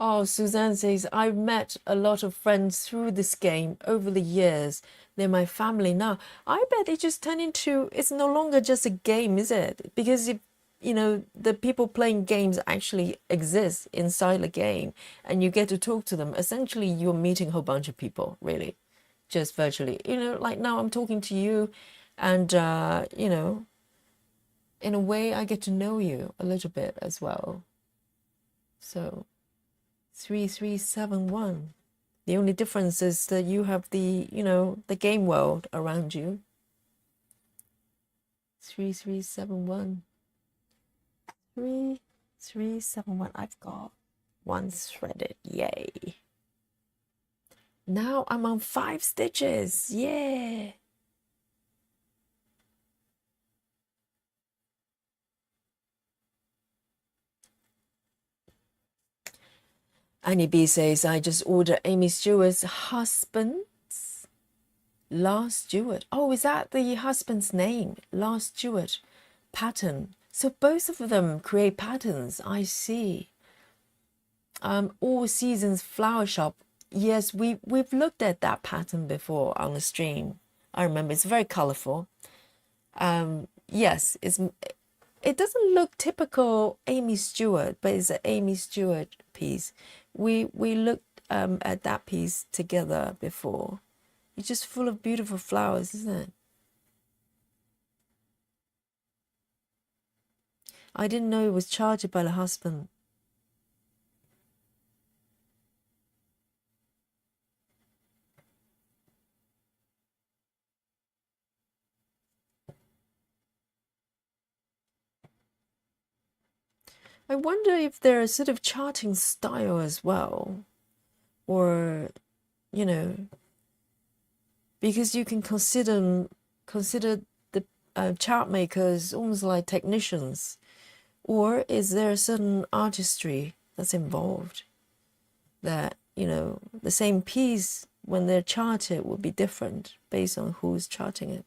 Oh, Suzanne says, I've met a lot of friends through this game over the years. They're my family now. I bet it just turned into, it's no longer just a game, is it? Because if, you know, the people playing games actually exist inside the game and you get to talk to them, essentially you're meeting a whole bunch of people, really, just virtually. You know, like now I'm talking to you and, you know, in a way I get to know you a little bit as well. So 3371. The only difference is that you have the, you know, the game world around you. 3371. 3371. I've got one threaded. Yay. Now I'm on 5 stitches. Yeah. Annie B says, I just ordered Amy Stewart's husband's Lars Stewart. Oh, is that the husband's name? Lars Stewart pattern. So both of them create patterns. I see. All Seasons Flower Shop. Yes, we've looked at that pattern before on the stream. I remember it's very colorful. Yes, it doesn't look typical Amy Stewart, but it's an Amy Stewart piece. We looked at that piece together before. It's just full of beautiful flowers, isn't it? I didn't know it was charged by the husband. I wonder if they're a sort of charting style as well, or, you know, because you can consider the chart makers almost like technicians, or is there a certain artistry that's involved that, you know, the same piece when they're charted will be different based on who's charting it.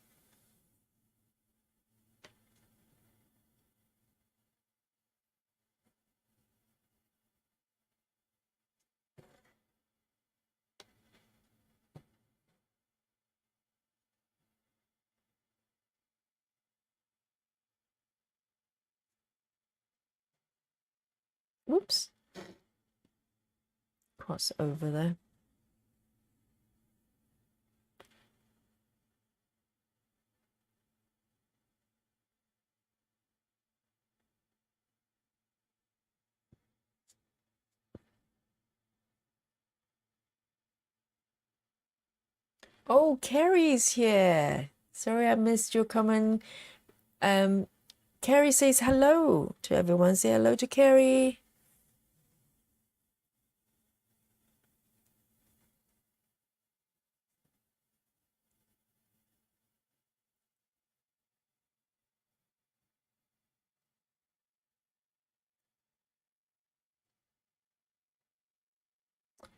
Whoops. Cross over there. Oh, Carrie's here. Sorry I missed your comment. Carrie says hello to everyone. Say hello to Carrie.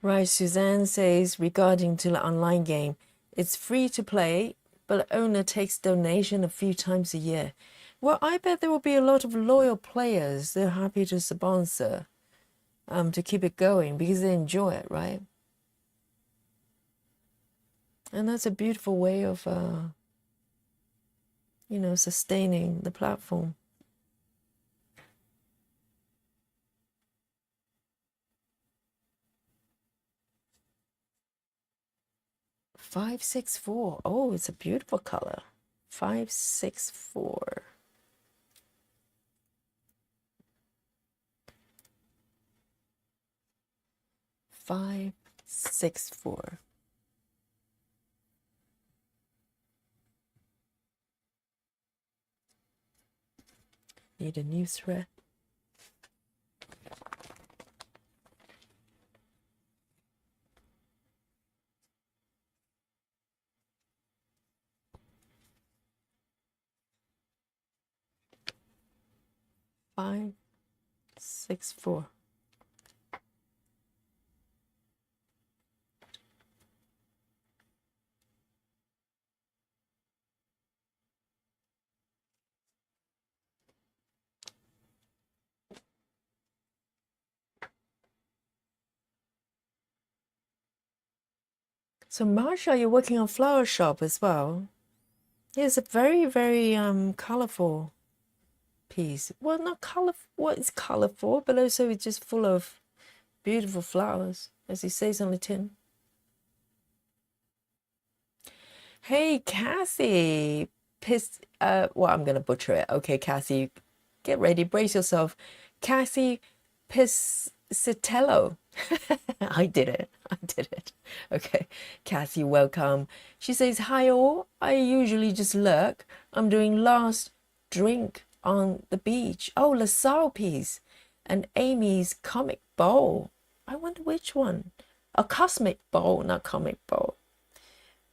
Right, Suzanne says regarding to the online game, it's free to play, but the owner takes donation a few times a year. Well, I bet there will be a lot of loyal players. They're happy to sponsor, to keep it going because they enjoy it, right? And that's a beautiful way of, you know, sustaining the platform. 564. Oh, it's a beautiful color. 564. 564. Need a new thread. Five, 6, 4. So Marsha, you're working on flower shop as well. It's a very, very colorful piece. Well, not colorful. Well, it's colorful, but also it's just full of beautiful flowers, as he says on the tin. Hey, Cassie. Well, I'm gonna butcher it. Okay, Cassie, get ready, brace yourself. Cassie Piscitello. I did it. I did it. Okay, Cassie, welcome. She says, hi all. I usually just lurk. I'm doing last drink on the beach. Oh, LaSalle piece and Amy's comic bowl. I wonder which one. A cosmic bowl, not comic bowl.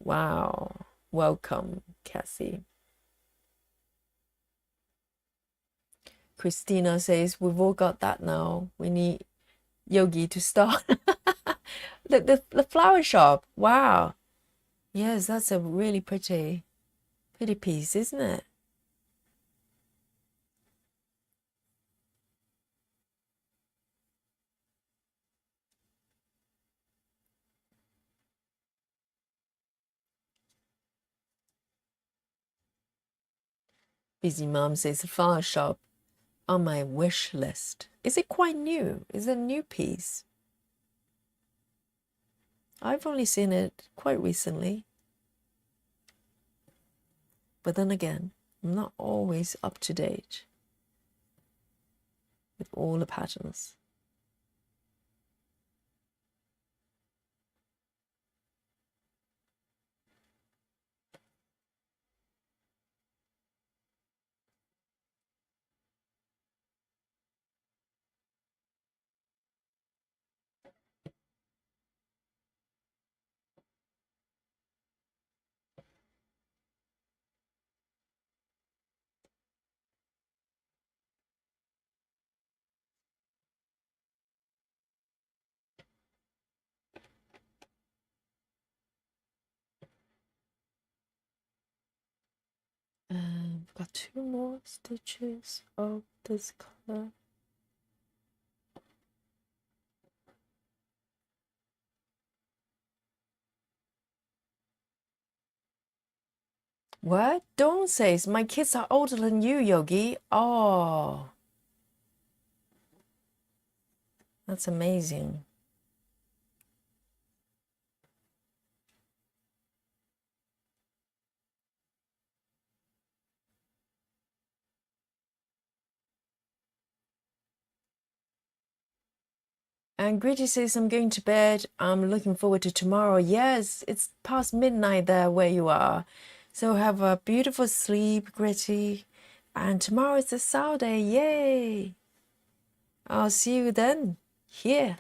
Wow. Welcome, Cassie. Christina says, we've all got that now. We need Yogi to start. The flower shop. Wow. Yes, that's a really pretty piece, isn't it? Busy Mom says the flower shop on my wish list. Is it quite new? Is it a new piece? I've only seen it quite recently. But then again, I'm not always up to date with all the patterns. Got 2 more stitches of this color. What? Dawn says, my kids are older than you, Yogi. Oh, that's amazing. And Gritty says, I'm going to bed. I'm looking forward to tomorrow. Yes, it's past midnight there where you are. So have a beautiful sleep, Gritty. And tomorrow is a Saturday. Yay! I'll see you then. Here.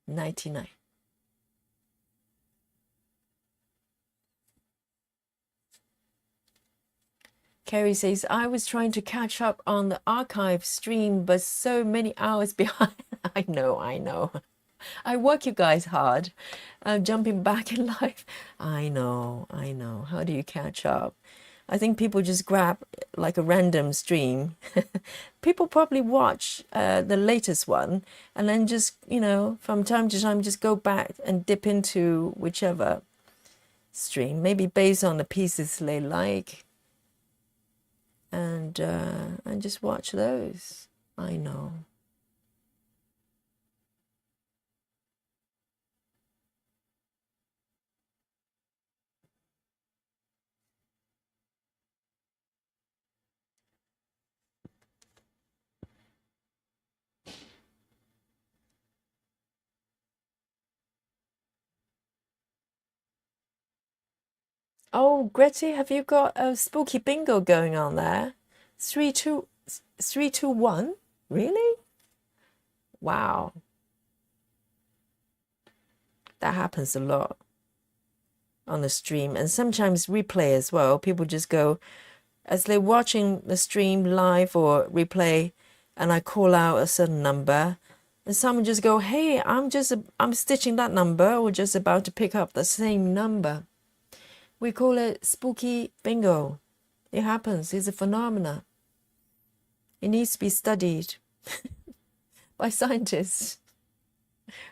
99. Carrie says, I was trying to catch up on the archive stream, but so many hours behind. I know. I work you guys hard. I'm jumping back in life. I know. How do you catch up? I think people just grab like a random stream. People probably watch the latest one and then just, from time to time, just go back and dip into whichever stream, maybe based on the pieces they like. And just watch those. I know. Oh, Gretty, have you got a spooky bingo going on there? 3-2-1? Really? Wow. That happens a lot on the stream, and sometimes replay as well. People just go, as they're watching the stream live or replay, and I call out a certain number, and someone just go, hey, I'm stitching that number, or just about to pick up the same number. We call it spooky bingo. It happens. It's a phenomenon. It needs to be studied by scientists.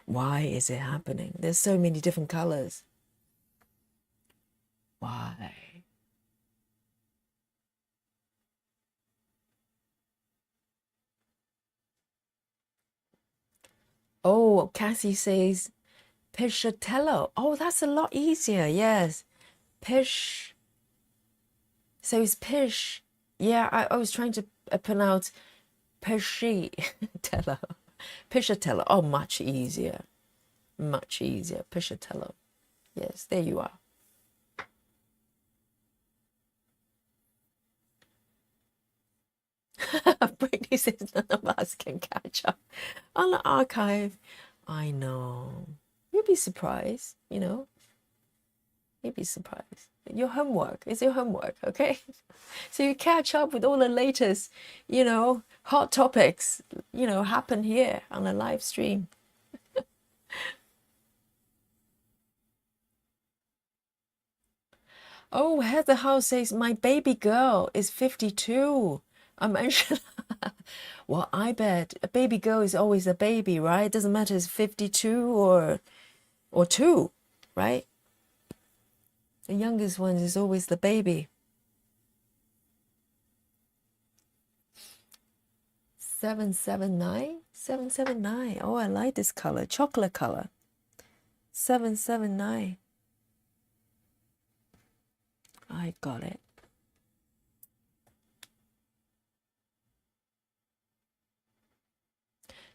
Why is it happening? There's so many different colors. Why? Oh, Cassie says Piscatello. Oh, that's a lot easier. Yes. Pish. So it's pish. Yeah, I was trying to pronounce Piscitello. Piscatello. Oh, much easier. Much easier. Piscatello. Yes, there you are. Brittany says none of us can catch up on the archive. I know. You'll be surprised, You'll be surprised. Your homework is your homework, okay? So you catch up with all the latest, hot topics, happen here on a live stream. Oh, Heather House says, my baby girl is 52. I mentioned, well, I bet a baby girl is always a baby, right? It doesn't matter if it's 52 or 2, right? The youngest one is always the baby. 779? 779. Oh, I like this color. Chocolate color. 779. I got it.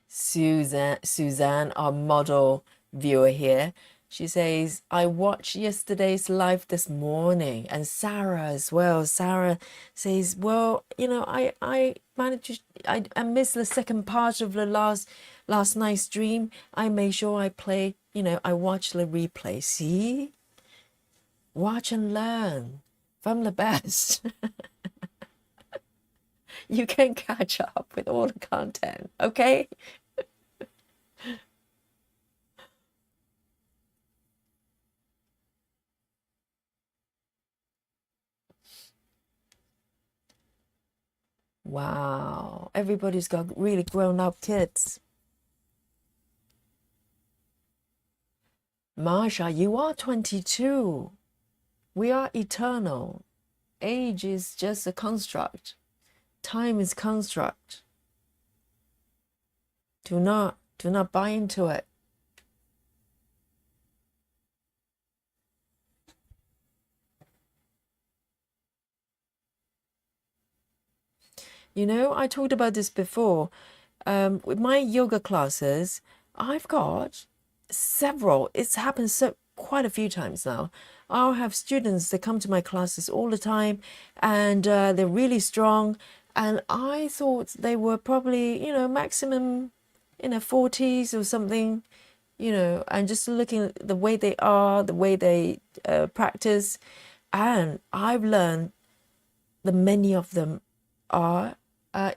Suzanne, our model viewer here, she says, I watched yesterday's live this morning, and Sarah as well. Sarah says, well, I managed to, I missed the second part of the last night's stream. I made sure I play, I watched the replay. See? Watch and learn from the best. You can catch up with all the content, okay? Wow, everybody's got really grown-up kids. Marsha, you are 22. We are eternal. Age is just a construct. Time is construct. Do not buy into it. You know, I talked about this before. With my yoga classes, I've got several. It's happened quite a few times now. I'll have students that come to my classes all the time, and they're really strong. And I thought they were probably, you know, maximum in their 40s or something, you know, and just looking at the way they are, the way they practice. And I've learned that many of them are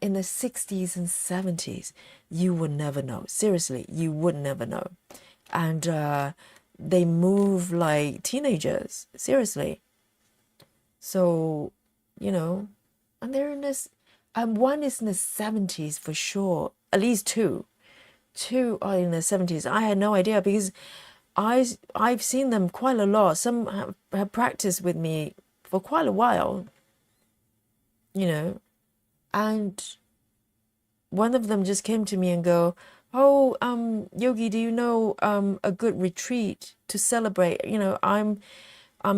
in the 60s and 70s. You would never know. Seriously, you would never know. And they move like teenagers. Seriously. So, you know, and they're in this, one is in the 70s for sure. At least two. Two are in the 70s. I had no idea because I've seen them quite a lot. Some have practiced with me for quite a while, you know, and one of them just came to me and go, "Oh, Yogi, do you know a good retreat to celebrate? You know, I'm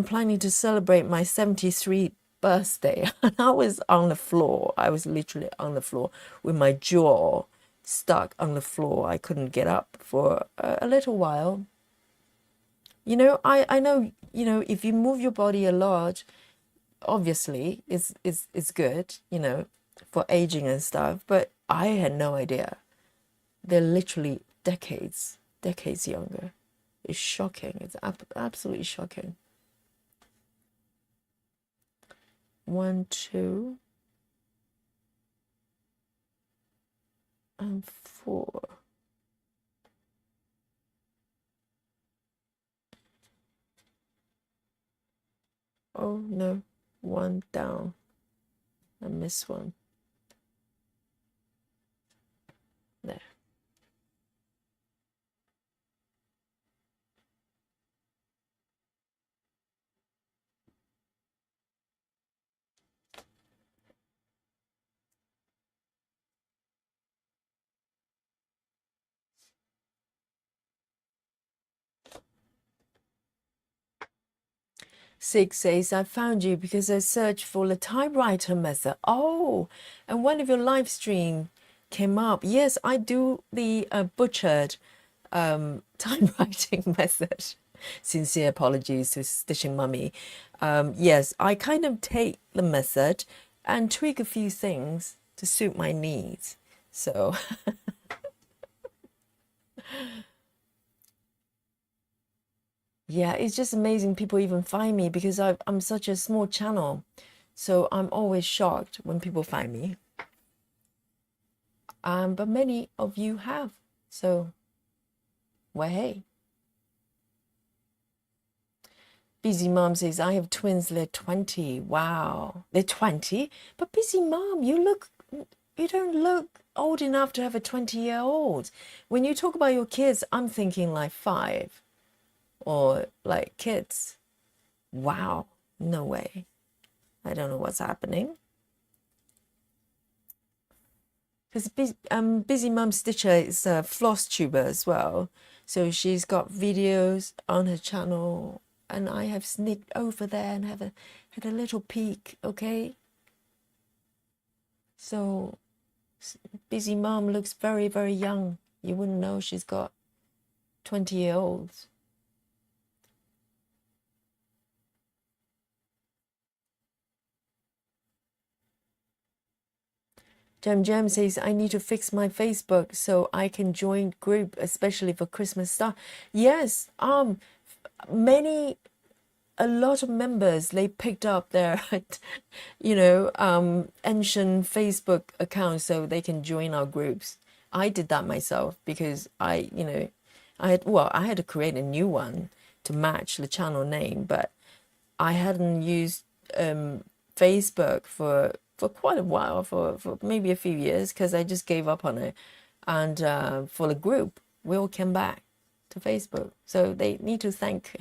planning to celebrate my 73rd birthday." And I was on the floor. I was literally on the floor with my jaw stuck on the floor. I couldn't get up for a little while. You know, I know, you know, if you move your body a lot, obviously it's good, you know, for aging and stuff, but I had no idea. They're literally decades younger. It's shocking. It's absolutely shocking. 1, 2, and 4. Oh no, 1 down. I missed one. There. Six says, I found you because I searched for the typewriter method. Oh, and one of your live stream came up. Yes, I do the butchered typewriting method. Sincere apologies to Stitching Mummy. Yes, I kind of take the method and tweak a few things to suit my needs. So yeah, it's just amazing people even find me because I'm such a small channel. So I'm always shocked when people find me. But many of you have. So, well, hey. Busy Mom says, I have twins, they're 20. Wow. They're 20? But Busy Mom, you don't look old enough to have a 20-year-old. When you talk about your kids, I'm thinking like 5 or like kids. Wow. No way. I don't know what's happening. Because Busy Mum Stitcher is a floss tuber as well. So she's got videos on her channel, and I have sneaked over there and had a little peek, okay? So Busy Mum looks very, very young. You wouldn't know she's got 20-year-olds. Jem says, I need to fix my Facebook so I can join group, especially for Christmas stuff. Yes, a lot of members, they picked up their, you know, ancient Facebook accounts so they can join our groups. I did that myself because I had to create a new one to match the channel name, but I hadn't used Facebook for for quite a while, for maybe a few years, because I just gave up on it. And for the group, we all came back to Facebook. So they need to thank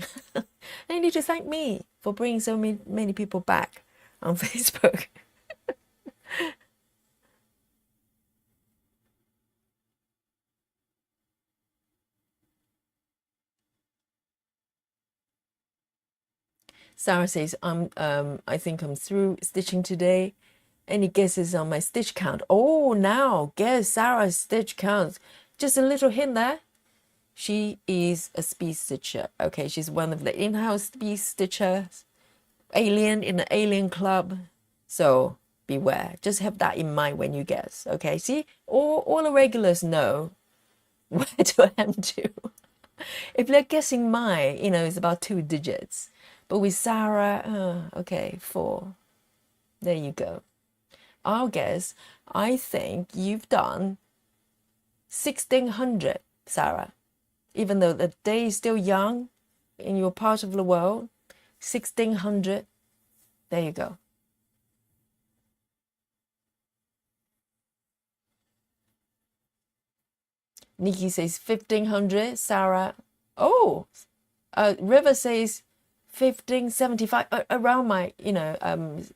they need to thank me for bringing so many people back on Facebook. Sarah says, I think I'm through stitching today. Any guesses on my stitch count? Oh, now guess Sarah's stitch count. Just a little hint there. She is a speed stitcher. Okay, she's one of the in-house speed stitchers. Alien in the alien club. So beware. Just have that in mind when you guess. Okay, see, all the regulars know where to aim to. If they're guessing mine, it's about 2 digits. But with Sarah, okay, 4. There you go. I'll guess, I think you've done 1600, Sarah. Even though the day is still young in your part of the world, 1600. There you go. Nikki says 1500. Sarah, River says 1575. Around my,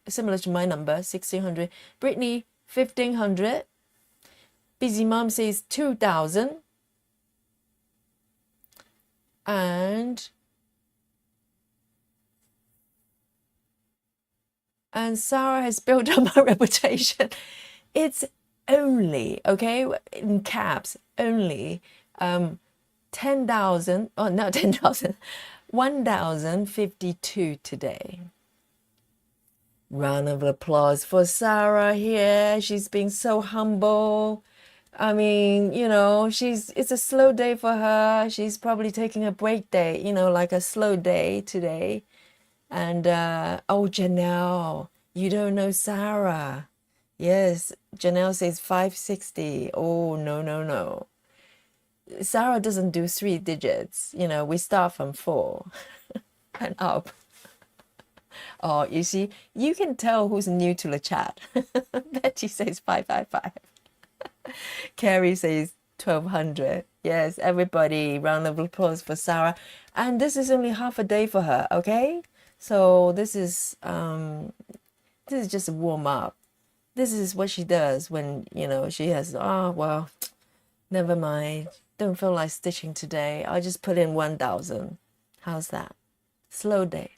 similar to my number, 1600. Brittany, 1500. Busy Mom says 2000. And Sarah has built up my reputation. It's only, okay, in caps, only 10,000, oh, not 10,000, 1,052 today. Round of applause for Sarah here. She's been so humble. I mean, it's a slow day for her. She's probably taking a break day, like a slow day today. And, Janelle, you don't know Sarah. Yes, Janelle says 560. Oh, no. Sarah doesn't do 3 digits. We start from 4 and up. Oh, you see, you can tell who's new to the chat. Betty says 555. Carrie says 1200. Yes, everybody, round of applause for Sarah. And this is only half a day for her, okay? So this is just a warm up. This is what she does when, she has, well, never mind. Don't feel like stitching today. I'll just put in 1,000. How's that? Slow day.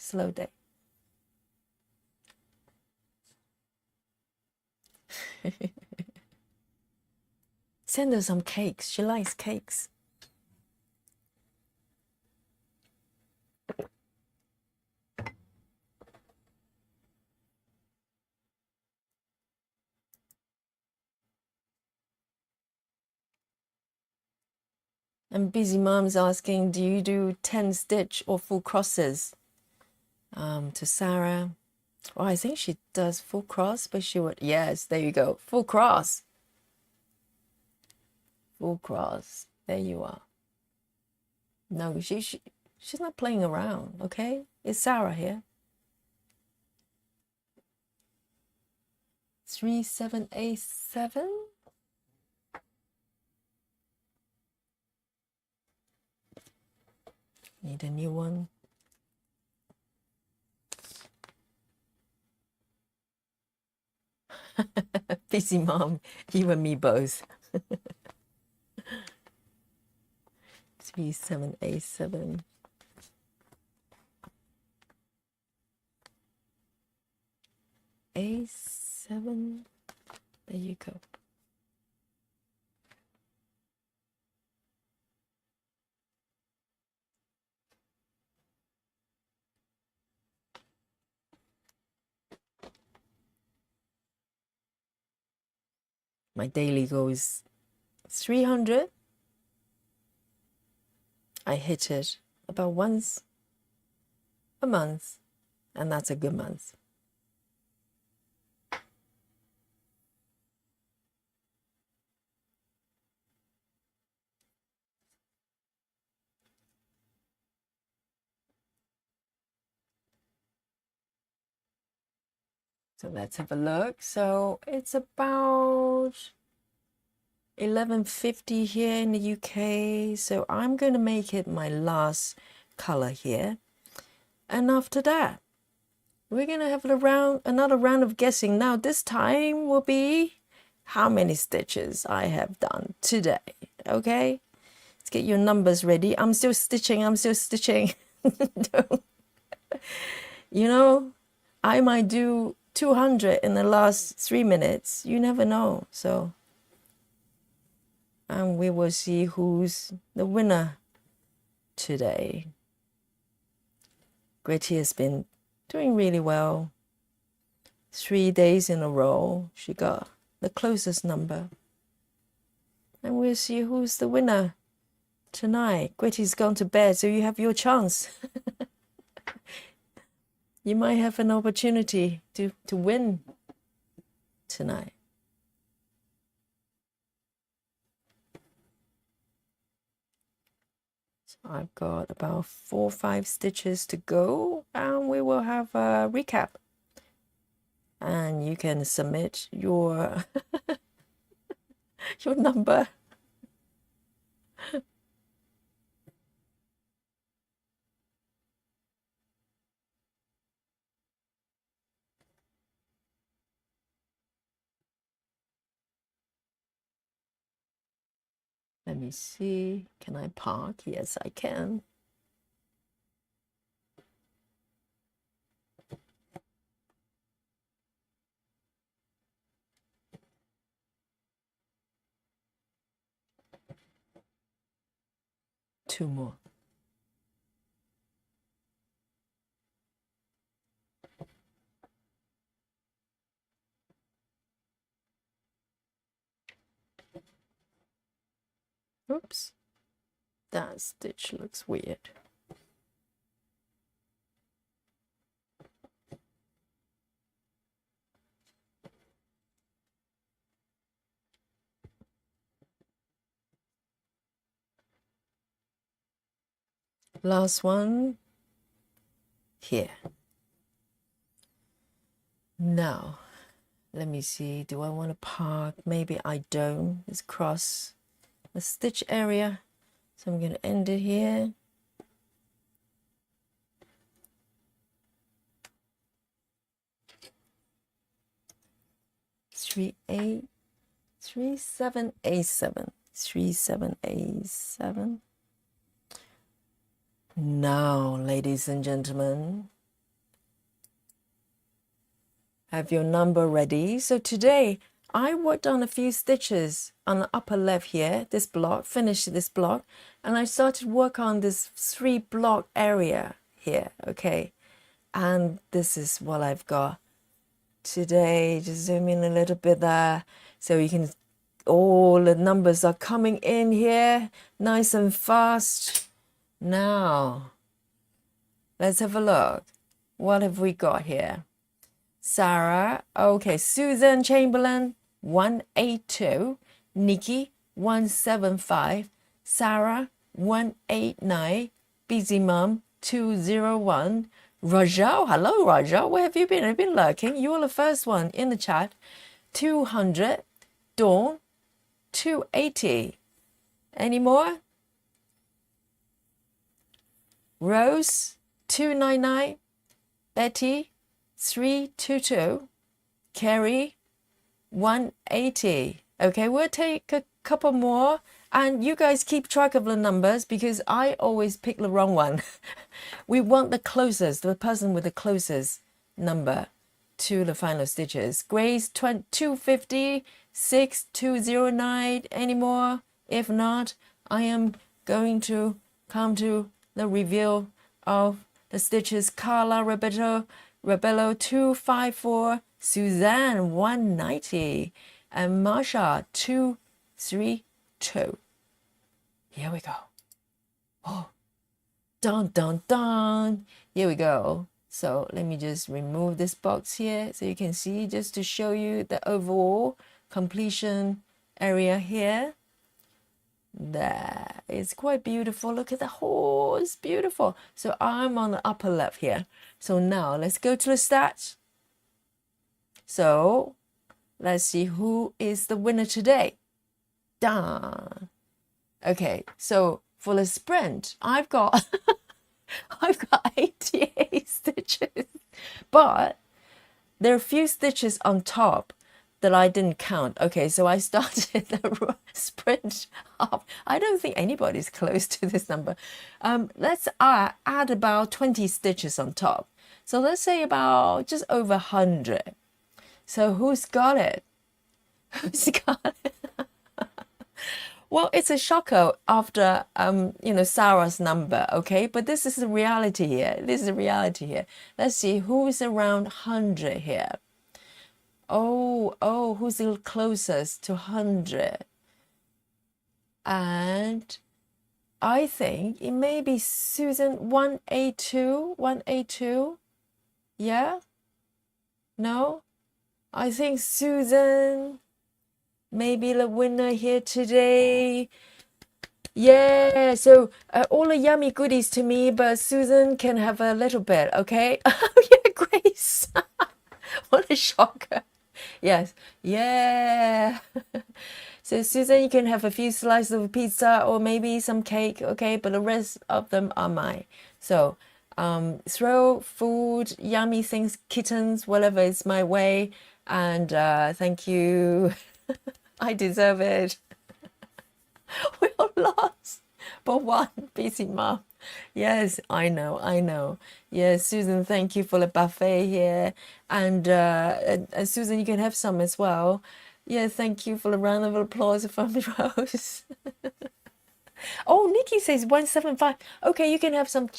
Send her some cakes. She likes cakes. And Busy Mom's asking, do you do 10 stitch or full crosses? To Sarah. Well, I think she does full cross, but she would, yes, there you go. Full cross. Full cross. There you are. No, she's not playing around, okay? It's Sarah here. 3787. Need a new one. Busy Mom, you and me both. 3787. A7. There you go. My daily goal is 300. I hit it about once a month, and that's a good month. So let's have a look. So it's about 11:50 here in the UK. So I'm going to make it my last color here. And after that, we're going to have another round of guessing. Now this time will be how many stitches I have done today. Okay, let's get your numbers ready. I'm still stitching. You know, I might do 200 in the last 3 minutes. You never know. So, and we will see who's the winner today. Gretty has been doing really well. 3 days in a row, she got the closest number. And we'll see who's the winner tonight. Gretty's gone to bed, so you have your chance. You might have an opportunity to win tonight. So I've got about 4 or 5 stitches to go, and we will have a recap. And you can submit your your number. Let me see. Can I park? Yes, I can. Two more. Oops. That stitch looks weird. Last one here. Now, let me see. Do I want to park? Maybe I don't. Let's cross the stitch area. So I'm going to end it here. Three, 7, A7. 3, 7, A7. Now, ladies and gentlemen, have your number ready. So today I worked on a few stitches on the upper left here, this block, finished this block, and I started work on this 3 block area here, okay? And this is what I've got today. Just zoom in a little bit there so you can, all the numbers are coming in here nice and fast. Now, let's have a look. What have we got here? Sarah, okay, Susan Chamberlain, 182. Nikki, 175. Sarah, 189. Busy Mum, 201. Rajal, hello Rajal, where have you been? I've been lurking. You are the first one in the chat. 200. Dawn, 280. Any more? Rose, 299. Betty, 322. Carrie, 180. Okay, we'll take a couple more, and you guys keep track of the numbers because I always pick the wrong one. We want the closest, the person with the closest number to the final stitches. Grace, 250. 6209. Any more? If not, I am going to come to the reveal of the stitches. Carla Rebello 254, Suzanne 190, and Marsha 232. Here we go. Oh, dun dun dun. Here we go. So let me just remove this box here so you can see, just to show you the overall completion area here. There, it's quite beautiful. Look at the horse, beautiful. So I'm on the upper left here. So now let's go to the stats. So let's see who is the winner today. Done. Okay, so for the sprint, I've got 88 stitches, but there are a few stitches on top that I didn't count. Okay, so I started the sprint up. I don't think anybody's close to this number. Let's add about 20 stitches on top. So let's say about just over 100. So who's got it? Who's got it? Well, it's a shocker after, Sarah's number, okay? But this is the reality here. This is the reality here. Let's see who is around 100 here. Oh, who's the closest to 100? And I think it may be Susan 182, 182. Yeah? No? I think Susan may be the winner here today. Yeah, so all the yummy goodies to me, but Susan can have a little bit, okay? Oh, yeah, Grace. What a shocker. Yes, yeah. So Susan, you can have a few slices of pizza or maybe some cake, okay? But the rest of them are mine. So throw food, yummy things, kittens, whatever is my way. And thank you. I deserve it. We all lost, but one busy mom. Yes, I know. Yes, Susan, thank you for the buffet here. And Susan, you can have some as well. Yeah, thank you for the round of applause from Rose. Oh, Nikki says 175. Okay, you can have some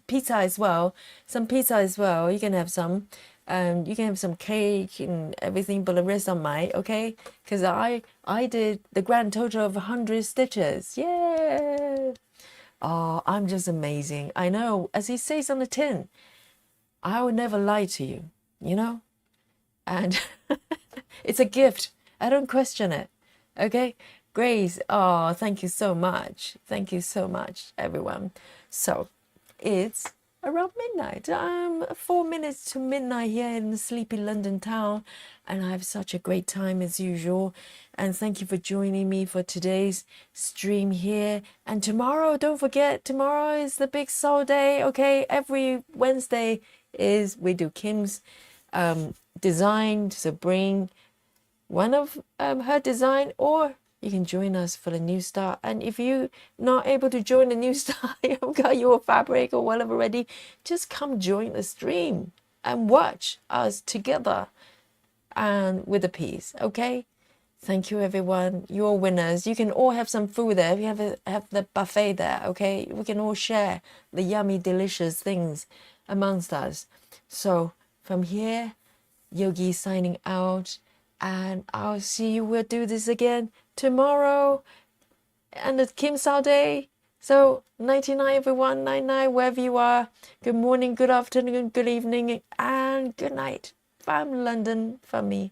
pizza as well. Some pizza as well. You can have some. You can have some cake and everything, but the rest are mine, okay? Because I did the grand total of 100 stitches. Yeah. Oh, I'm just amazing. I know, as he says on the tin, I would never lie to you, you know? And it's a gift. I don't question it. Okay? Grace, oh, thank you so much. Thank you so much, everyone. So, it's around midnight. 4 minutes to midnight here in the sleepy London town, and I have such a great time as usual. And thank you for joining me for today's stream here. And tomorrow, don't forget, tomorrow is the big soul day. Okay, every Wednesday is we do Kim's design. So bring one of her design, or you can join us for the new start. And if you're not able to join the new start, you haven't got your fabric or whatever ready, just come join the stream and watch us together and with a piece. Okay, thank you, everyone. You're winners. You can all have some food there. We have the buffet there. Okay, we can all share the yummy delicious things amongst us. So from here, Yogi signing out, and I'll see you. We'll do this again tomorrow and the Kim Sao Day. So 99 everyone, 99 wherever you are. Good morning, good afternoon, good evening, and good night from London, from me.